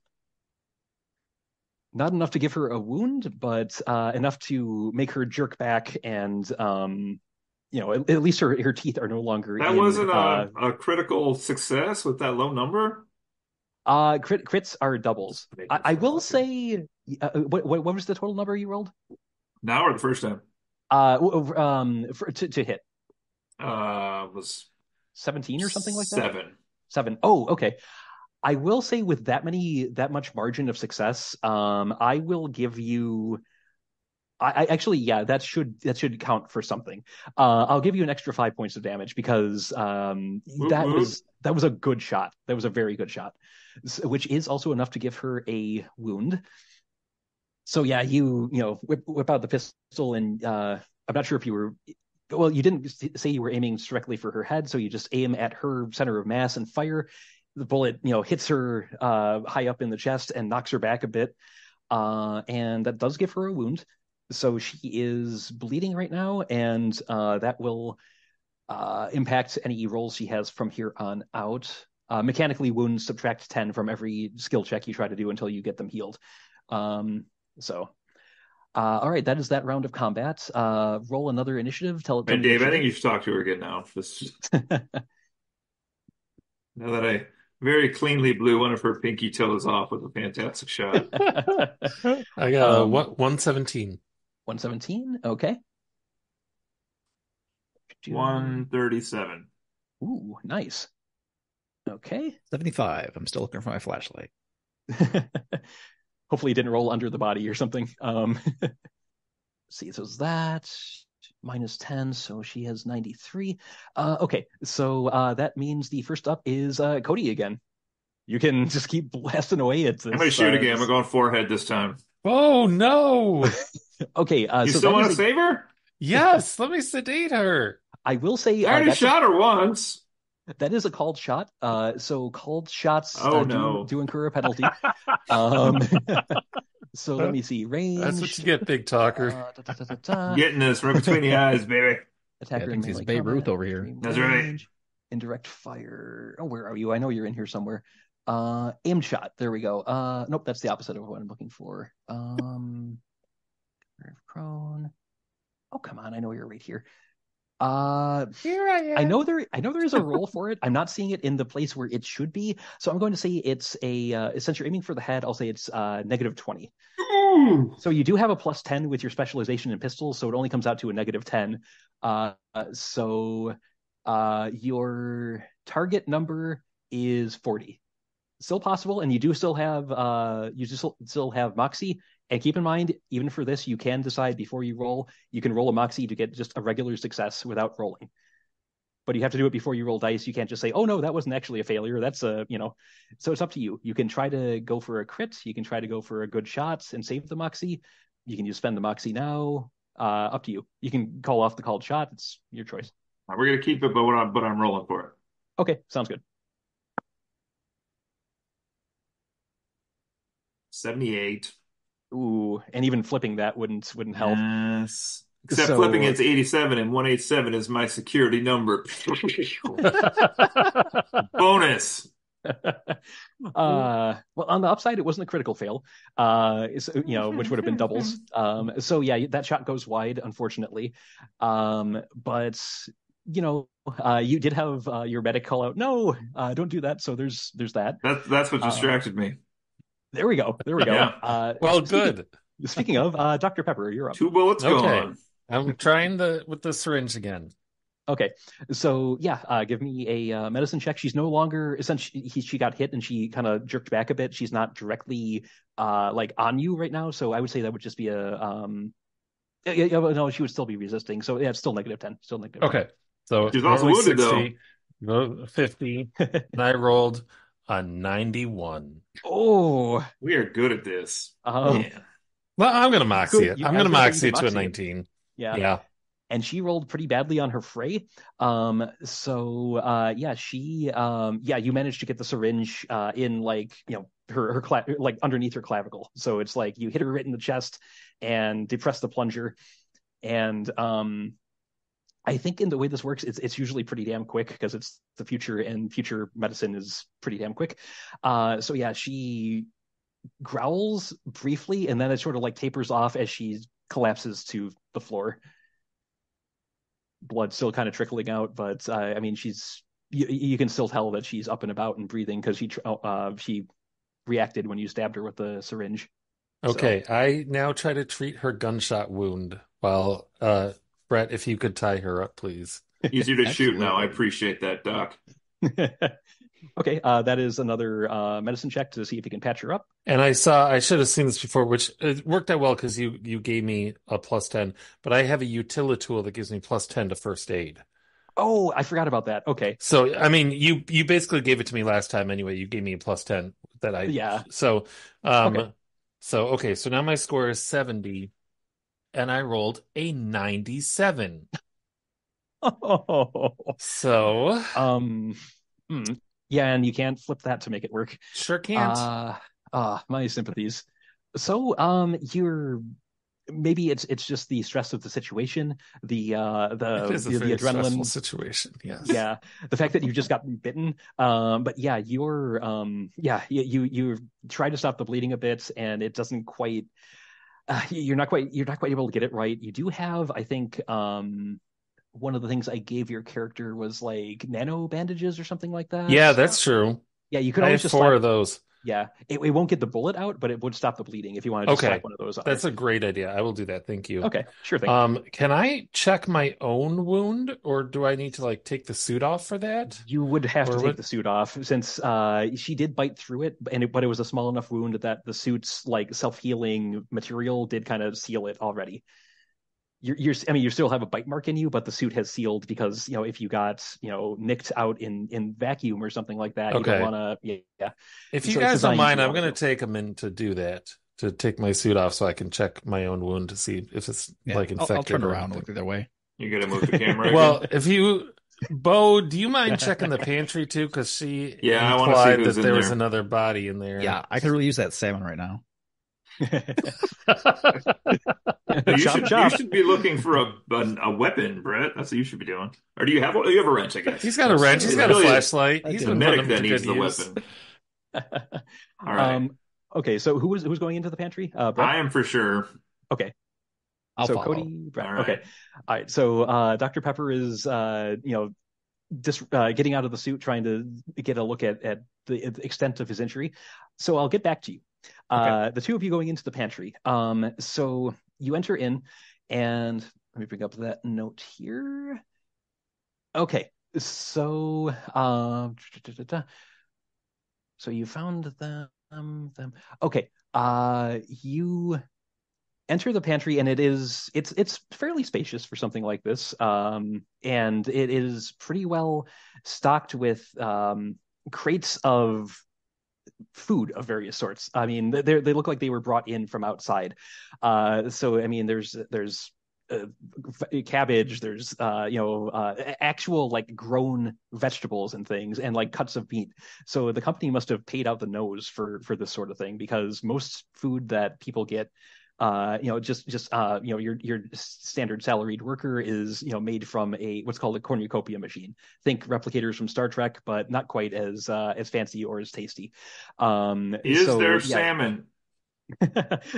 Not enough to give her a wound, but enough to make her jerk back, and at least her teeth are no longer That in. wasn't a critical success with that low number. Crits are doubles. Making I sure. will Okay. say, what was the total number you rolled? Now or the first time? To hit Was 17 or something like that. 7. 7. Oh, okay. I will say with that much margin of success, I will give you. I actually, yeah, that should count for something. I'll give you an extra 5 points of damage because Woot that woot. was a good shot. That was a very good shot, which is also enough to give her a wound. So yeah, whip out the pistol, and I'm not sure if you were. Well, you didn't say you were aiming directly for her head, so you just aim at her center of mass and fire. The bullet, hits her high up in the chest and knocks her back a bit, and that does give her a wound. So she is bleeding right now, and that will impact any rolls she has from here on out. Mechanically, wounds subtract 10 from every skill check you try to do until you get them healed. So, all right, that is that round of combat. Roll another initiative. Tell Hey, me Dave, what you I think did. you should talk to her again now. Now that I very cleanly blew one of her pinky toes off with a fantastic shot. I got a 117. 117. Okay. 137. Ooh, nice. Okay. 75. I'm still looking for my flashlight. Hopefully, it didn't roll under the body or something. See, so it's that minus 10, so she has 93. Okay, so that means the first up is Cody again. You can just keep blasting away at I'm going to this. shoot again. We're going forehead this time. Oh no! Okay, You so still that want is to save her? Yes, let me sedate her. I will say I already shot her once. that is a called shot. So called shots Oh no. do incur a penalty. Um, so let me see. That's what Range. you get, big talker. Getting this right between the eyes, baby. Attacker I in think he's melee Babe combat, Ruth over here. extreme That's right. range, indirect fire. Oh, where are you? I know you're in here somewhere. Aimed shot. There we go. Nope, that's the opposite of what I'm looking for. Prone. Oh, come on. I know you're right here. Here I am. I know there is a roll for it. I'm not seeing it in the place where it should be. So I'm going to say it's since you're aiming for the head, I'll say it's negative 20. Ooh. So you do have a plus 10 with your specialization in pistols, so it only comes out to a negative 10. So your target number is 40. Still possible, and you do still have Moxie. And keep in mind, even for this, you can decide before you roll. You can roll a Moxie to get just a regular success without rolling. But you have to do it before you roll dice. You can't just say, "Oh no, that wasn't actually a failure." That's So it's up to you. You can try to go for a crit. You can try to go for a good shot and save the Moxie. You can just spend the Moxie now. Up to you. You can call off the called shot. It's your choice. We're going to keep it, but I'm rolling for it. Okay, sounds good. 78. Ooh, and even flipping that wouldn't help. Yes. Except So- flipping it's 87 and 187 is my security number. Bonus. Well, on the upside, it wasn't a critical fail, which would have been doubles. So yeah, that shot goes wide, unfortunately. But you did have your medic call out, "No, don't do that." So there's that. That's what distracted me. There we go. Yeah. Well, good. Speaking of, Dr. Pepper, you're up. 2 bullets Okay. gone. I'm trying with the syringe again. Okay, so yeah, give me a medicine check. She's no longer essentially she got hit and she kind of jerked back a bit. She's not directly like on you right now, so I would say that would just be a no, she would still be resisting. So yeah, it's still negative 10. Still negative 10. Okay. So She's also normally wounded, 60, no, 50, and I rolled a 91. Oh, We are good at this. Yeah. Well, I'm going to moxie Good. it. You- I'm I was going to gonna say you moxie can it to a moxie it. 19. Yeah. Yeah. And she rolled pretty badly on her fray. Yeah, you managed to get the syringe in her like underneath her clavicle. So it's like you hit her right in the chest and depress the plunger. And I think in the way this works, it's usually pretty damn quick because it's the future and future medicine is pretty damn quick. So yeah, she growls briefly, and then it sort of like tapers off as she collapses to the floor. Blood still kind of trickling out, but I mean, you can still tell that she's up and about and breathing because she reacted when you stabbed her with the syringe. So Okay, I now try to treat her gunshot wound while Brett, if you could tie her up, please. Easier to shoot now. I Absolutely. appreciate that, Doc. okay, that is another medicine check to see if you can patch her up. And I should have seen this before, which it worked out well because you gave me a +10, but I have a utility tool that gives me +10 to first aid. Oh, I forgot about that. Okay, So, I mean, you basically gave it to me last time anyway. You gave me a +10 that yeah, so okay. okay, so now my score is 70 and I rolled a 97. So, um, hmm. Yeah, and you can't flip that to make it work. sure can't. Uh, my sympathies. So, you're maybe it's just the stress of the situation, It is a the very stressful adrenaline. situation, yes. Yeah, the fact that you just got bitten. But yeah, you try to stop the bleeding a bit, and it doesn't quite. You're not quite able to get it right. You do have, I think, one of the things I gave your character was like nano bandages or something like Yeah, that. that's true. Yeah, you could I always have just four slap. of those. Yeah, it won't get the bullet out, but it would stop the bleeding if you want to just slap Okay, one of those on that's her. a great idea. I will do that. Thank you. Okay, sure thing. Can I check my own wound, or do I need to like take the suit off for that? You would have to Or take what? the suit off since she did bite through it, but it was a small enough wound that the suit's like self-healing material did kind of seal it already. I mean, you still have a bite mark in you, but the suit has sealed because, if you got, nicked out in vacuum or something like that, you don't Okay. want to, yeah. If you So it's guys don't designed mind, to I'm want gonna to. take a minute to do that, to take my suit off so I can check my own wound to see if it's Yeah, like I'll turn infected or around and anything. look the other way. You gotta move the camera again. Well, Bo, do you mind checking the pantry too? Because she Yeah, I want to see implied who's that in there was there. another body in there. Yeah, I could really use that salmon right now. No, you Chop, should chop. be looking for a weapon, Brett. That's what you should be doing. Or do you have you have a wrench? I guess. He's got a wrench. He's It's got a really flashlight. I He's the been do. putting medic them that to good needs the use. weapon. All right, Um, okay, so who's going into the pantry? Brett? I am for sure. Okay. I'll So follow. Cody, Brett. All Okay. right. All right. So Dr. Pepper is just getting out of the suit, trying to get a look at the extent of his injury. So I'll get back to you. Okay. The two of you going into the pantry. So you enter in, and let me bring up that note here. Okay. So so you found them. Okay. You enter the pantry, and it's fairly spacious for something like this, and it is pretty well stocked with crates of food of various sorts. I mean, they look like they were brought in from outside. So I mean, there's cabbage, there's actual like grown vegetables and things, and like cuts of meat. So the company must have paid out the nose for this sort of thing, because most food that people get, your standard salaried worker is, made from a what's called a cornucopia machine. Think replicators from Star Trek, but not quite as fancy or as tasty. Is So there yeah, salmon?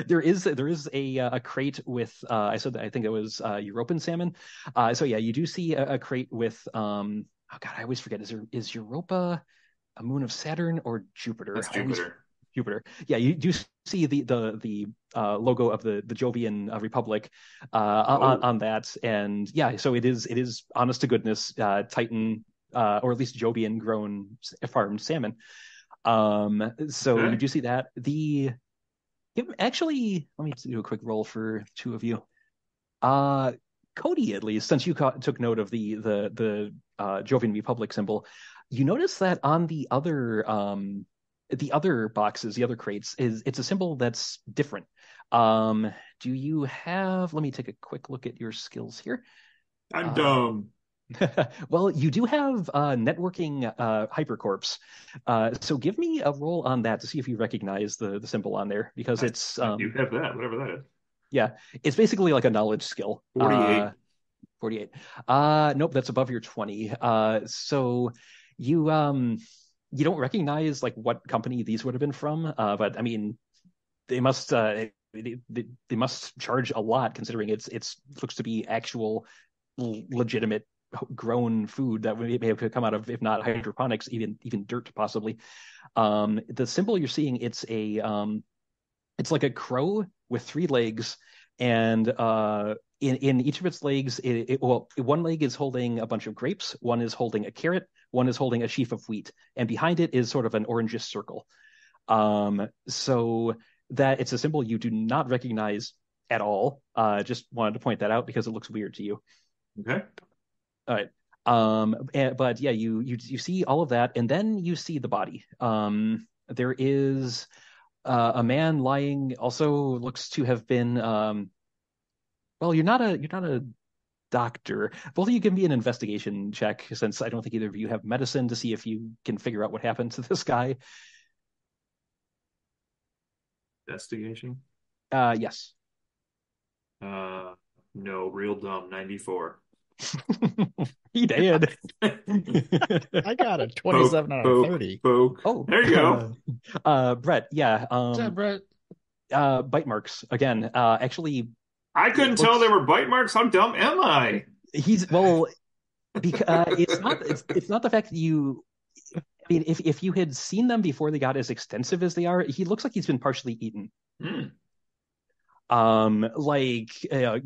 there is a crate with I think it was European salmon. So yeah, you do see a crate with oh god, I always forget, is Europa a moon of Saturn or Jupiter? That's I always Jupiter. Jupiter. Yeah, you do see the logo of the Jovian Republic Oh, on that, and yeah, so it is honest to goodness Titan, or at least Jovian grown farmed salmon. So you okay. do see that. Actually, let me do a quick roll for two of you. Uh, Cody, at least, since you took note of the Jovian Republic symbol, you notice that on the other boxes, the other crates, it's a symbol that's different. Do you have? Let me take a quick look at your skills here. I'm Uh, dumb. well, you do have networking hypercorps. So give me a roll on that to see if you recognize the symbol on there, because it's I do have that, whatever that is. yeah, it's basically like a knowledge skill. 48. 48. Nope, that's above your 20. So you you don't recognize like what company these would have been from, but I mean, they must they must charge a lot considering it's looks to be actual legitimate grown food that may have come out of, if not hydroponics, even dirt possibly. The symbol you're seeing, it's like a crow with three legs, and in each of its legs, well, one leg is holding a bunch of grapes, one is holding a carrot, one is holding a sheaf of wheat, and behind it is sort of an orangish circle. So that it's a symbol you do not recognize at all. Just wanted to point that out because it looks weird to you. Okay. All right. But yeah, you see all of that, and then you see the body. There is a man lying. Also, looks to have been. Well, you're not a doctor. Both of you give me an investigation check, since I don't think either of you have medicine, to see if you can figure out what happened to this guy. Investigation. Yes. No, real dumb. 94. He did. I got a 27 out of 30. Poke. Oh, There you go. Brett. Yeah. What's up, Brett? Bite marks again. Actually, I couldn't tell there were bite marks. How dumb am I? he's well, because it's not the fact that you. I mean, if you had seen them before they got as extensive as they are, he looks like he's been partially eaten. Hmm. Like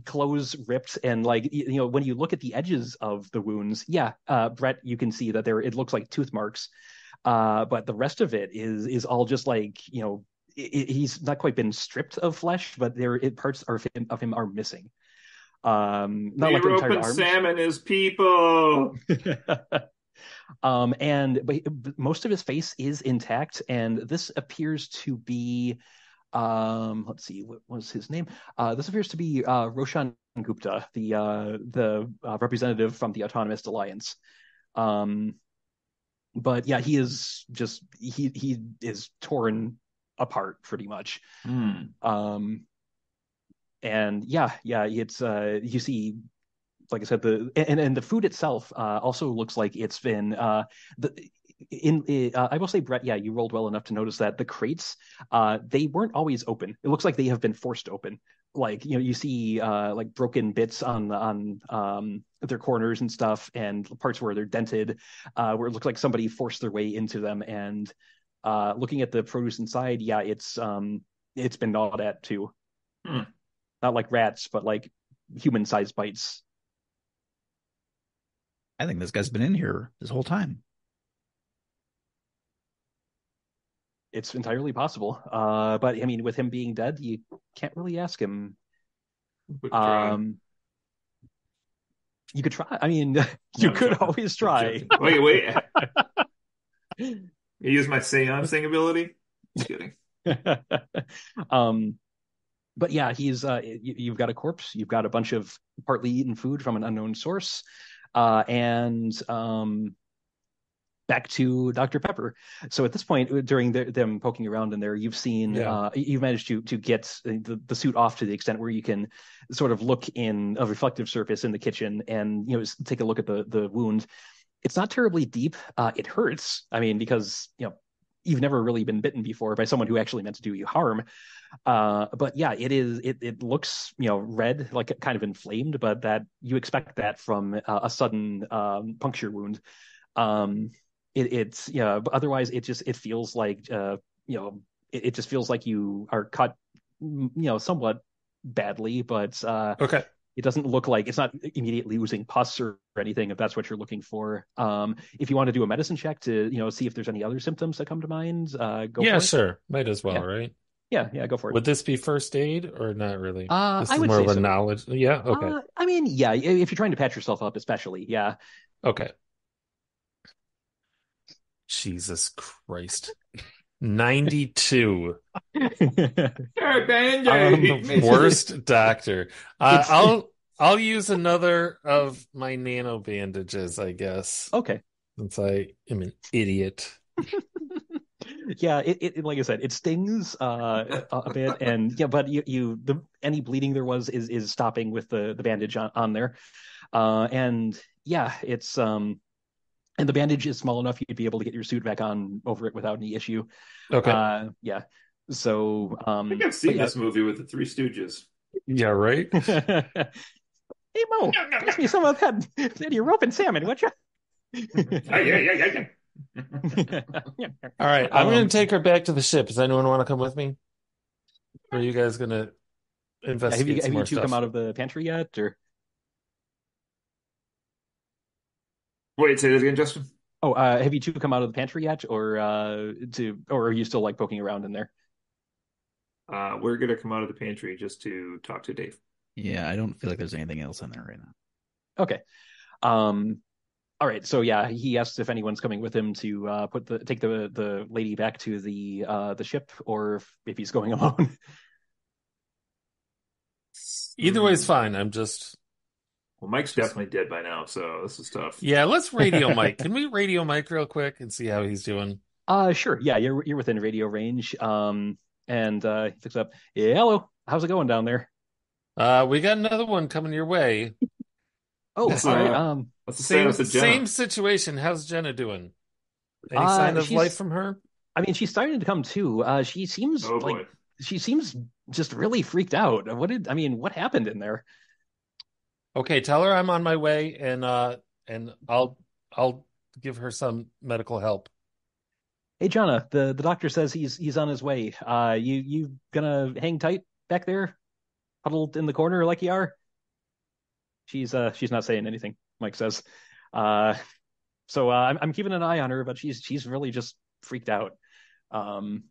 clothes ripped, and like when you look at the edges of the wounds, yeah, Brett, you can see that it looks like tooth marks. But the rest of it is all just like he's not quite been stripped of flesh, but parts of him are missing. Not like Rope entire and arms. salmon is people. But most of his face is intact, and this appears to be let's see, what was his name? This appears to be Roshan Gupta, the representative from the Autonomous Alliance. But yeah, he is torn apart pretty much. And yeah, it's you see, like I said, the food itself also looks like it's been I will say, Brett, yeah, you rolled well enough to notice that the crates they weren't always open. It looks like they have been forced open. Like you see like broken bits on their corners and stuff, and parts where they're dented, where it looks like somebody forced their way into them. And looking at the produce inside, yeah, it's been gnawed at too. Not like rats, but like human-sized bites. I think this guy's been in here this whole time. It's entirely possible. But I mean, with him being dead, you can't really ask him. You could try. I mean, you could always try. Wait. You use my seancing ability? Just kidding. But yeah, you've got a corpse, you've got a bunch of partly eaten food from an unknown source, and back to Dr. Pepper. So at this point, during them poking around in there, you've seen, you've managed to get the suit off to the extent where you can sort of look in a reflective surface in the kitchen and take a look at the wound. It's not terribly deep. It hurts. I mean, because you've never really been bitten before by someone who actually meant to do you harm. But yeah, it looks red, like kind of inflamed, but that you expect that from a sudden puncture wound. It's but otherwise it feels like it just feels like you are cut somewhat badly, but Okay. it doesn't look like it's not immediately oozing pus or anything, if that's what you're looking for. If you want to do a medicine check to see if there's any other symptoms that come to mind, go for it. Yeah, sure. Might as well, right? Yeah, go for it. Would this be first aid or not really? This I is would more say of a so. knowledge. Yeah, okay. I mean, yeah, if you're trying to patch yourself up, especially, yeah. Okay. Jesus Christ. 92. The worst doctor. I'll use another of my nano bandages, I guess. Okay. Since I am an idiot. Yeah, it like I said, it stings a bit, and yeah, but any bleeding there was is stopping with the bandage on there, and yeah, it's and the bandage is small enough you'd be able to get your suit back on over it without any issue. Okay. Yeah. So, I think I've but seen yeah. this movie with the Three Stooges. Yeah, right. Hey Mo, pass me some of that your rope and salmon, would you? All right, I'm gonna take her back to the ship. Does anyone want to come with me? Or are you guys gonna Yeah, have you investigate some have you more two come stuff? out of the pantry yet, or Wait, say that again, Justin. have you two come out of the pantry yet, or are you still like poking around in there? We're gonna come out of the pantry just to talk to Dave. Yeah, I don't feel like there's anything else in there right now. Okay. Um, all right. So yeah, he asks if anyone's coming with him to take the lady back to the ship, or if he's going alone. Either way is fine. I'm just Well, Mike's just definitely dead by now, so this is tough. yeah, let's radio Mike. Can we radio Mike real quick and see how he's doing? Sure. Yeah, you're within radio range. And he picks up. Yeah, hello. How's it going down there? We got another one coming your way. Oh, What's all right. what's the Same status of same Jenna? situation. How's Jenna doing? Any sign of life She's. from her? I mean, she's starting to come to. Oh boy. She seems just really freaked out. What happened in there? Okay, tell her I'm on my way and I'll give her some medical help. Hey, Jonna, the doctor says he's on his way. You gonna hang tight back there, huddled in the corner like you are? She's not saying anything. Mike says. Uh, I'm keeping an eye on her, but she's really just freaked out. Um,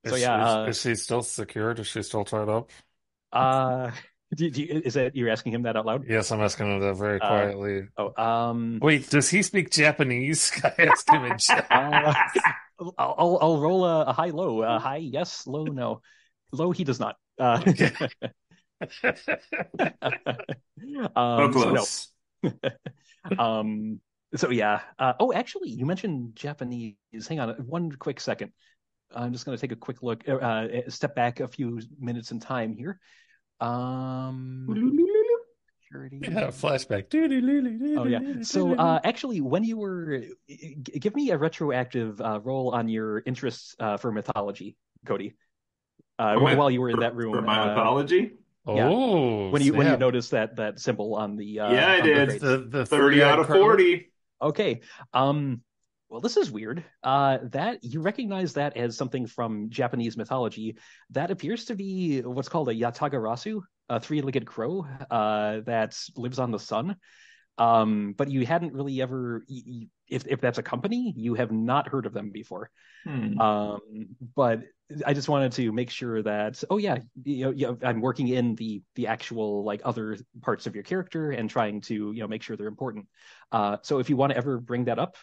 so yeah. Is she still secured? Is she still tied up? Uh, is that you're asking him that out loud? Yes, I'm asking him that very Uh, quietly. oh, Wait, does he speak Japanese? I asked him in uh, Japanese. I'll roll a high low. High yes, low no. Low he does not. Okay. So So no. close. So yeah. Actually, you mentioned Japanese. Hang on one quick second. I'm just going to take a quick look, step back a few minutes in time here. Security. Yeah, flashback. Oh yeah. So actually, when you were, give me a retroactive roll on your interests for mythology, Cody. While you were in that For room, my mythology? yeah. Oh, When you snap. noticed that symbol on Yeah, I on the did. crates. The 30 out three-eyed of crow. 40. Okay. Well, this is weird. That you recognize that as something from Japanese mythology. That appears to be what's called a yatagarasu, a three-legged crow that lives on the sun. But you hadn't really ever, if that's a company, you have not heard of them before. Hmm. But I just wanted to make sure that, oh yeah, I'm working in the actual like other parts of your character and trying to make sure they're important. So if you want to ever bring that up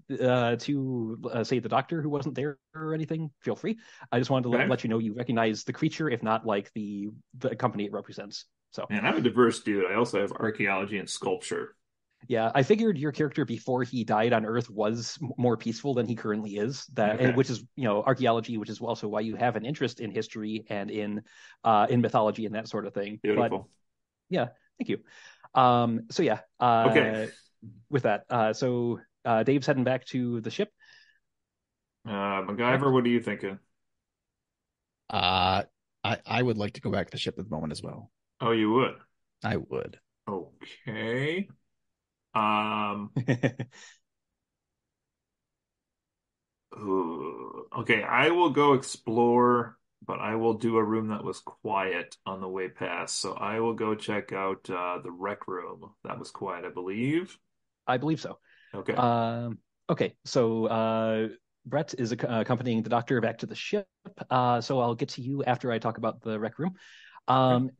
to say the doctor who wasn't there or anything, feel free. I just wanted to Okay. let you know you recognize the creature, if not like the company it represents. So Man, I'm a diverse dude. I also have archaeology and sculpture. yeah, I figured your character before he died on Earth was more peaceful than he currently is. Okay. Which is archaeology, which is also why you have an interest in history and in mythology and that sort of thing. But Beautiful. yeah, thank you. So yeah, Okay. with that, Dave's heading back to the ship. MacGyver, what are you thinking? Uh, I would like to go back to the ship at the moment as well. Oh, you would. I would. Okay. Um, okay, I will go explore, but I will do a room that was quiet on the way past. So I will go check out the rec room. That was quiet, I believe. I believe so. Okay. Okay, so Brett is accompanying the doctor back to the ship. So I'll get to you after I talk about the rec room.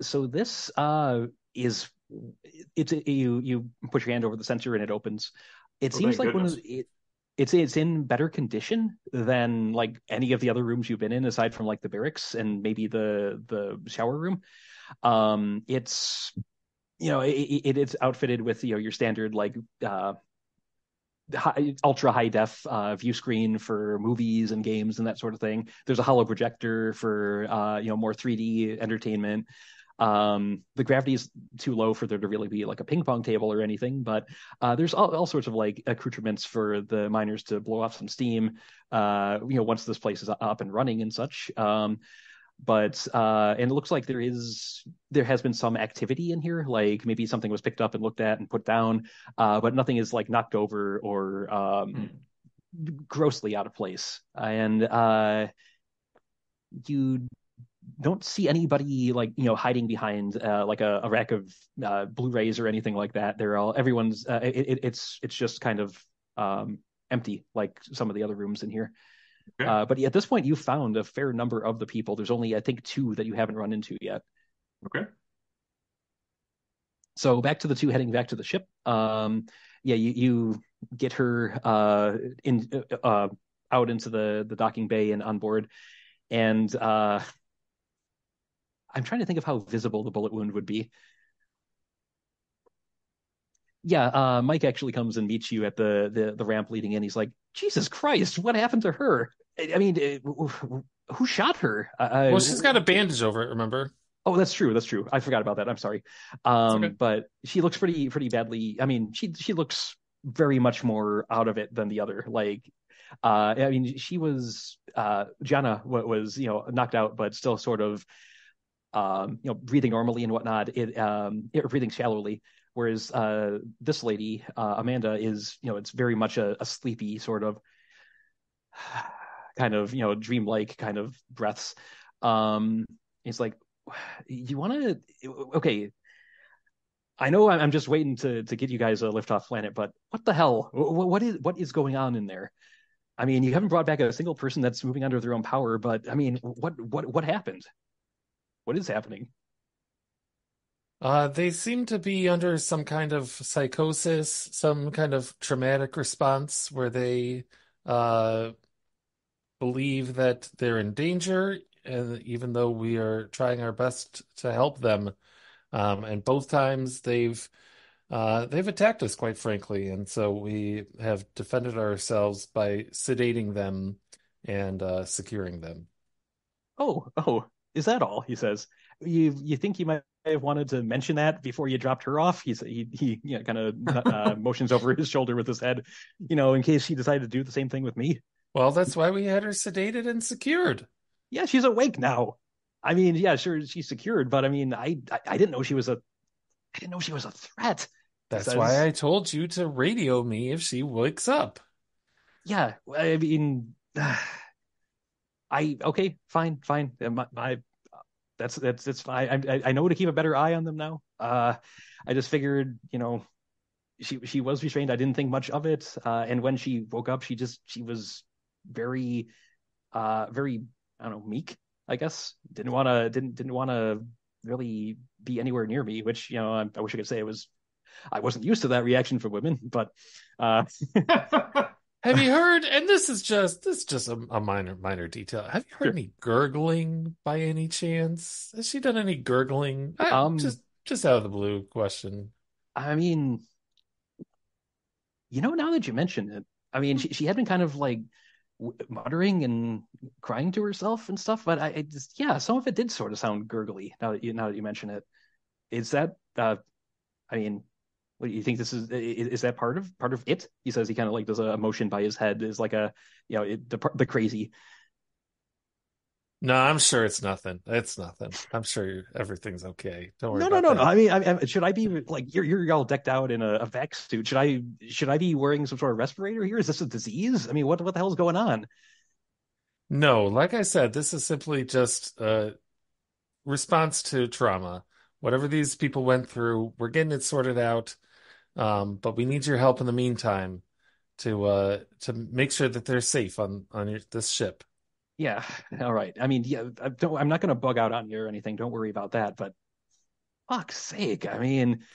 So this is you put your hand over the sensor and it opens. It Oh, seems thank like goodness. it's in better condition than like any of the other rooms you've been in, aside from like the barracks and maybe the shower room. It's it's outfitted with your standard like ultra high def view screen for movies and games and that sort of thing. There's a hollow projector for more 3D entertainment. The gravity is too low for there to really be like a ping pong table or anything, but there's all sorts of like accoutrements for the miners to blow off some steam, once this place is up and running and such. But and it looks like there has been some activity in here, like maybe something was picked up and looked at and put down, but nothing is like knocked over or grossly out of place. And you don't see anybody like hiding behind like a rack of Blu-rays or anything like that. Everyone's it's just kind of empty like some of the other rooms in here. Okay. But at this point, you've found a fair number of the people. There's only, I think, two that you haven't run into yet. Okay. So back to the two heading back to the ship. Yeah, you get her out into the docking bay and on board. And I'm trying to think of how visible the bullet wound would be. Yeah, Mike actually comes and meets you at the ramp leading in. He's like, Jesus Christ, what happened to her? I mean, who shot her? Well, she's got a bandage over it, remember? Oh, that's true. That's true. I forgot about that. I'm sorry. It's okay. But she looks pretty badly. I mean, she looks very much more out of it than the other. Like, I mean, she was Jana was knocked out, but still sort of breathing normally and whatnot. Breathing shallowly. Whereas this lady, Amanda, is it's very much a sleepy sort of kind of dreamlike kind of breaths. It's like, you want to? Okay, I know I'm just waiting to get you guys a lift off planet, but what the hell? What is going on in there? I mean, you haven't brought back a single person that's moving under their own power, but I mean, what happened? What is happening? They seem to be under some kind of psychosis, some kind of traumatic response where they uh, believe that they're in danger, and even though we are trying our best to help them, and both times they've attacked us, quite frankly, and so we have defended ourselves by sedating them and securing them. Oh, is that all? He says. You think you might have wanted to mention that before you dropped her off? He kind of motions over his shoulder with his head, in case she decided to do the same thing with me. Well, that's why we had her sedated and secured. Yeah, she's awake now. I mean, yeah, sure, she's secured, but I mean, I didn't know she was a threat. He That's why says, I told you to radio me if she wakes up. yeah, I mean, okay, fine. That's fine. I know to keep a better eye on them now. I just figured, she was restrained. I didn't think much of it. And when she woke up, she was very, very, I don't know, meek, I guess. Didn't want to really be anywhere near me, which, I wish I could say I wasn't used to that reaction from women, but, Have you heard, and this is just a minor detail. Have you heard sure. any gurgling by any chance? Has she done any gurgling? Just out of the blue question. I mean, now that you mention it, I mean, she had been kind of like muttering and crying to herself and stuff, but I just, yeah, some of it did sort of sound gurgly now that you mention it. Is that I mean, what do you think this is that part of it? He says he kind of like does a motion by his head is like the crazy. No, I'm sure it's nothing. It's nothing. I'm sure everything's okay. Don't worry No, about no. that. I mean, should I be like you're all decked out in a vac suit? Should I be wearing some sort of respirator here? Is this a disease? I mean, what the hell's going on? No, like I said, this is simply just a response to trauma. Whatever these people went through, we're getting it sorted out. But we need your help in the meantime to make sure that they're safe on this ship. Yeah, all right. I mean, yeah, I'm not going to bug out on you or anything. Don't worry about that. But fuck's sake, I mean,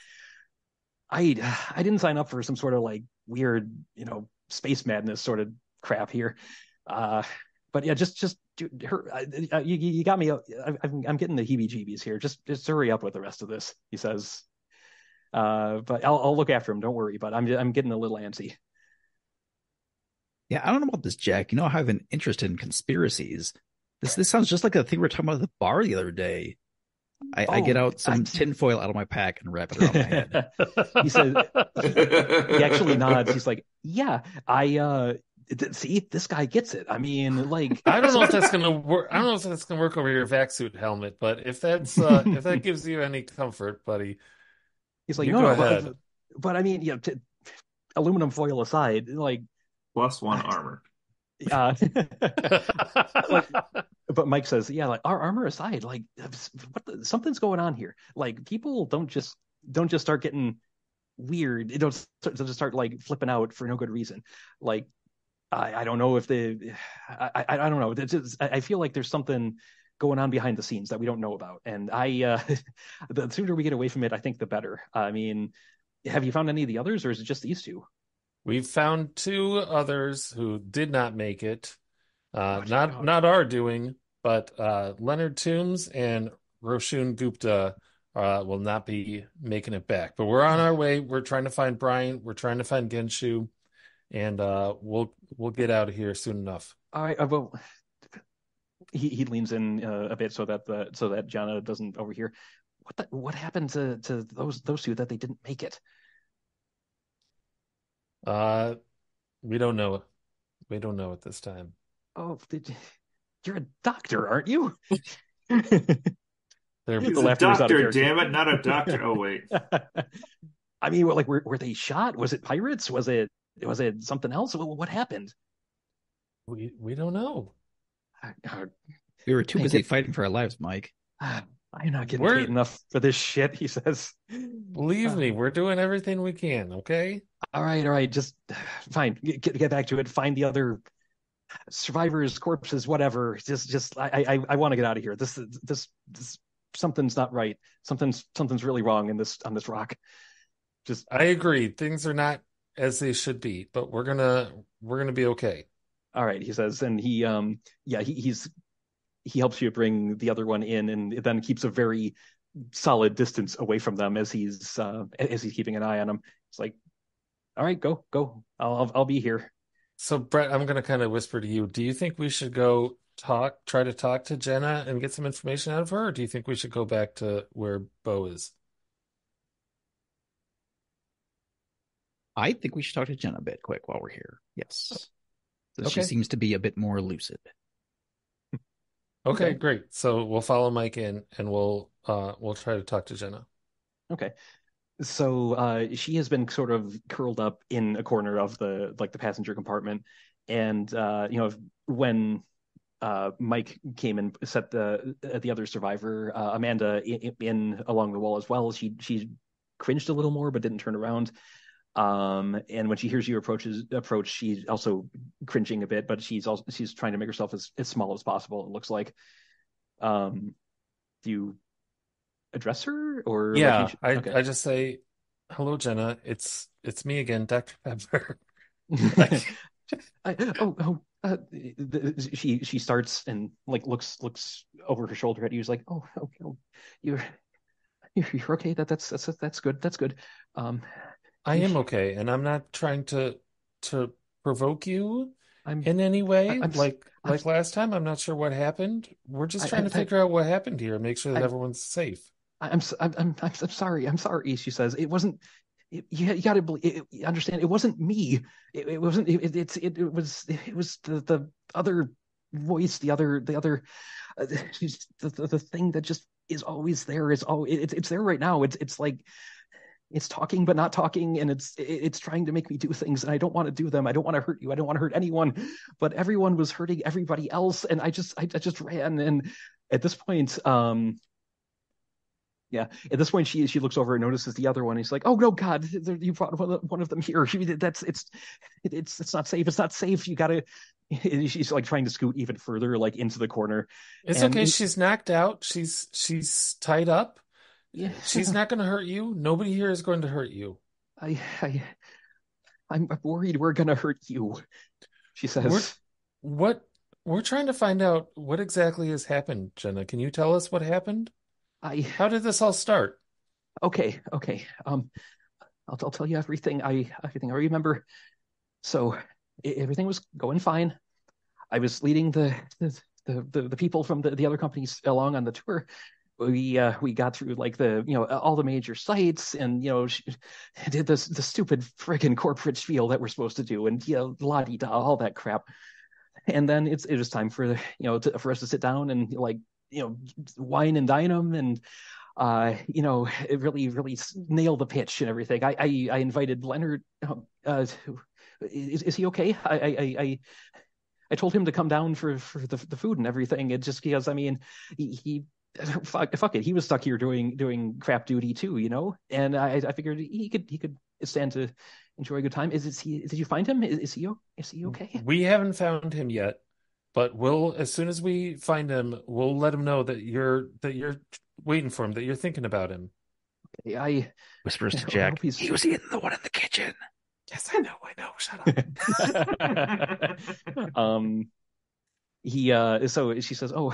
I didn't sign up for some sort of like weird, space madness sort of crap here. Uh, but yeah, just dude, you got me. I'm getting the heebie-jeebies here. Just hurry up with the rest of this, he says. But I'll look after him. Don't worry. But I'm getting a little antsy. Yeah, I don't know about this, Jack. I have an interest in conspiracies. This sounds just like a thing we were talking about at the bar the other day. I get Oh, out some tinfoil out of my pack and wrap it around my head. he says he actually nods. He's like, yeah, see, this guy gets it. I mean, like, I don't know so if that's gonna work. I don't know if that's gonna work over your vac suit helmet, but if that gives you any comfort, buddy, he's like, you no, go no, ahead. but I mean, aluminum foil aside, like, +1 armor. uh, like, but Mike says, yeah, like our armor aside, like, something's going on here. Like, people don't just start getting weird. They don't just start like flipping out for no good reason. Like, I don't know if I don't know. I feel like there's something going on behind the scenes that we don't know about, and the sooner we get away from it, I think the better. I mean, have you found any of the others, or is it just these two? We've found two others who did not make it. Oh, Not our doing, but Leonard Toombs and Roshun Gupta will not be making it back. But we're on our way. We're trying to find Brian. We're trying to find Genshu, and we'll get out of here soon enough. all right. Well, he leans in a bit so that Jana doesn't overhear. What happened to those two that they didn't make it? Uh, we don't know. We don't know at this time. Oh, you're a doctor, aren't you? They're He's The a laughter was out of doctor, character. damn it, not a doctor. Oh, wait. I mean, like, were they shot? Was it pirates? Was it something else? What happened? we don't know. Uh, We were too Hey, busy fighting for our lives, Mike. I'm not getting We're paid enough for this shit, he says. Believe Uh, me, we're doing everything we can, okay? all right, just fine. Get back to it. Find the other survivors, corpses, whatever. Just I want to get out of here. This something's not right. Something's really wrong in this on this rock. Just I agree. Things are not as they should be, but we're gonna be okay. all right, he says, and yeah, he helps you bring the other one in, and then keeps a very solid distance away from them as he's keeping an eye on them. It's like, all right, go. I'll be here. So Brett, I'm gonna kind of whisper to you. Do you think we should go try to talk to Jenna and get some information out of her, or do you think we should go back to where Bo is? I think we should talk to Jen a bit quick while we're here. Yes. So she Okay. seems to be a bit more lucid. Okay, Okay. great. So we'll follow Mike in and we'll try to talk to Jenna. Okay. So she has been sort of curled up in a corner of the passenger compartment, and when Mike came and set the other survivor, Amanda, in along the wall as well. She cringed a little more, but didn't turn around. And when she hears you approach, she's also cringing a bit, but she's trying to make herself as small as possible. It looks like. Um, do you address her, or like Yeah, okay? I just say, "Hello, Jenna. It's me again, Dr. Pepper." Like, She starts and like looks over her shoulder at you. She's like, oh, you're you're okay. That's good. That's good. Um, I am okay, and I'm not trying to provoke you I'm in any way. I'm I'm Like last time, I'm not sure what happened. We're just trying to I figure out what happened here and make sure that I everyone's safe. I'm sorry. I'm sorry. She says it wasn't. You got to believe. Understand. It wasn't me. It wasn't. It was the other voice. The other. The thing that just is always there. It's there right now. It's like it's talking but not talking, and it's trying to make me do things, and I don't want to do them. I don't want to hurt you. I don't want to hurt anyone, but everyone was hurting everybody else, and I just ran. And at this point, yeah. At this point, she looks over and notices the other one. He's like, "Oh no, God! You brought one of them here. That's it's not safe. It's not safe. You gotta." She's like trying to scoot even further, like into the corner, It's okay. and She's knocked out. She's tied up. yeah, She's not going to hurt you. Nobody here is going to hurt you. I, I I'm worried we're gonna hurt you. She We're says, what we're trying to find out what exactly has happened, Jenna. Can you tell us what happened? "I How did this all start? okay. I'll tell you everything I remember. So everything was going fine. I was leading the people from the other companies along on the tour, we got through like the all the major sites, and she did this the stupid friggin' corporate spiel that we're supposed to do, and la di da all that crap. And then it was time for for us to sit down and like wine and dine them, and it really nail the pitch and everything. I invited Leonard. Is he okay? I told him to come down for the food and everything. It just because, I mean, he fuck it. He was stuck here doing crap duty too, And I figured he could stand to enjoy a good time. Did you find him? Is he okay? We haven't found him yet, but as soon as we find him, we'll let him know that you're waiting for him, that you're thinking about him. I Whispers to I Jack. hope he's- He was in the one in the kitchen. Yes, I know. Shut up. So she says, "Oh,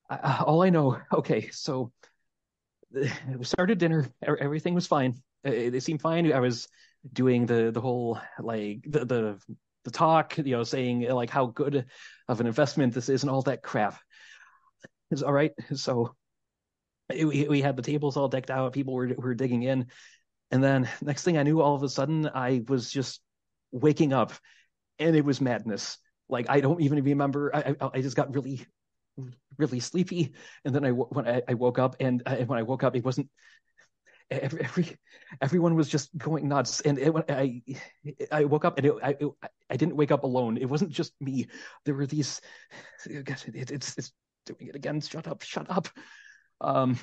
all I know. Okay, so we started dinner. Everything was fine. It seemed fine. I was doing the whole like the talk, saying like how good of an investment this is and all that crap. It's all right. So we had the tables all decked out. People were digging in, and then next thing I knew, all of a sudden, I was just waking up, and it was madness. Like I don't even remember. I just got really sleepy, and then when I woke up, and when I woke up, it wasn't everyone was just going nuts, and when I woke up, and I didn't wake up alone. It wasn't just me. There were these. It's doing it again. Shut up. Um,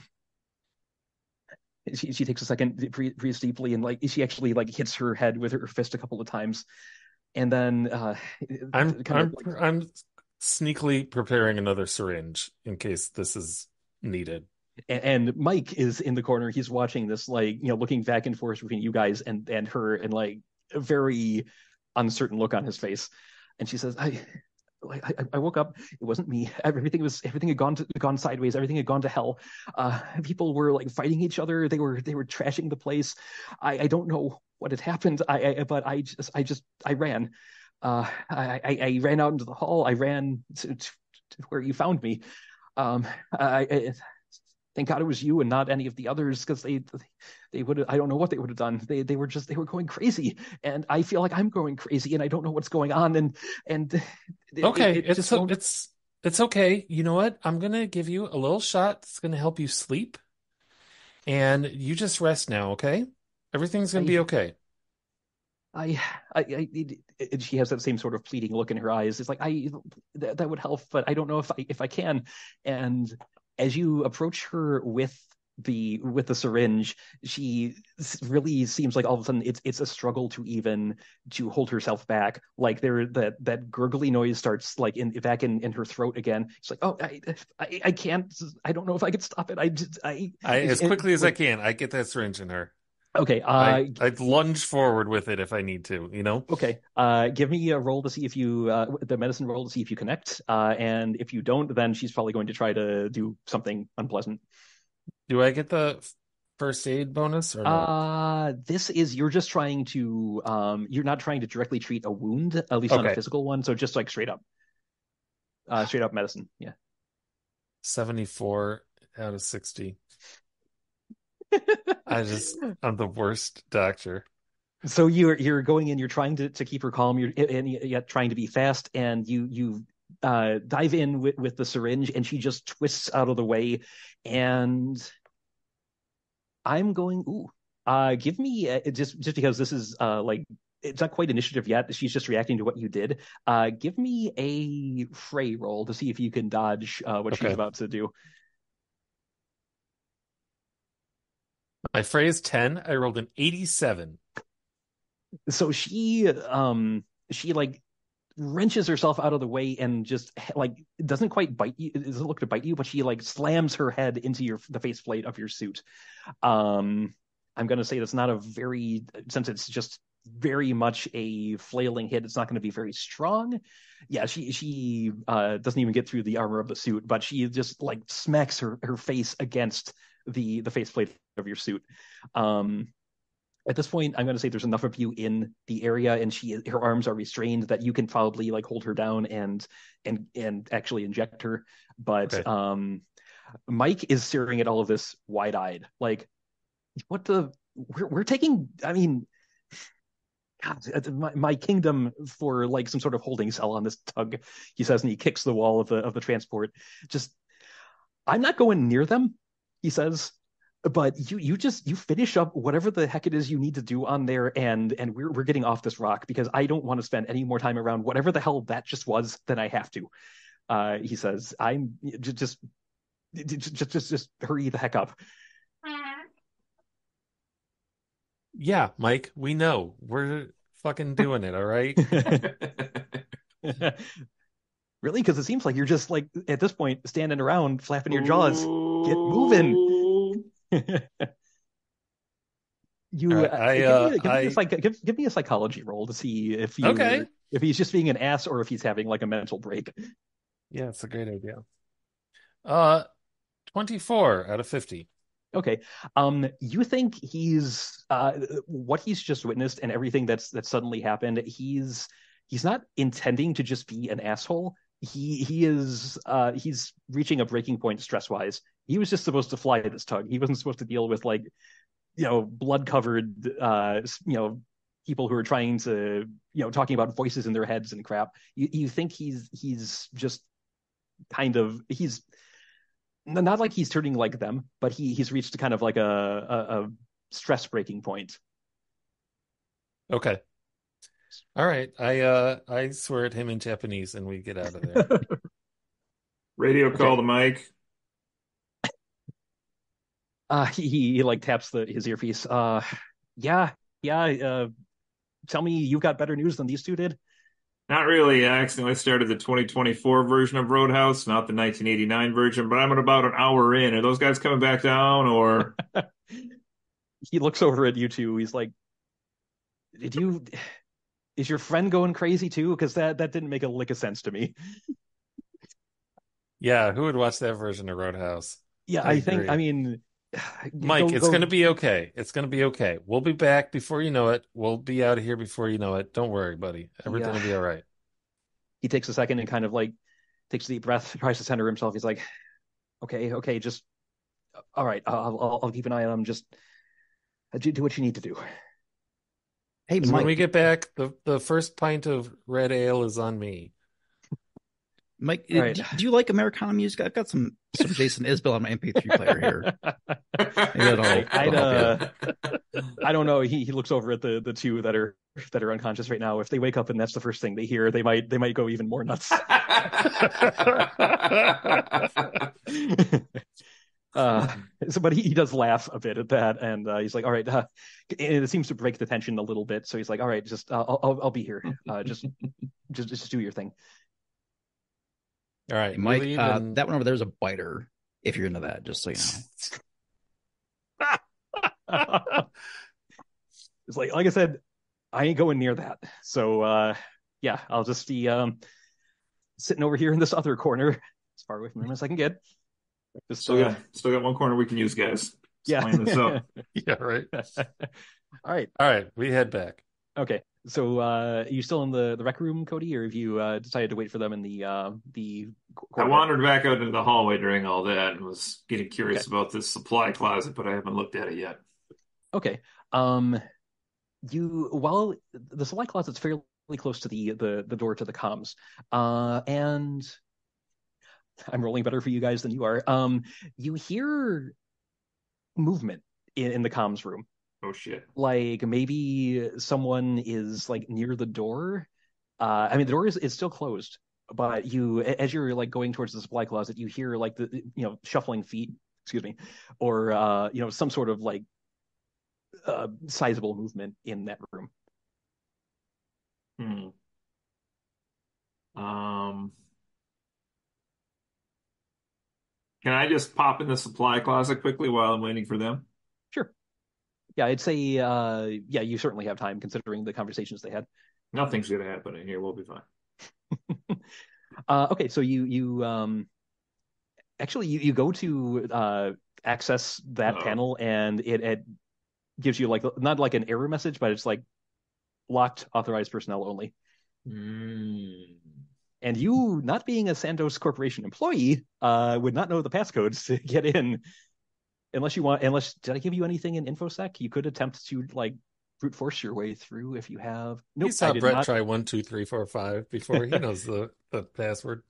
she takes a second, breathes deeply, and like she actually like hits her head with her fist a couple of times, and then I'm sneakily preparing another syringe in case this is needed. And Mike is in the corner. He's watching this, like looking back and forth between you guys and her, and like a very uncertain look on his face. And she says, I woke up. It wasn't me. Everything had gone sideways. Everything had gone to hell. People were like fighting each other. They were trashing the place. I don't know what had happened. But I ran. I ran out into the hall. I ran to where you found me. I thank God it was you and not any of the others, because they would, I don't know what they would have done. They were going crazy, and I feel like I'm going crazy, and I don't know what's going on. And Okay, it just won't. It's okay. You know what? I'm gonna give you a little shot that's gonna help you sleep, and you just rest now, okay? Everything's gonna be okay. She has that same sort of pleading look in her eyes. It's like that would help, but I don't know if I can. And as you approach her with the syringe, she really seems like all of a sudden it's a struggle to hold herself back. Like that gurgly noise starts like back in her throat again. She's like, oh, I can't. I don't know if I could stop it. I as quickly as I can, I get that syringe in her. Okay. I'd lunge forward with it if I need to, Okay. Give me a roll to see if you the medicine roll to see if you connect. And if you don't, then she's probably going to try to do something unpleasant. Do I get the first aid bonus or no? You're just trying to you're not trying to directly treat a wound, at least not a physical one. So just like straight up medicine. Yeah. 74 out of 60. I'm the worst doctor. So you're going in, you're trying to keep her calm, you're yet trying to be fast, and you dive in with the syringe, and she just twists out of the way, and I'm going, give me just because this is like it's not quite initiative yet. She's just reacting to what you did. Give me a fray roll to see if you can dodge what she's about to do. My fray is 10. I rolled an 87. So she like wrenches herself out of the way and just like doesn't quite bite you. It doesn't look to bite you, but she like slams her head into the faceplate of your suit. I'm gonna say that's not a very, since it's just very much a flailing hit, it's not going to be very strong. Yeah, she doesn't even get through the armor of the suit, but she just like smacks her face against the faceplate of your suit. At this point, I'm going to say there's enough of you in the area, and her arms are restrained, that you can probably like hold her down and actually inject her. But Mike is staring at all of this wide-eyed, like, what the? We're taking. I mean, God, my kingdom for like some sort of holding cell on this tug. He says, and he kicks the wall of the transport. Just, I'm not going near them. He says, but you finish up whatever the heck it is you need to do on there, and we're getting off this rock because I don't want to spend any more time around whatever the hell that just was than I have to. He says, I'm just hurry the heck up. Yeah, Mike, we know. We're fucking doing it, all right? Really? Because it seems like you're just like at this point standing around flapping your jaws. Get moving. All You right, give me a psychology roll to see Okay. if he's just being an ass or if he's having like a mental break. Yeah, it's a great idea. 24 out of 50. Okay. You think he's what he's just witnessed and everything that's suddenly happened, he's not intending to just be an asshole. He's reaching a breaking point stress wise. He was just supposed to fly this tug. He wasn't supposed to deal with like, blood covered people who are trying to, talking about voices in their heads and crap. You think he's just kind of he's not like he's turning like them, but he's reached kind of like a stress breaking point. Okay. All right. I swear at him in Japanese and we get out of there. Radio call to Mike. He like taps his earpiece. Yeah, tell me you've got better news than these two did. Not really. I accidentally started the 2024 version of Roadhouse, not the 1989 version, but I'm at about an hour in. Are those guys coming back down or? He looks over at you two. He's like, is your friend going crazy too? Because that didn't make a lick of sense to me. Yeah, who would watch that version of Roadhouse? Yeah, agree. I mean, Mike, it's going to be okay. It's going to be okay. We'll be back before you know it. We'll be out of here before you know it. Don't worry, buddy. Everything will be all right. He takes a second and kind of like takes a deep breath, tries to center himself. He's like, okay, just all right. I'll keep an eye on him. Just do what you need to do. Hey, Mike. Mike. When we get back, the first pint of red ale is on me. Mike, right. do you like Americana music? I've got some Jason Isbell on my MP3 player here. I don't know. He looks over at the two that are unconscious right now. If they wake up and that's the first thing they hear, they might go even more nuts. But he does laugh a bit at that, and he's like, "All right." It seems to break the tension a little bit, so he's like, "All right, just I'll be here. Just do your thing." All right, Mike, that one over there is a biter, if you're into that, just so you know. It's like I said, I ain't going near that. So, yeah, I'll just be sitting over here in this other corner, as far away from him as I can get. Just, still got one corner we can use, guys. Yeah. This up. Yeah, right. All right, we head back. Okay. So, are you still in the rec room, Cody, or have you decided to wait for them in the I wandered back out into the hallway during all that and was getting curious about this supply closet, but I haven't looked at it yet. Okay. While the supply closet's fairly close to the door to the comms, and I'm rolling better for you guys than you are. You hear movement in the comms room. Oh shit. Like maybe someone is like near the door. I mean, the door is still closed, but as you're like going towards the supply closet, you hear like the shuffling feet, excuse me, or some sort of like sizable movement in that room. Can I just pop in the supply closet quickly while I'm waiting for them? Sure. Yeah, I'd say, you certainly have time considering the conversations they had. Nothing's going to happen in here. We'll be fine. Okay, so you actually you go to access that panel, and it gives you like not like an error message, but it's like locked, authorized personnel only. And you, not being a Sandoz Corporation employee, would not know the passcodes to get in unless you want. Unless did I give you anything in InfoSec? You could attempt to like brute force your way through if you have. He Nope, I saw did Brett not. try 1 2 3 4 5 before. He knows the password.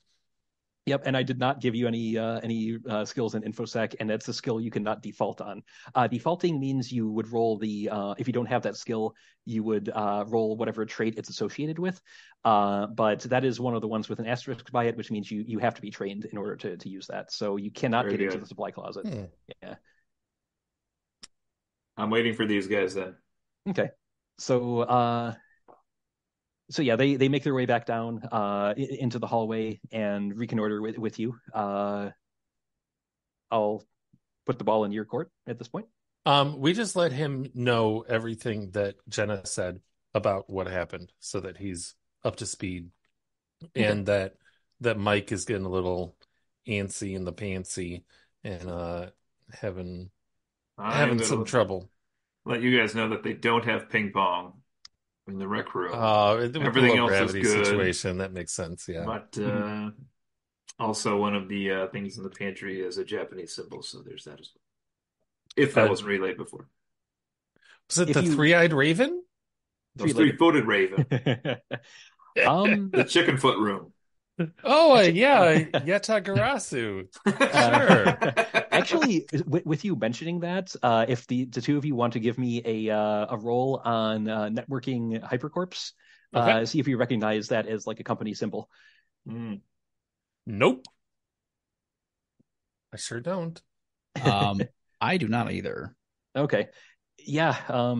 Yep, and I did not give you any skills in InfoSec, and that's a skill you cannot default on. Defaulting means you would roll the if you don't have that skill, you would roll whatever trait it's associated with. But that is one of the ones with an asterisk by it, which means you have to be trained in order to use that. So you cannot Very get into good. the supply closet. Yeah. I'm waiting for these guys then. Okay. So yeah, they make their way back down into the hallway and reconnoiter with you. I'll put the ball in your court at this point. We just let him know everything that Jenna said about what happened so that he's up to speed, and that Mike is getting a little antsy in the pantsy and having some trouble. Let you guys know that they don't have ping pong in the rec room. With Everything the low else is gravity good. situation, that makes sense, yeah. But also one of the things in the pantry is a Japanese symbol, so there's that as well. If that wasn't relayed before. Was it three-eyed raven? The three-footed raven. The chicken foot room. Oh, yeah, Yatagarasu. Sure. Actually, with you mentioning that, if the two of you want to give me a roll on networking hypercorps, Okay. see if you recognize that as like a company symbol. Nope. I sure don't. I do not either. Okay. Yeah.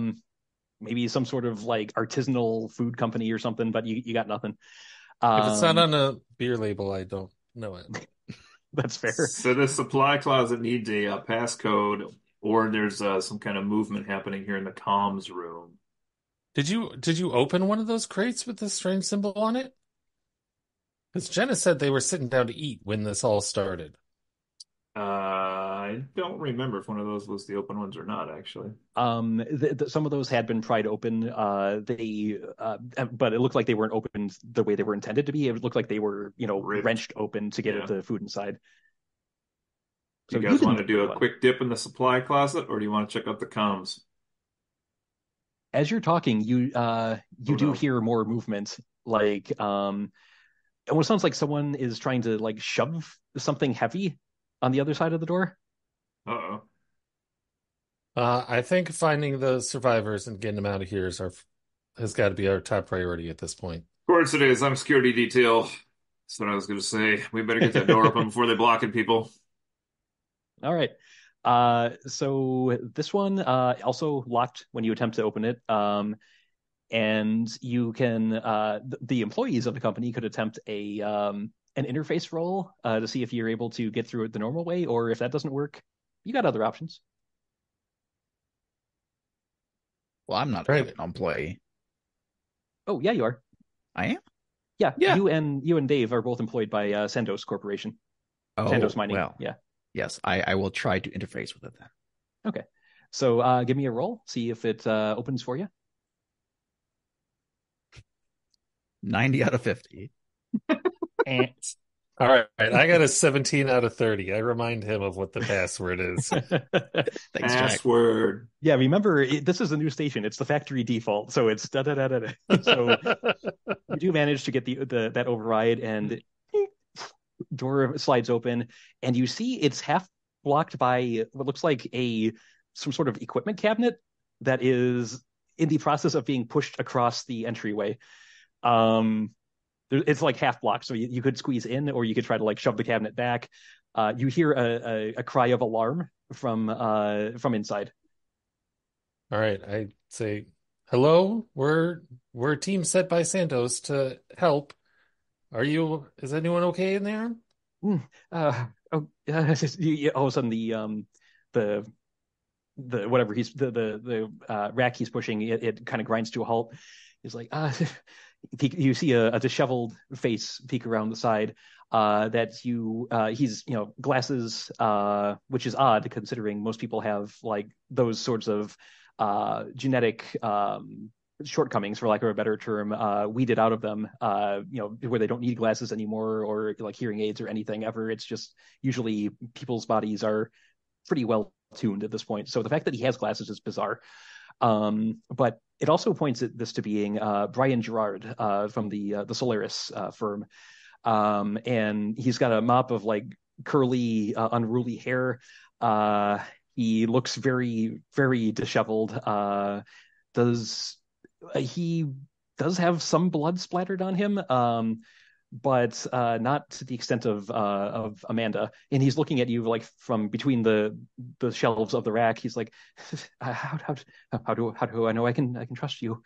Maybe some sort of like artisanal food company or something, but you got nothing. If it's not on a beer label, I don't know it. That's fair. So the supply closet needs a passcode, or there's some kind of movement happening here in the comms room. Did you open one of those crates with this strange symbol on it? Because Jenna said they were sitting down to eat when this all started. I don't remember if one of those was the open ones or not, actually. Some of those had been pried open. But it looked like they weren't opened the way they were intended to be. It looked like they were, Ripped. wrenched open to get at the food inside. Do you guys want to do a quick dip in the supply closet, or do you want to check out the comms? As you're talking, you do hear more movement. Like, it almost sounds like someone is trying to like shove something heavy on the other side of the door. Uh-oh. I think finding the survivors and getting them out of here has got to be our top priority at this point. Of course it is. I'm security detail. That's what I was going to say. We better get that door open before they block it, people. All right. So this one also locked when you attempt to open it. And you can the employees of the company could attempt an interface roll to see if you're able to get through it the normal way, or if that doesn't work, you got other options. Well, I'm not an employee. Oh, yeah, you are. I am? Yeah. You and Dave are both employed by Sandoz Corporation. Oh, Sandoz Mining. well. Yeah. Yes, I will try to interface with it then. Okay. So give me a roll, see if it opens for you. 90 out of 50. All right, I got a 17 out of 30. I remind him of what the password is. Thanks, password. Jack. Yeah, remember, this is a new station. It's the factory default, so it's da-da-da-da-da. So you do manage to get that override, and door slides open, and you see it's half blocked by what looks like some sort of equipment cabinet that is in the process of being pushed across the entryway. It's like half blocked, so you could squeeze in, or you could try to like shove the cabinet back. You hear a cry of alarm from inside. All right, I say, "Hello, we're a team set by Santos to help. Is anyone okay in there?" All of a sudden the whatever the rack he's pushing, it kind of grinds to a halt. He's like, you see a disheveled face peek around the side. He's glasses, which is odd considering most people have like those sorts of genetic shortcomings, for lack of a better term, weeded out of them, where they don't need glasses anymore or like hearing aids or anything ever. It's just usually people's bodies are pretty well tuned at this point. So the fact that he has glasses is bizarre. But it also points at this to being Brian Gerard from the Solaris firm. And he's got a mop of like curly, unruly hair. He looks very, very disheveled. Does he does have some blood splattered on him, but not to the extent of Amanda. And he's looking at you like from between the shelves of the rack. He's like, how do I know I can trust you?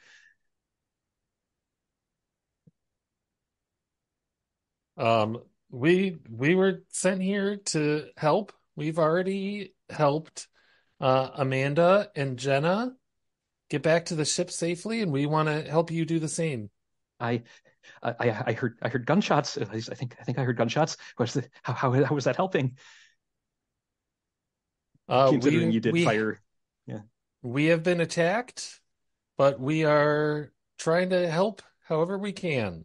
We were sent here to help. We've already helped Amanda and Jenna get back to the ship safely, and we want to help you do the same. I I heard gunshots. At least I think I heard gunshots. How was that helping? Considering We you did fire. Yeah. we have been attacked, but we are trying to help however we can.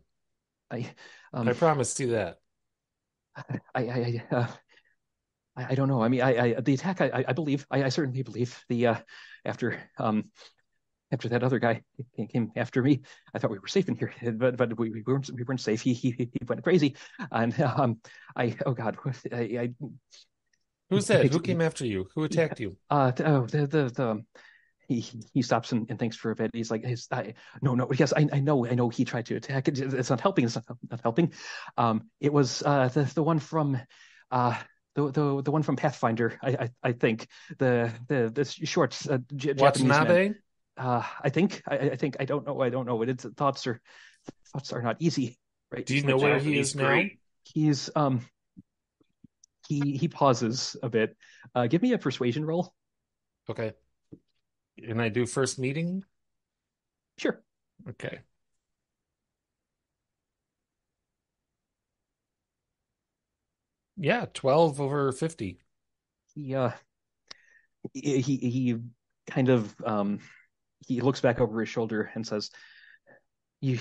I I um promise you that. I don't know. I mean, the attack. I believe. I certainly believe the after after that other guy came after me. I thought we were safe in here, but we weren't safe. He went crazy, and I oh God, Who said? Who came after you? Who attacked you? the he stops and thinks for a bit. He's like, no, yes, I know he tried to attack. It's not helping. It's not helping. It was the one from the one from Pathfinder. I think the short Japanese man. Watanabe? I think I don't know. It's thoughts are not easy, right? Do you It's know like where he Japanese is now? great. he's he pauses a bit. Give me a persuasion roll. Okay. And I do first meeting? Sure. Okay. Yeah, 12 over 50. He he kind of he looks back over his shoulder and says, "You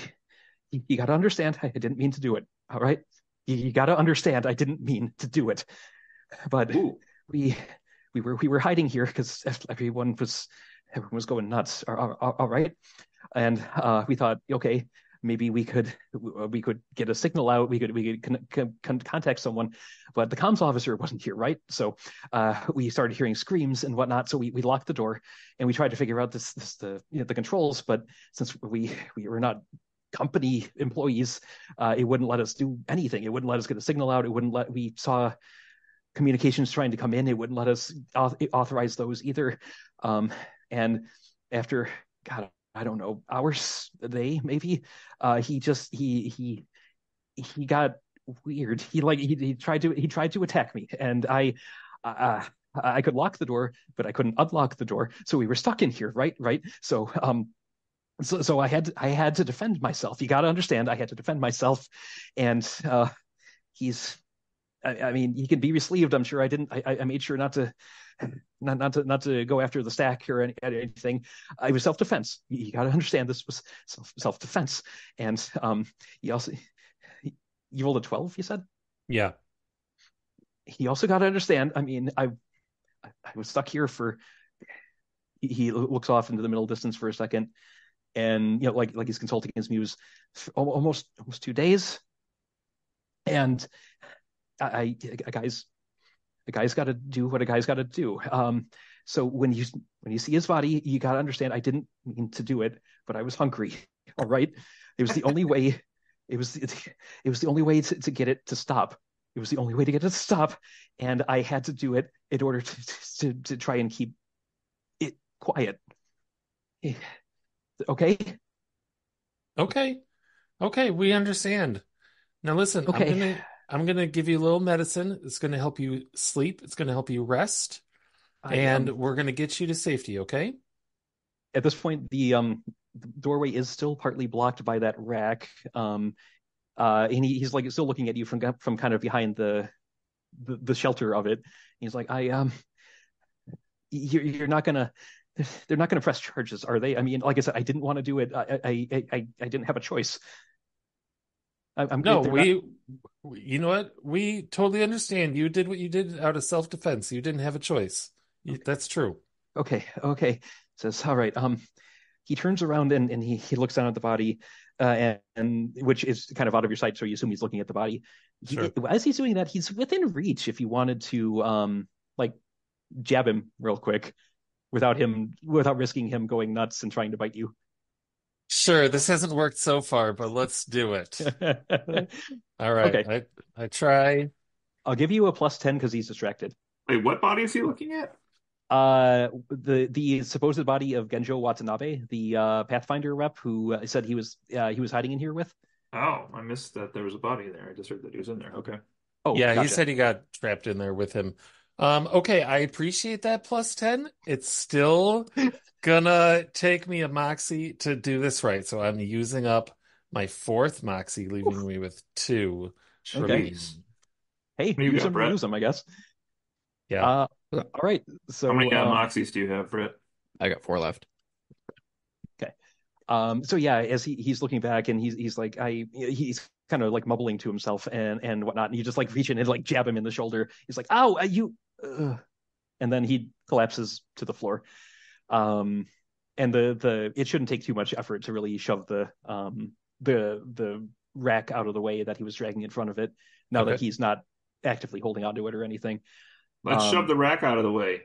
you got to understand. I didn't mean to do it. All right. You got to understand. I didn't mean to do it. But Ooh, we we were hiding here because everyone was going nuts. All right. And we thought, okay, maybe we could get a signal out. We could contact someone, but the comms officer wasn't here, right? So we started hearing screams and whatnot. So we locked the door and we tried to figure out the controls. But since we were not company employees, it wouldn't let us do anything. It wouldn't let us get a signal out. It wouldn't let we saw communications trying to come in. It wouldn't let us authorize those either. And after, God, I don't know, hours, a day, maybe, he got weird. He tried to attack me, and I could lock the door, but I couldn't unlock the door. So we were stuck in here, right? Right. So I had to defend myself. You got to understand, I had to defend myself, and he's I mean, he can be relieved. I'm sure I didn't. I made sure not to go after the stack or anything. It was self defense. You got to understand this was self defense. And he also you rolled a 12. You said Yeah. he also got to understand. I mean, I was stuck here for. He looks off into the middle distance for a second, and like he's consulting his muse, for almost 2 days, and I a guy's got to do what a guy's got to do. So when you see his body, you got to understand. I didn't mean to do it, but I was hungry. All right, it was the only way. It was the only way to get it to stop. It was the only way to get it to stop, and I had to do it in order to try and keep it quiet. Okay, Okay. Okay, we understand. Now listen, okay. I'm gonna give you a little medicine. It's gonna help you sleep. It's gonna help you rest, I and we're gonna get you to safety, okay? At this point, the doorway is still partly blocked by that rack. And he's like still looking at you from kind of behind the shelter of it. He's like, you're not gonna they're not going to press charges, are they? I mean, like I said, I didn't want to do it. I didn't have a choice. No, They're not. you know what? We totally understand. You did what you did out of self-defense. You didn't have a choice. That's true. Okay. Says, all right. He turns around and he looks down at the body, and which is kind of out of your sight, so you assume he's looking at the body. Sure. As he's doing that, he's within reach if you wanted to like jab him real quick without risking him going nuts and trying to bite you. Sure, this hasn't worked so far, but let's do it. All right. Okay, I try. I'll give you a +10 because he's distracted. Wait, what body is he looking at? The supposed body of Genjo Watanabe, the Pathfinder rep who said he was hiding in here with. Oh, I missed that there was a body there. I just heard that he was in there. Okay. Oh, Yeah, he gotcha. said he got trapped in there with him. Okay, I appreciate that +10. It's still gonna take me a moxie to do this right. So I'm using up my 4th moxie, leaving me with 2 Okay. Jeez. Hey, You use got, them, Brett? reuse them, I guess. Yeah. All right. So How many Moxies do you have, Brett? I got 4 left. okay. So yeah, as he's looking back and he's like he's kind of like mumbling to himself and whatnot, and you just like reach in and like jab him in the shoulder. He's like, "Ow, you!" And then he collapses to the floor. And the it shouldn't take too much effort to really shove the rack out of the way that he was dragging in front of it. Now that Okay. he's not actively holding onto it or anything. Let's shove the rack out of the way.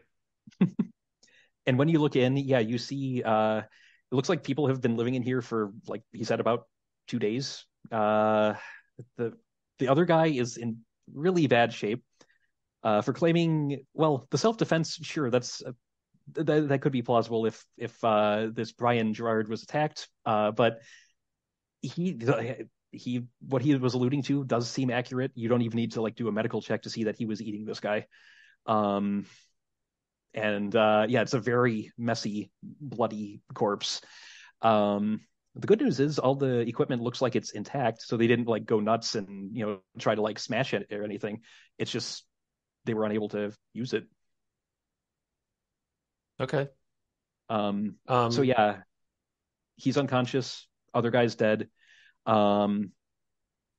And when you look in, yeah, you see it looks like people have been living in here for, like he said, about 2 days. The other guy is in really bad shape. For claiming, well, the self-defense, sure, that could be plausible if this Brian Gerard was attacked. But he what he was alluding to does seem accurate. You don't even need to like do a medical check to see that he was eating this guy. And yeah, it's a very messy, bloody corpse. The good news is all the equipment looks like it's intact, so they didn't like go nuts and try to like smash it or anything. It's just they were unable to use it. Okay. So yeah, he's unconscious. Other guy's dead. Um,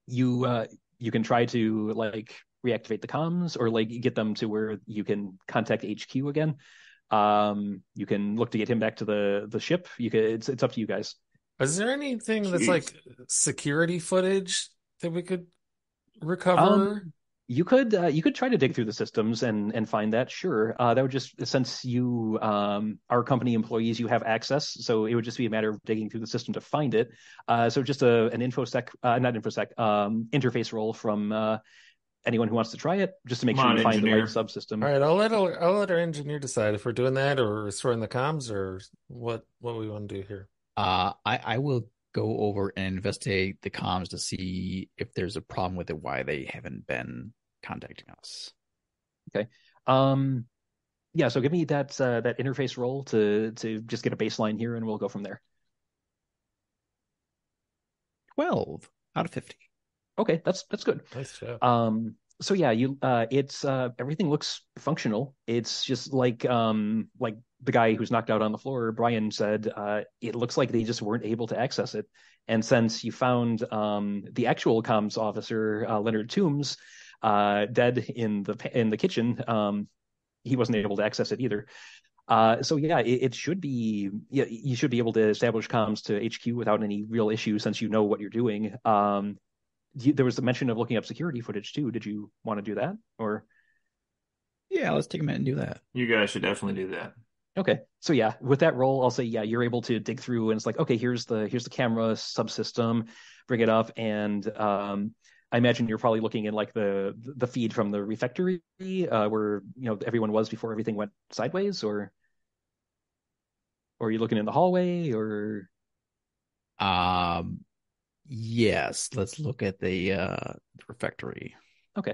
you can try to like reactivate the comms or like get them to where you can contact HQ again. You can look to get him back to the ship. It's up to you guys. Is there anything that's Jeez. like security footage that we could recover? You could try to dig through the systems and find that. Sure, that would just, since you are company employees, you have access, so it would just be a matter of digging through the system to find it. So just an infosec, not infosec, interface roll from anyone who wants to try it, just to make Come sure on, you find the engineer. right subsystem. All right, I'll let our engineer decide if we're doing that or restoring the comms or what we want to do here. I will go over and investigate the comms to see if there's a problem with it, why they haven't been contacting us. Okay. Yeah. So give me that interface roll to just get a baseline here, and we'll go from there. 12 out of 50. Okay, that's good. Nice job. So yeah, it's everything looks functional. It's just like the guy who's knocked out on the floor, Brian said, it looks like they just weren't able to access it. And since you found the actual comms officer, Leonard Toombs, dead in the kitchen, he wasn't able to access it either. So yeah, it should be, yeah, you should be able to establish comms to HQ without any real issue since you know what you're doing. There was the mention of looking up security footage too. Did you want to do that or? Yeah, let's take a minute and do that. You guys should definitely do that. Okay, so yeah, with that roll, I'll say yeah, you're able to dig through, and it's like, okay, here's the camera subsystem, bring it up, and I imagine you're probably looking in like the feed from the refectory, where everyone was before everything went sideways, or are you looking in the hallway, or? Yes, let's look at the refectory. Okay.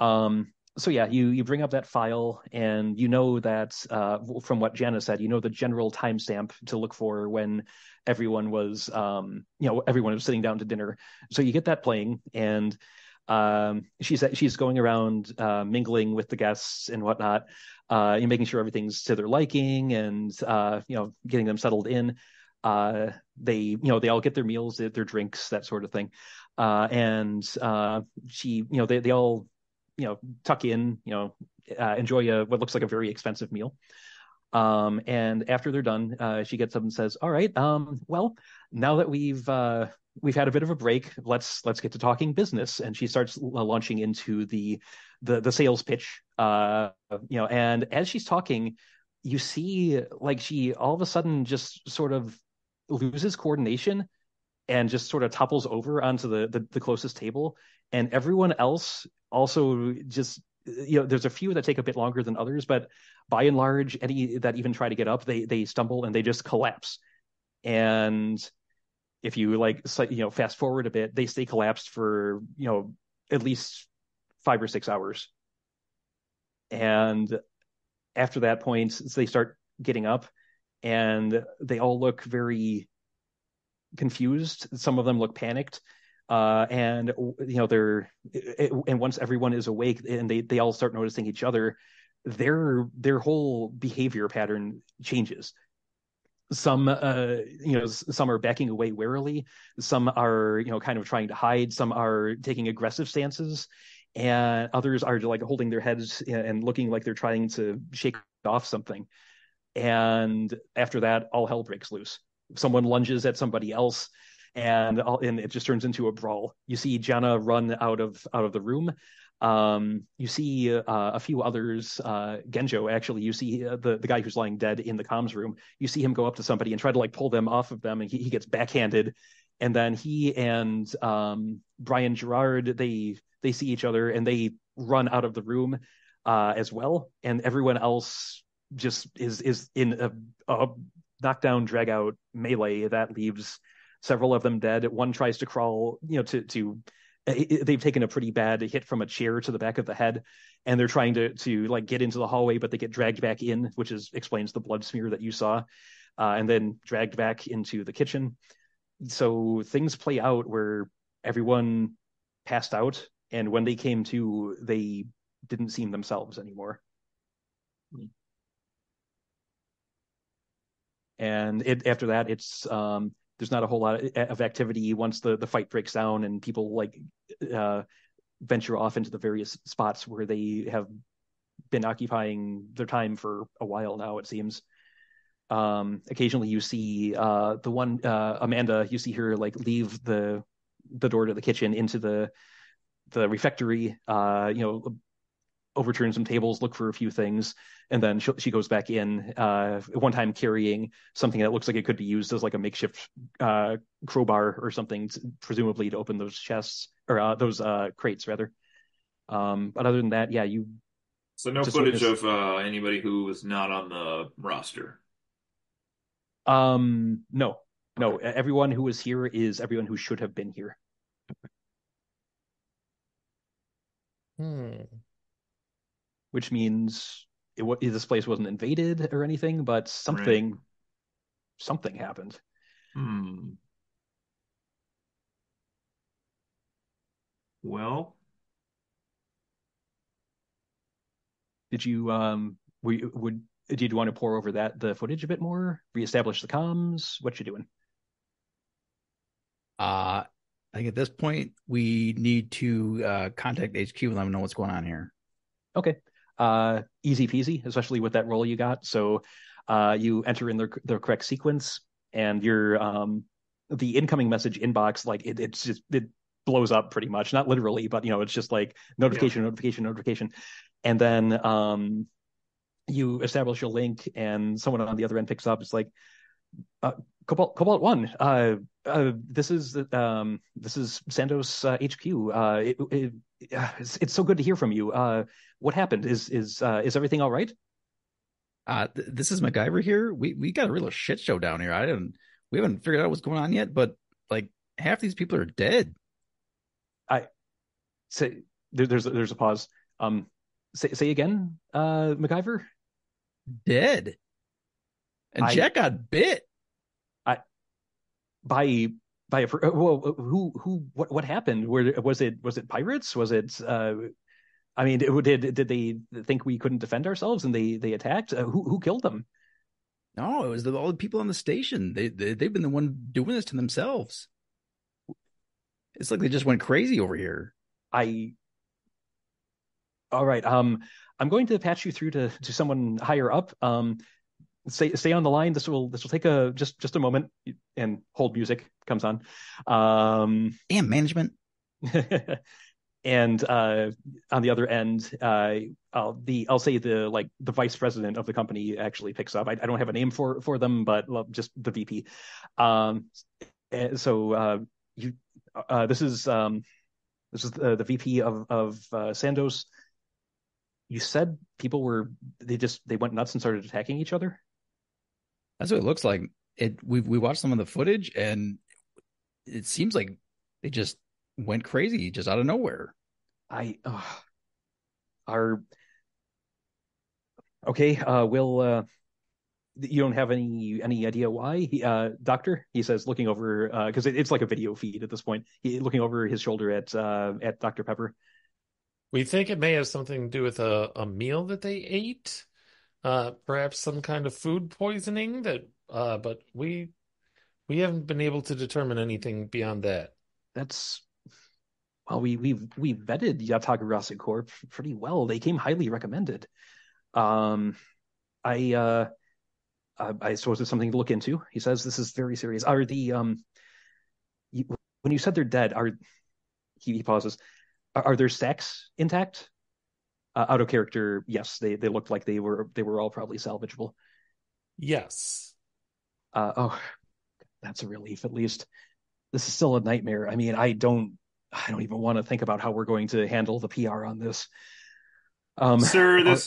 So yeah, you bring up that file, and you know that from what Jana said, you know the general timestamp to look for when everyone was everyone was sitting down to dinner. So you get that playing, and she's going around mingling with the guests and whatnot. you're making sure everything's to their liking and getting them settled in. They all get their meals, their drinks, that sort of thing. And she, they all, tuck in, enjoy what looks like a very expensive meal. And after they're done, she gets up and says, "All right, well, now that we've had a bit of a break, let's get to talking business." And she starts launching into the sales pitch. And as she's talking, you see like she all of a sudden just sort of loses coordination and just sort of topples over onto the closest table, and everyone else also just there's a few that take a bit longer than others, but by and large, any that even try to get up, they stumble and they just collapse. And if you fast forward a bit, they stay collapsed for at least 5 or 6 hours. And after that point, they start getting up, and they all look very confused. Some of them look panicked. And and once everyone is awake and they all start noticing each other, their whole behavior pattern changes. Some some are backing away warily, some are kind of trying to hide, some are taking aggressive stances, and others are like holding their heads and looking like they're trying to shake off something. And after that, all hell breaks loose. Someone lunges at somebody else, and it just turns into a brawl. You see Jenna run out of the room. You see a few others. Genjo, actually, you see the guy who's lying dead in the comms room. You see him go up to somebody and try to like pull them off of them, and he gets backhanded. And then he and Brian Gerard, they see each other and they run out of the room as well. And everyone else just is in a knockdown, drag out melee that leaves several of them dead. One tries to crawl, to they've taken a pretty bad hit from a chair to the back of the head, and they're trying to like get into the hallway, but they get dragged back in, which explains the blood smear that you saw, and then dragged back into the kitchen. So things play out where everyone passed out, and when they came to, they didn't seem themselves anymore. And after that, it's there's not a whole lot of activity once the fight breaks down and people like venture off into the various spots where they have been occupying their time for a while now, it seems. Occasionally you see the one Amanda, you see her like leave the door to the kitchen into the refectory, overturn some tables, look for a few things, and then she goes back in, one time carrying something that looks like it could be used as like a makeshift crowbar or something, presumably to open those chests, or those crates rather. But other than that, yeah, you So no just footage witness. of anybody who was not on the roster. No, Okay. everyone who was here is everyone who should have been here. Which means this place wasn't invaded or anything, but Right. something happened. Hmm. Well, Did you did you want to pour over the footage a bit more, reestablish the comms? What you doing? I think at this point we need to contact HQ and let them know what's going on here. Okay, easy peasy, especially with that roll you got. So you enter in the correct sequence, and the incoming message inbox, like it blows up pretty much, not literally, but it's just like yeah. notification. And then you establish a link, and someone on the other end picks up. It's like, uh, Cobalt One. This is Sandos HQ. It's so good to hear from you. What happened? Is everything all right? This is MacGyver here. We got a real shit show down here. We haven't figured out what's going on yet, but like half these people are dead. I say there's a pause. Say again, MacGyver. Dead. And I Jack got bit. I by by well, what happened? Where was it? Was it pirates? Was it I mean, did they think we couldn't defend ourselves and they attacked? Who killed them? No, it was all the people on the station. They've been the one doing this to themselves. It's like they just went crazy over here. I All right. I'm going to patch you through to someone higher up. Stay on the line. This will take just a moment, and hold music comes on. Damn management. And on the other end, I'll say the vice president of the company actually picks up. I don't have a name for them, but well, just the VP. So you this is the VP of Sandoz. You said people they went nuts and started attacking each other. That's what it looks like. We watched some of the footage, and it seems like they just went crazy just out of nowhere. I are okay. Will you don't have any idea why? Doctor, he says, looking over because it's like a video feed at this point. Looking over his shoulder at Dr. Pepper. We think it may have something to do with a meal that they ate, perhaps some kind of food poisoning but we haven't been able to determine anything beyond that. That's well, we vetted Yatagarasu Corp pretty well. They came highly recommended. Um, I I suppose it's something to look into. He says this is very serious. Are the you, when you said they're dead, he pauses. Are their stacks intact? Out of character, yes, they looked like they were all probably salvageable. Yes. Oh, that's a relief at least. This is still a nightmare. I mean, I don't even want to think about how we're going to handle the PR on this. Sir, Are, this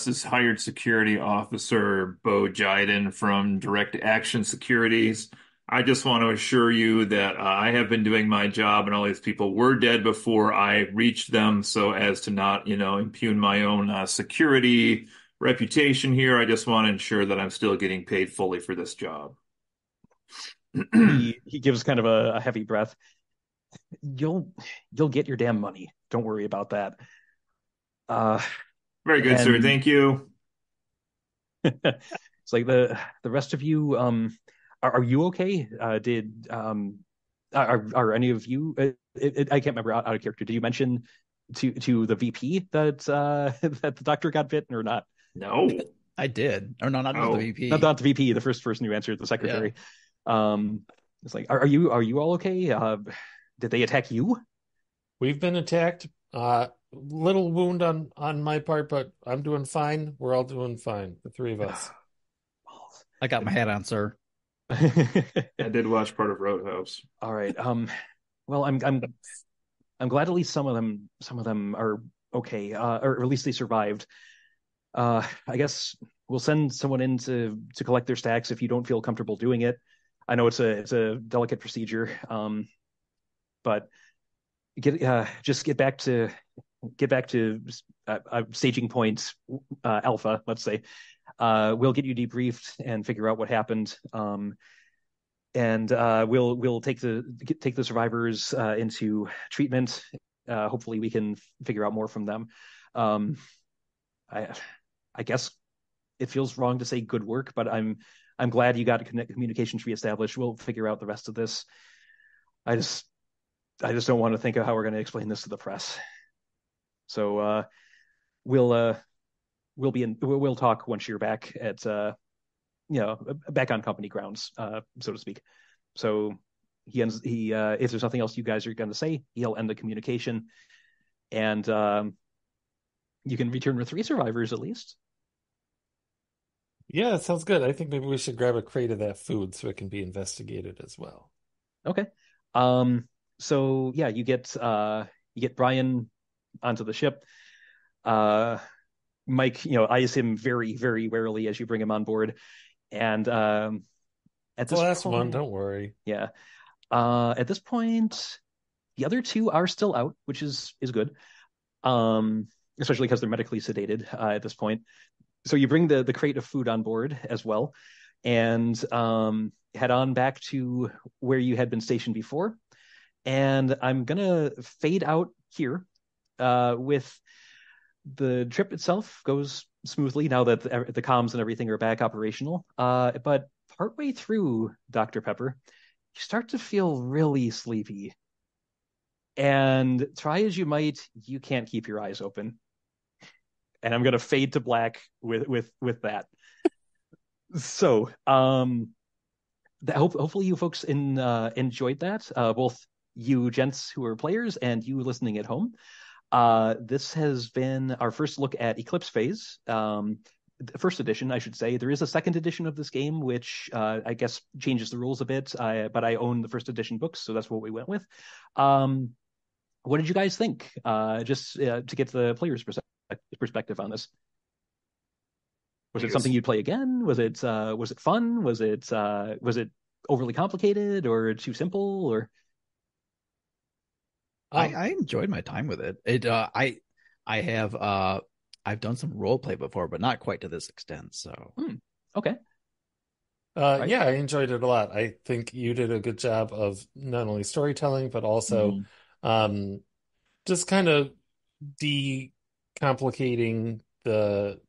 is hired security officer Bo Jiden from Direct Action Securities. I just want to assure you that I have been doing my job, and all these people were dead before I reached them, so as to not, impugn my own security reputation here. I just want to ensure that I'm still getting paid fully for this job. he gives kind of a heavy breath. You'll you'll get your damn money. Don't worry about that. Uh, Very good, sir. and Thank you. it's like the rest of you. Are you okay? Did are any of you? I can't remember out of character. Did you mention to the VP that that the doctor got bitten or not? No. I did. Or no, not just the Oh. VP. Not the VP. The first person who answered, the Yeah. secretary. It's like, are you all okay? Did they attack you? We've been attacked. Little wound on my part, but I'm doing fine. We're all doing fine, the three of us. I got my hat on, sir. I did watch part of Roadhouse. All right. Well, I'm glad at least some of them are okay, or at least they survived. I guess we'll send someone in to collect their stacks if you don't feel comfortable doing it. I know it's a delicate procedure, but just get back to staging point alpha, let's say. We'll get you debriefed and figure out what happened. And we'll take the survivors into treatment. Hopefully, we can figure out more from them. Um, I I guess it feels wrong to say good work, but I'm glad you got communications reestablished. We'll figure out the rest of this. I just I just don't want to think of how we're going to explain this to the press. So we'll we'll talk once you're back at back on company grounds, so to speak. So if there's nothing else you guys are going to say, he'll end the communication, and you can return with 3 survivors at least. Yeah, that sounds good. I think maybe we should grab a crate of that food so it can be investigated as well. Okay. So yeah, you get Brian onto the ship. Mike, eyes him very, very warily as you bring him on board. And at It's the this last one, point, don't worry. yeah. At this point, the other 2 are still out, which is good. Especially because they're medically sedated at this point. So you bring the crate of food on board as well, and head on back to where you had been stationed before. And I'm gonna fade out here with the trip itself goes smoothly now that the comms and everything are back operational. But partway through, Dr. Pepper, you start to feel really sleepy. And try as you might, you can't keep your eyes open. And I'm gonna fade to black with that. So, hopefully you folks enjoyed that. Both you gents who are players and you listening at home. This has been our first look at Eclipse Phase, the first edition, I should say. There is a second edition of this game, which I guess changes the rules a bit, but I own the first edition books, so that's what we went with. What did you guys think? Just to get the player's perspective on this. Was it something you'd play again? Was it fun? Was it overly complicated or too simple? Or I enjoyed my time with it. I have I've done some role play before, but not quite to this extent. So okay. Right. Yeah, I enjoyed it a lot. I think you did a good job of not only storytelling, but also just kind of decomplicating the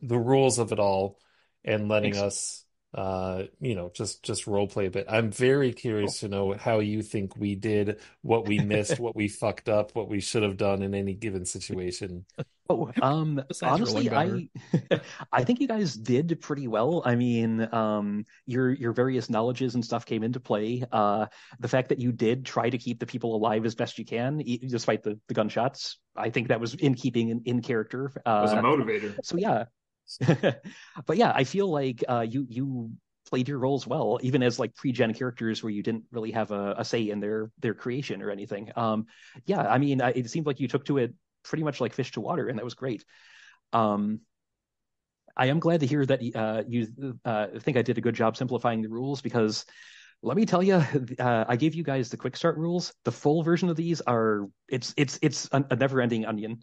rules of it all and letting us just role play a bit. I'm very curious to know how you think we did, what we missed, what we fucked up, what we should have done in any given situation. Honestly, I think you guys did pretty well. I mean, your various knowledges and stuff came into play. The fact that you did try to keep the people alive as best you can, despite the gunshots, I think that was in keeping in character. It was a motivator. So yeah, but yeah, I feel like you played your roles well, even as like pre-gen characters where you didn't really have a say in their creation or anything. Yeah, I mean, it seemed like you took to it pretty much like fish to water, and that was great. I am glad to hear that you think I did a good job simplifying the rules, because let me tell you, I gave you guys the quick start rules. The full version of these it's a never-ending onion.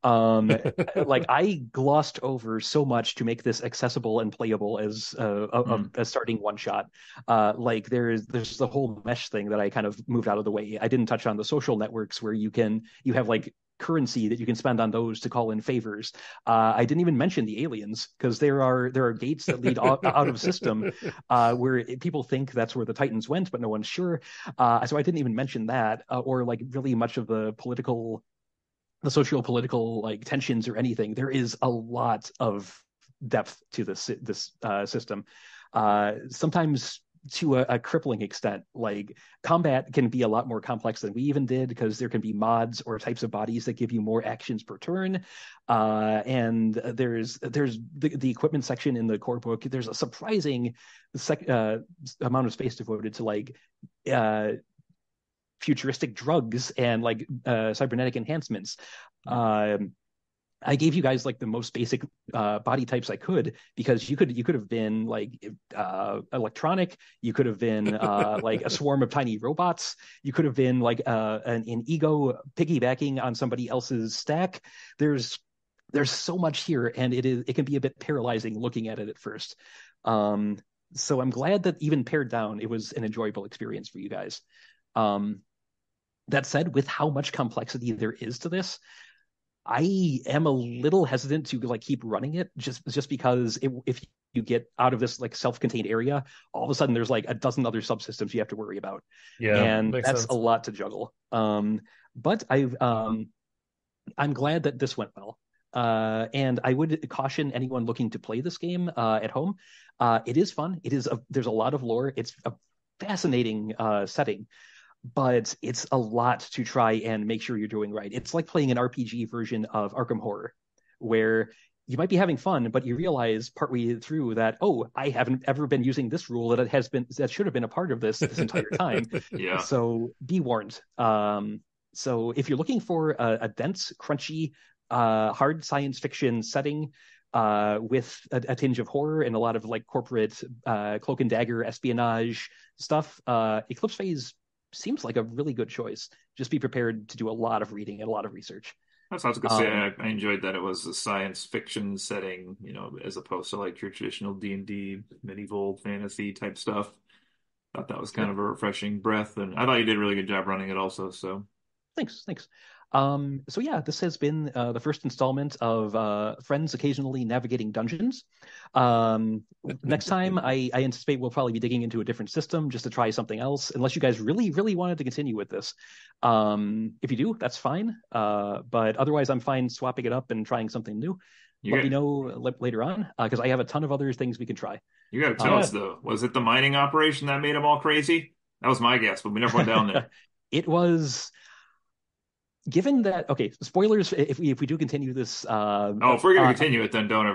Like I glossed over so much to make this accessible and playable as a starting one shot. Like there's the whole mesh thing that I kind of moved out of the way. I didn't touch on the social networks where you have like currency that you can spend on those to call in favors. I didn't even mention the aliens, because there are gates that lead out of system where people think that's where the Titans went, but no one's sure. So I didn't even mention that, or like really much of the socio-political like tensions or anything. There is a lot of depth to this system. Sometimes to a crippling extent. Like combat can be a lot more complex than we even did, because there can be mods or types of bodies that give you more actions per turn. And there's the equipment section in the core book. There's a surprising amount of space devoted to like futuristic drugs and like cybernetic enhancements. I gave you guys like the most basic body types I could, because you could have been like electronic, you could have been like a swarm of tiny robots, you could have been like an ego piggybacking on somebody else's stack. There's so much here, and it can be a bit paralyzing looking at it at first. So I'm glad that even pared down, it was an enjoyable experience for you guys. That said, with how much complexity there is to this, I am a little hesitant to like keep running it, just because if you get out of this like self-contained area, all of a sudden there's like a dozen other subsystems you have to worry about. Yeah, and that's sense. A lot to juggle. But I'm glad that this went well. And I would caution anyone looking to play this game at home. It is fun. There's a lot of lore. It's a fascinating setting, but it's a lot to try and make sure you're doing right. It's like playing an RPG version of Arkham Horror, where you might be having fun, but you realize partway through that, oh, I haven't ever been using this rule that should have been a part of this entire time. Yeah. So be warned. So if you're looking for a dense, crunchy, hard science fiction setting with a tinge of horror and a lot of like corporate cloak and dagger espionage stuff, Eclipse Phase seems like a really good choice. Just be prepared to do a lot of reading and a lot of research. That's what I was gonna say. I enjoyed that it was a science fiction setting, as opposed to like your traditional D&D medieval fantasy type stuff. Thought that was kind of a refreshing breath, and I thought you did a really good job running it also. So thanks. So yeah, this has been the first installment of Friends Occasionally Navigating Dungeons. Next time, I anticipate we'll probably be digging into a different system just to try something else, unless you guys really, really wanted to continue with this. If you do, that's fine. But otherwise, I'm fine swapping it up and trying something new. You Let me got know later on, because I have a ton of other things we can try. you got to tell Um, us though. Was it the mining operation that made them all crazy? That was my guess, but we never went down there. it was given that okay, spoilers if we do continue this Oh, if we're gonna continue it, then don't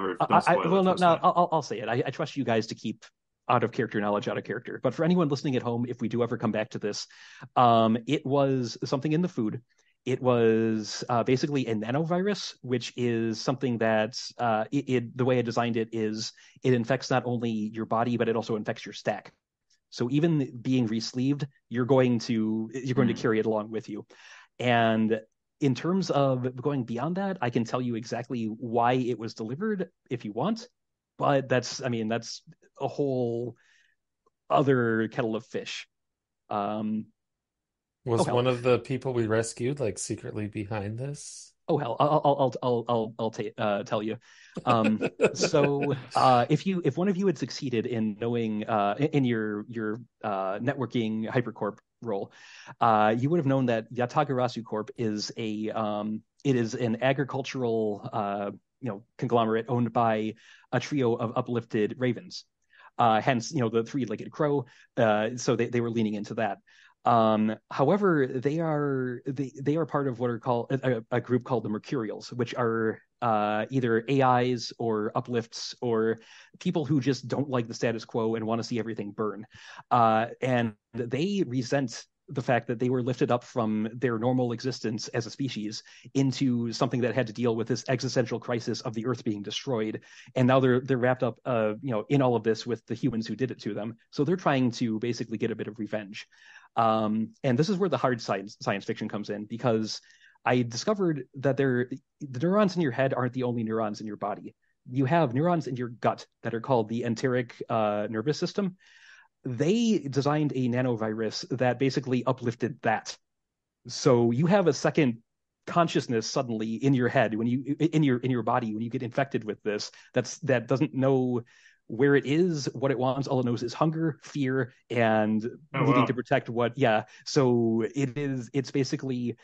spoil well it. no That's no fine. I'll say it. I trust you guys to keep out of character knowledge out of character. But for anyone listening at home, if we do ever come back to this, it was something in the food. It was basically a nanovirus, which is something that the way I designed it is it infects not only your body, but it also infects your stack. So even being resleeved, you're going to Hmm. carry it along with you. And in terms of going beyond that, I can tell you exactly why it was delivered if you want, but that's a whole other kettle of fish. Um, oh Was hell, one of the people we rescued like secretly behind this? oh hell, I'll tell you. Um, if one of you had succeeded in knowing in your networking hypercorp role, you would have known that Yatagarasu Corp is it is an agricultural conglomerate owned by a trio of uplifted ravens. Hence, the three-legged crow. So they were leaning into that. However, they are part of what are called a group called the Mercurials, which are either AIs or uplifts or people who just don't like the status quo and want to see everything burn. And they resent the fact that they were lifted up from their normal existence as a species into something that had to deal with this existential crisis of the Earth being destroyed, and now they're wrapped up, in all of this with the humans who did it to them. So they're trying to basically get a bit of revenge. And this is where the hard science fiction comes in, because I discovered that the neurons in your head aren't the only neurons in your body. You have neurons in your gut that are called the enteric nervous system. They designed a nanovirus that basically uplifted that. So you have a second consciousness suddenly in your head when you in your body when you get infected with this that doesn't know where it is, what it wants. All it knows is hunger, fear, and Oh needing to wow. protect what. Yeah. So it's basically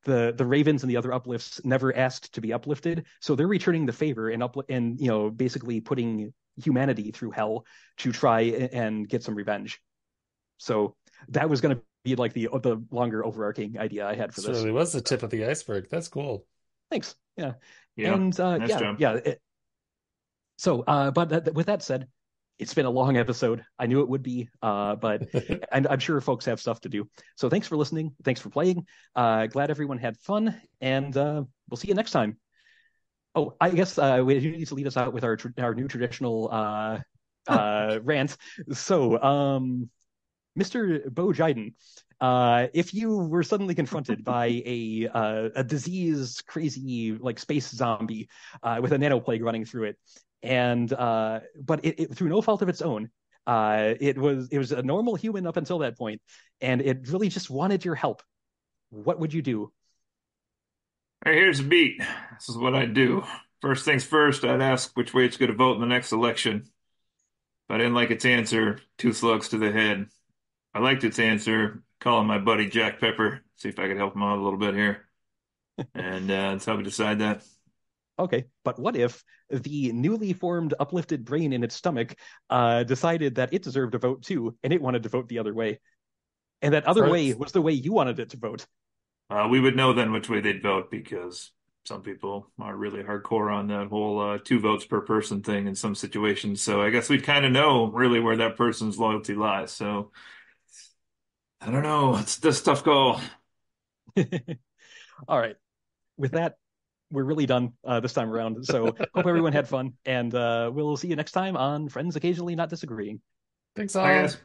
the ravens and the other uplifts never asked to be uplifted, so they're returning the favor and basically putting humanity through hell to try and get some revenge. So that was going to be like the longer overarching idea I had for This this. really was the tip of the iceberg. That's cool. Thanks. Yeah. Yeah. And Nice job. but with that said, it's been a long episode. I knew it would be, but and I'm sure folks have stuff to do. So thanks for listening. Thanks for playing. Glad everyone had fun, and we'll see you next time. Oh, I guess we do need to lead us out with our new traditional rant. So, Mr. Bo Jiden, if you were suddenly confronted by a disease crazy like space zombie with a nanoplague running through it, and but it through no fault of its own, it was a normal human up until that point, and it really just wanted your help. What would you do? All right, here's the beat. This is what I'd do. First things first, I'd ask which way it's going to vote in the next election. If I didn't like its answer, two slugs to the head. I liked its answer, calling my buddy Jack Pepper, see if I could help him out a little bit here. And that's how we decide that. Okay, but what if the newly formed uplifted brain in its stomach decided that it deserved a vote too, and it wanted to vote the other way, and that other For, way was the way you wanted it to vote? We would know then which way they'd vote because some people are really hardcore on that whole two votes per person thing in some situations. So I guess we'd kind of know really where that person's loyalty lies. So I don't know. It's this tough call. All right, with that, we're really done this time around. So hope everyone had fun, and we'll see you next time on Friends Occasionally Not Disagreeing. thanks Bye, all. guys.